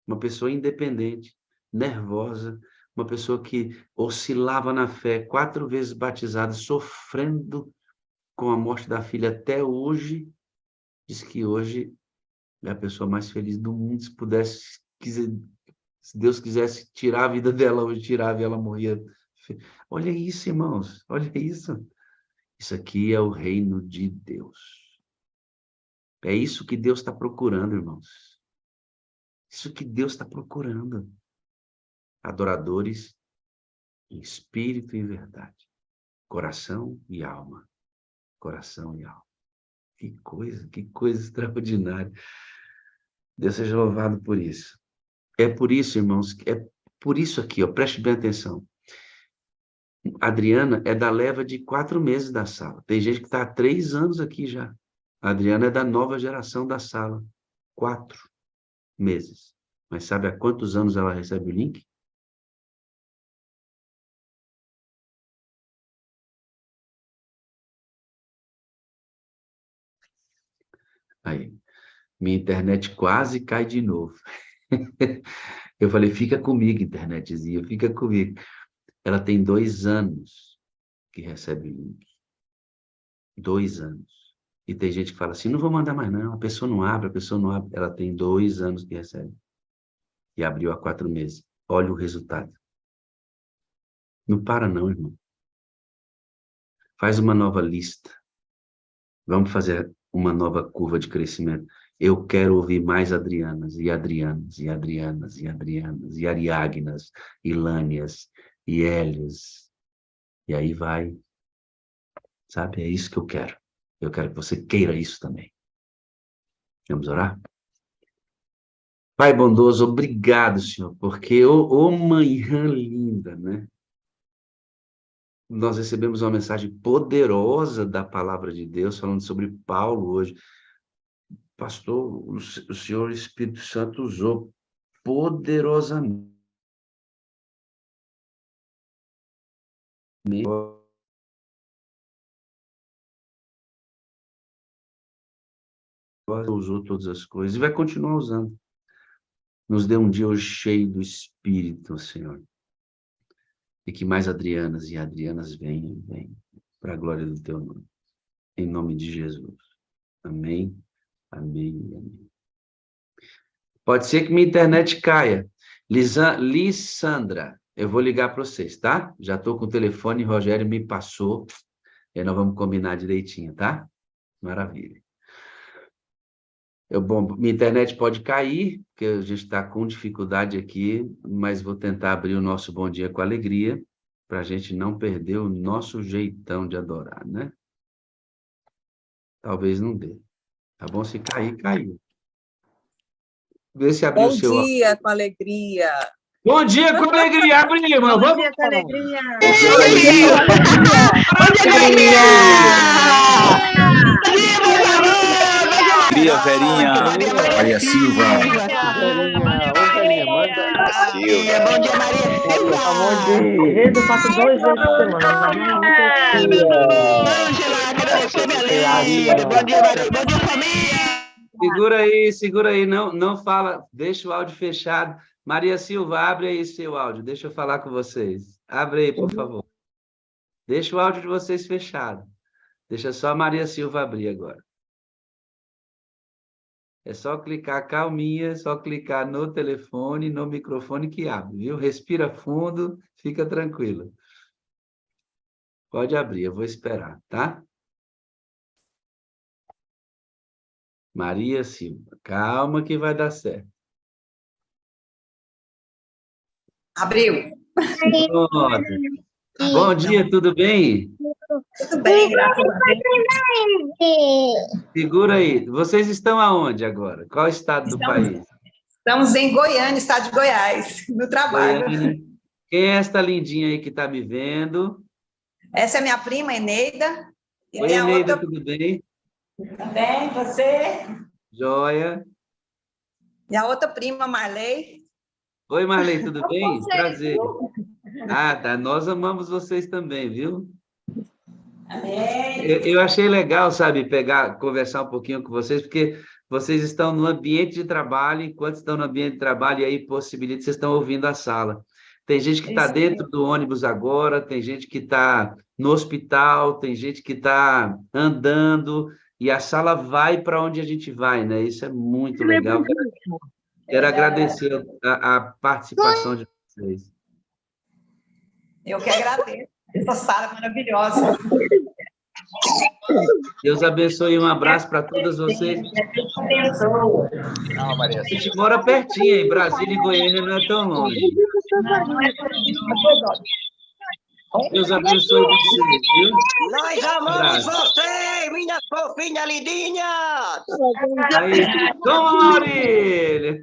Uma pessoa independente, nervosa, uma pessoa que oscilava na fé, 4 vezes batizada, sofrendo com a morte da filha até hoje, diz que hoje é a pessoa mais feliz do mundo. Se pudesse, se Deus quisesse tirar a vida dela hoje, tirava e ela morria. Olha isso, irmãos, olha isso. Isso aqui é o reino de Deus. É isso que Deus está procurando, irmãos. Isso que Deus está procurando. Adoradores em espírito e em verdade. Coração e alma. Coração e alma. Que coisa extraordinária. Deus seja louvado por isso. É por isso, irmãos, é por isso aqui, ó, preste bem atenção. A Adriana é da leva de 4 meses da sala. Tem gente que está há 3 anos aqui já. A Adriana é da nova geração da sala. 4 meses. Mas sabe há quantos anos ela recebe o link? Aí, minha internet quase cai de novo. Eu falei, fica comigo, internetzinha, fica comigo. Ela tem 2 anos que recebe link. 2 anos. E tem gente que fala assim, não vou mandar mais não, a pessoa não abre. Ela tem 2 anos que recebe. E abriu há 4 meses. Olha o resultado. Não para não, irmão. Faz uma nova lista. Vamos fazer uma nova curva de crescimento. Eu quero ouvir mais Adrianas, e Adrianas, e Adrianas, e Adrianas, e Ariagnas, e Lânias, e Hélias. E aí vai. Sabe, é isso que eu quero. Eu quero que você queira isso também. Vamos orar? Pai bondoso, obrigado, Senhor, porque, ô manhã linda, né? Nós recebemos uma mensagem poderosa da palavra de Deus, falando sobre Paulo hoje. Pastor, o Senhor Espírito Santo usou poderosamente. Usou todas as coisas e vai continuar usando. Nos dê um dia hoje cheio do Espírito, Senhor. E que mais Adrianas e Adrianas venham para a glória do teu nome. Em nome de Jesus. Amém, amém, amém. Pode ser que minha internet caia. Lissandra, eu vou ligar para vocês, tá? Já estou com o telefone, Rogério me passou. E aí nós vamos combinar direitinho, tá? Maravilha. Minha internet pode cair, porque a gente está com dificuldade aqui, mas vou tentar abrir o nosso Bom Dia com Alegria, para a gente não perder o nosso jeitão de adorar, né? Talvez não dê. Tá bom? Se cair, caiu. Vê se abriu o seu... Bom dia com alegria. Bom dia com alegria, abri, irmão. Bom dia com alegria. Bom dia, alegria. Alegria, Verinha. Maria Silva. Bom dia, Maria Silva. Eu faço 2 vezes por semana. Bom dia, família. Segura aí, não fala, deixa o áudio fechado. Maria Silva, abre aí seu áudio, deixa eu falar com vocês. Abre aí, por favor. Deixa o áudio de vocês fechado. Deixa só a Maria Silva abrir agora. É só clicar calminha, é só clicar no telefone, no microfone que abre, viu? Respira fundo, fica tranquila. Pode abrir, eu vou esperar, tá? Maria Silva, calma que vai dar certo. Abriu. Pronto. Bom dia, tudo bem? Tudo bem, graças a Deus. Segura aí. Vocês estão aonde agora? Qual estado do país? Estamos em Goiânia, estado de Goiás, no trabalho. Goiânia. Quem é esta lindinha aí que está me vendo? Essa é minha prima, Eneida. E Oi, Eneida, outra... tudo bem? Também, você? Joia. E a outra prima, Marley. Oi, Marley, tudo bem? Prazer. Ah, tá. Nós amamos vocês também, viu? Amém. Eu achei legal, sabe, conversar um pouquinho com vocês, porque vocês estão no ambiente de trabalho, enquanto estão no ambiente de trabalho, e aí possibilita, vocês estão ouvindo a sala. Tem gente que está dentro do ônibus agora, tem gente que está no hospital, tem gente que está andando, e a sala vai para onde a gente vai, né? Isso é muito legal. Quero agradecer a participação de vocês. Eu que agradeço. Essa sala maravilhosa. Deus abençoe, um abraço para todas vocês. A gente mora pertinho, em Brasília e Goiânia não é tão longe. Deus abençoe vocês, viu? Nós amamos você, minha fofinha lindinha. Aí, toma, Maurílio!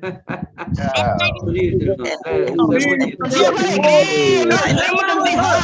Bonito, irmão. Isso é bonito. Nós amamos você.